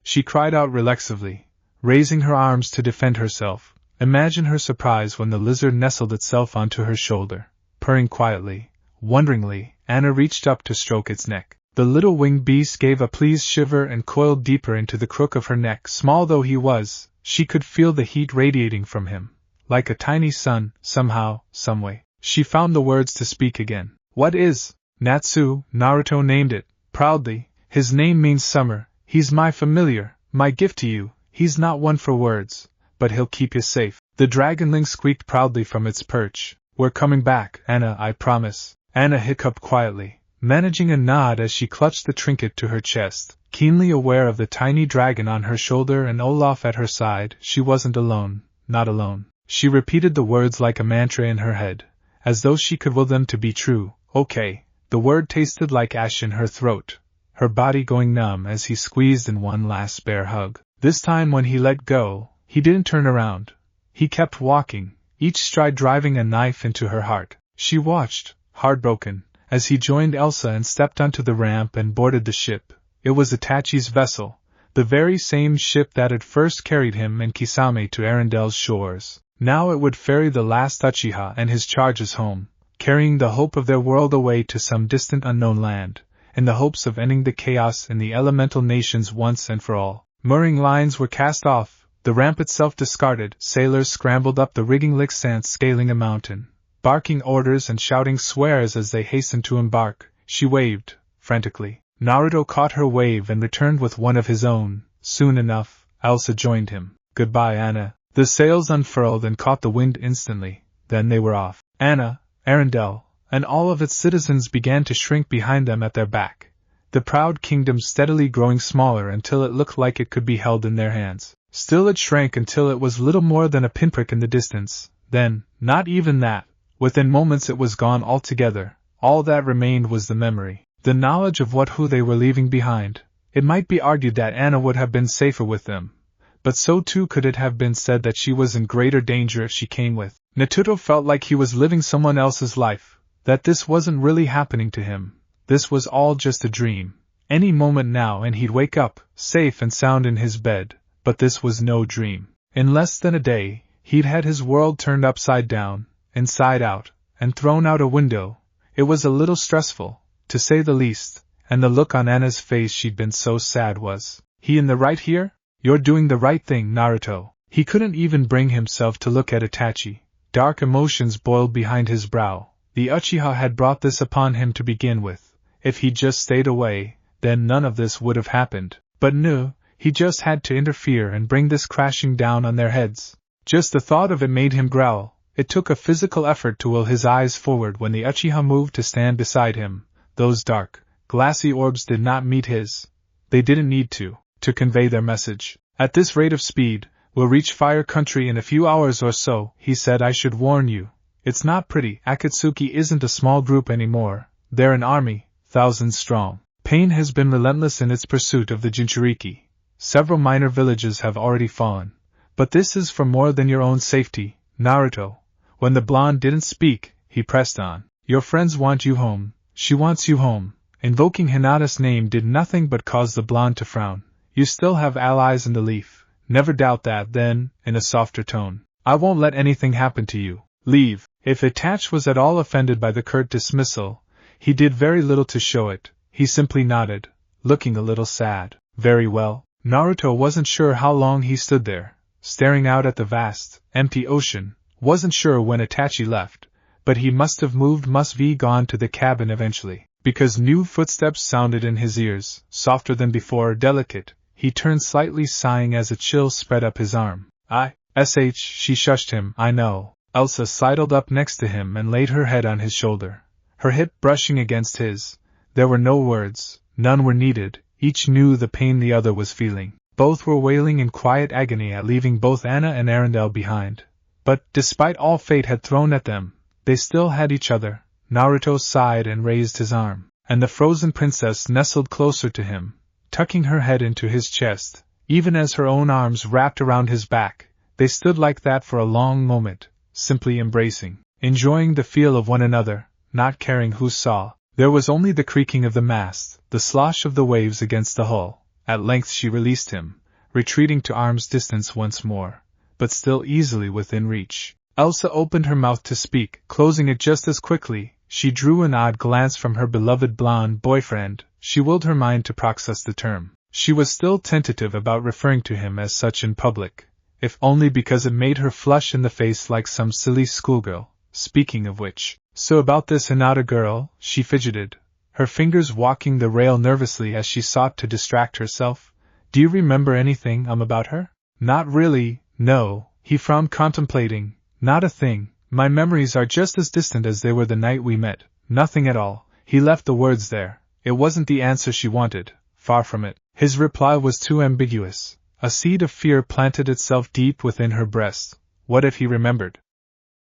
She cried out reflexively, raising her arms to defend herself. Imagine her surprise when the lizard nestled itself onto her shoulder. Purring quietly, wonderingly, Anna reached up to stroke its neck. The little winged beast gave a pleased shiver and coiled deeper into the crook of her neck. Small though he was, she could feel the heat radiating from him. Like a tiny sun, somehow, someway. She found the words to speak again. What is Natsu? Naruto named it, proudly. His name means summer. He's my familiar, my gift to you. He's not one for words, but he'll keep you safe. The dragonling squeaked proudly from its perch. We're coming back, Anna, I promise. Anna hiccuped quietly, managing a nod as she clutched the trinket to her chest, keenly aware of the tiny dragon on her shoulder and Olaf at her side. She wasn't alone, not alone. She repeated the words like a mantra in her head, as though she could will them to be true. Okay. The word tasted like ash in her throat, her body going numb as he squeezed in one last bear hug. This time when he let go, he didn't turn around. He kept walking, each stride driving a knife into her heart. She watched, heartbroken, as he joined Elsa and stepped onto the ramp and boarded the ship. It was Itachi's vessel, the very same ship that had first carried him and Kisame to Arendelle's shores. Now it would ferry the last Uchiha and his charges home, carrying the hope of their world away to some distant unknown land, in the hopes of ending the chaos in the elemental nations once and for all. Mooring lines were cast off, the ramp itself discarded. Sailors scrambled up the rigging like ants scaling a mountain, barking orders and shouting swears as they hastened to embark. She waved, frantically. Naruto caught her wave and returned with one of his own. Soon enough, Elsa joined him. Goodbye, Anna. The sails unfurled and caught the wind instantly. Then they were off. Anna, Arendelle, and all of its citizens began to shrink behind them at their back, the proud kingdom steadily growing smaller until it looked like it could be held in their hands. Still it shrank until it was little more than a pinprick in the distance. Then, not even that, within moments it was gone altogether. All that remained was the memory, the knowledge of who they were leaving behind. It might be argued that Anna would have been safer with them, but so too could it have been said that she was in greater danger if she came with. Naruto felt like he was living someone else's life, that this wasn't really happening to him. This was all just a dream. Any moment now and he'd wake up, safe and sound in his bed, but this was no dream. In less than a day, he'd had his world turned upside down, inside out, and thrown out a window. It was a little stressful, to say the least, and the look on Anna's face she'd been so sad was, "He in the right here? You're doing the right thing, Naruto." He couldn't even bring himself to look at Itachi. Dark emotions boiled behind his brow. The Uchiha had brought this upon him to begin with. If he'd just stayed away, then none of this would have happened. But no, he just had to interfere and bring this crashing down on their heads. Just the thought of it made him growl. It took a physical effort to will his eyes forward when the Uchiha moved to stand beside him. Those dark, glassy orbs did not meet his. They didn't need to convey their message. "At this rate of speed, we'll reach Fire Country in a few hours or so," he said. "I should warn you. It's not pretty. Akatsuki isn't a small group anymore. They're an army, thousands strong. Pain has been relentless in its pursuit of the Jinchuriki. Several minor villages have already fallen. But this is for more than your own safety, Naruto." When the blonde didn't speak, he pressed on. "Your friends want you home. She wants you home." Invoking Hinata's name did nothing but cause the blonde to frown. "You still have allies in the leaf. Never doubt that." Then, in a softer tone, "I won't let anything happen to you. Leave." If Itachi was at all offended by the curt dismissal, he did very little to show it. He simply nodded, looking a little sad. "Very well." Naruto wasn't sure how long he stood there, staring out at the vast, empty ocean. Wasn't sure when Itachi left, but he must have must be gone to the cabin eventually, because new footsteps sounded in his ears, softer than before, delicate. He turned slightly, sighing as a chill spread up his arm. She shushed him. "I know." Elsa sidled up next to him and laid her head on his shoulder, her hip brushing against his. There were no words, none were needed. Each knew the pain the other was feeling. Both were wailing in quiet agony at leaving both Anna and Arendelle behind. But, despite all fate had thrown at them, they still had each other. Naruto sighed and raised his arm, and the frozen princess nestled closer to him, tucking her head into his chest, even as her own arms wrapped around his back. They stood like that for a long moment, simply embracing, enjoying the feel of one another, not caring who saw. There was only the creaking of the mast, the slosh of the waves against the hull. At length she released him, retreating to arm's distance once more, but still easily within reach. Elsa opened her mouth to speak, closing it just as quickly. She drew an odd glance from her beloved blonde boyfriend. She willed her mind to process the term. She was still tentative about referring to him as such in public, if only because it made her flush in the face like some silly schoolgirl. Speaking of which, so about this Hinata girl, she fidgeted, her fingers walking the rail nervously as she sought to distract herself. "Do you remember anything about her?" "Not really, no," he frowned, contemplating. "Not a thing. My memories are just as distant as they were the night we met. Nothing at all." He left the words there. It wasn't the answer she wanted, far from it. His reply was too ambiguous. A seed of fear planted itself deep within her breast. What if he remembered?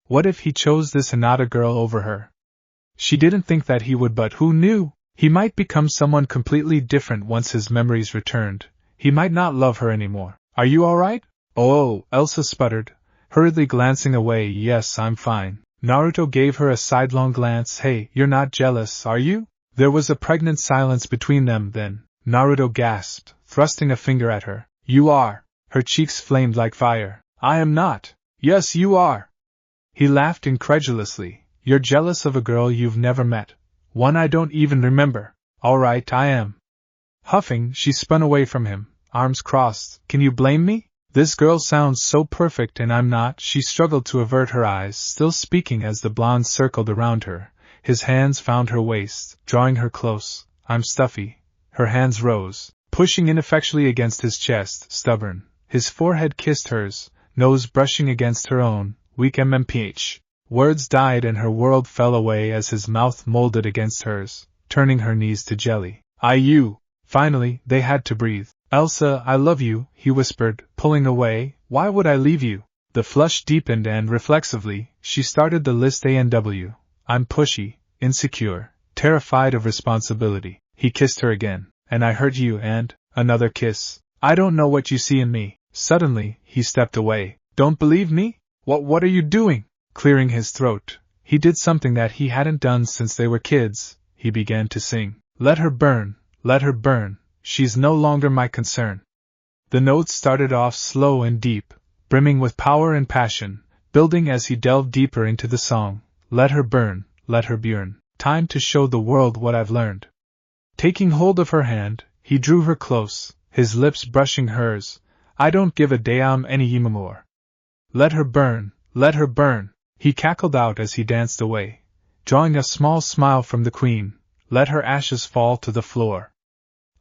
What if he chose this Hinata girl over her? She didn't think that he would, but who knew? He might become someone completely different once his memories returned. He might not love her anymore. "Are you all right?" "Oh," Elsa sputtered, hurriedly glancing away. Yes, I'm fine. Naruto gave her a sidelong glance. Hey, you're not jealous, are you? There was a pregnant silence between them. Then Naruto gasped, thrusting a finger at her. You are. Her cheeks flamed like fire. I am not. Yes, you are. He laughed incredulously. You're jealous of a girl you've never met. One I don't even remember. All right, I am. Huffing, she spun away from him, arms crossed. Can you blame me? This girl sounds so perfect and I'm not. She struggled to avert her eyes, still speaking as the blonde circled around her. His hands found her waist, drawing her close. I'm stuffy. Her hands rose, pushing ineffectually against his chest, stubborn. His forehead kissed hers, nose brushing against her own. Weak MMPH. Words died and her world fell away as his mouth molded against hers, turning her knees to jelly. You. Finally, they had to breathe. Elsa, I love you, he whispered, pulling away. Why would I leave you? The flush deepened and, reflexively, she started the list ANW. I'm pushy, insecure, terrified of responsibility. He kissed her again. And I hurt you and, another kiss. I don't know what you see in me. Suddenly, he stepped away. Don't believe me? What are you doing? Clearing his throat, he did something that he hadn't done since they were kids. He began to sing. Let her burn, let her burn. She's no longer my concern. The notes started off slow and deep, brimming with power and passion, building as he delved deeper into the song. Let her burn, let her burn. Time to show the world what I've learned. Taking hold of her hand, he drew her close, his lips brushing hers. I don't give a damn anymore. Let her burn, let her burn. He cackled out as he danced away, drawing a small smile from the queen. Let her ashes fall to the floor.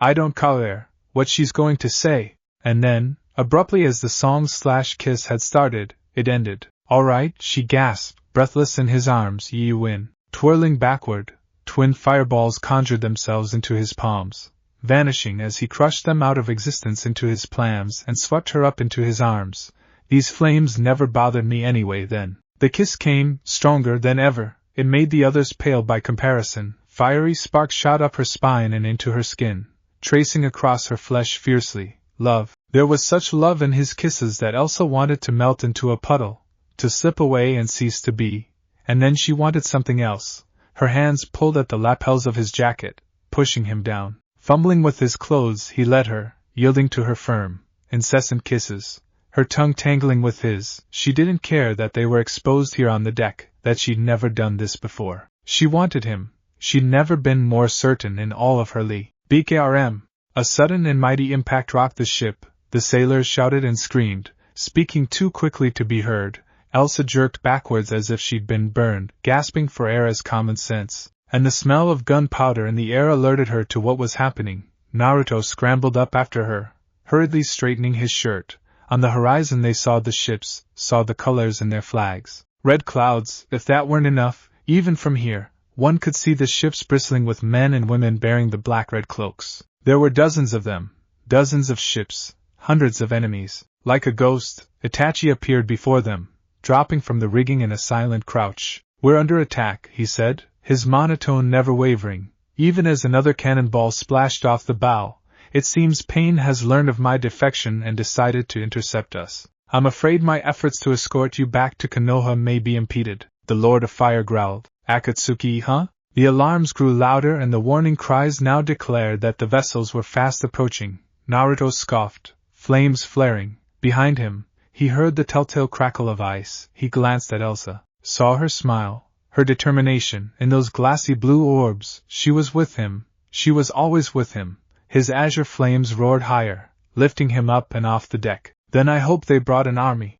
I don't care what she's going to say. And then, abruptly as the song/kiss had started, it ended. All right, she gasped, breathless in his arms. You win. Twirling backward, twin fireballs conjured themselves into his palms, vanishing as he crushed them out of existence into his palms and swept her up into his arms. These flames never bothered me anyway then. The kiss came, stronger than ever. It made the others pale by comparison. Fiery sparks shot up her spine and into her skin, tracing across her flesh fiercely. Love. There was such love in his kisses that Elsa wanted to melt into a puddle, to slip away and cease to be. And then she wanted something else. Her hands pulled at the lapels of his jacket, pushing him down. Fumbling with his clothes, he led her, yielding to her firm, incessant kisses. Her tongue tangling with his. She didn't care that they were exposed here on the deck, that she'd never done this before. She wanted him. She'd never been more certain in all of her lee. BKRM. A sudden and mighty impact rocked the ship. The sailors shouted and screamed, speaking too quickly to be heard. Elsa jerked backwards as if she'd been burned, gasping for air as common sense. And the smell of gunpowder in the air alerted her to what was happening. Naruto scrambled up after her, hurriedly straightening his shirt. On the horizon they saw the ships, saw the colors in their flags. Red clouds. If that weren't enough, even from here, one could see the ships bristling with men and women bearing the black-red cloaks. There were dozens of them, dozens of ships, hundreds of enemies. Like a ghost, Itachi appeared before them, dropping from the rigging in a silent crouch. We're under attack, he said, his monotone never wavering, even as another cannonball splashed off the bow. It seems Pain has learned of my defection and decided to intercept us. I'm afraid my efforts to escort you back to Konoha may be impeded, the Lord of Fire growled. Akatsuki, huh? The alarms grew louder and the warning cries now declared that the vessels were fast approaching. Naruto scoffed, flames flaring. Behind him, he heard the telltale crackle of ice. He glanced at Elsa, saw her smile, her determination. In those glassy blue orbs, she was with him. She was always with him. His azure flames roared higher, lifting him up and off the deck. Then I hope they brought an army.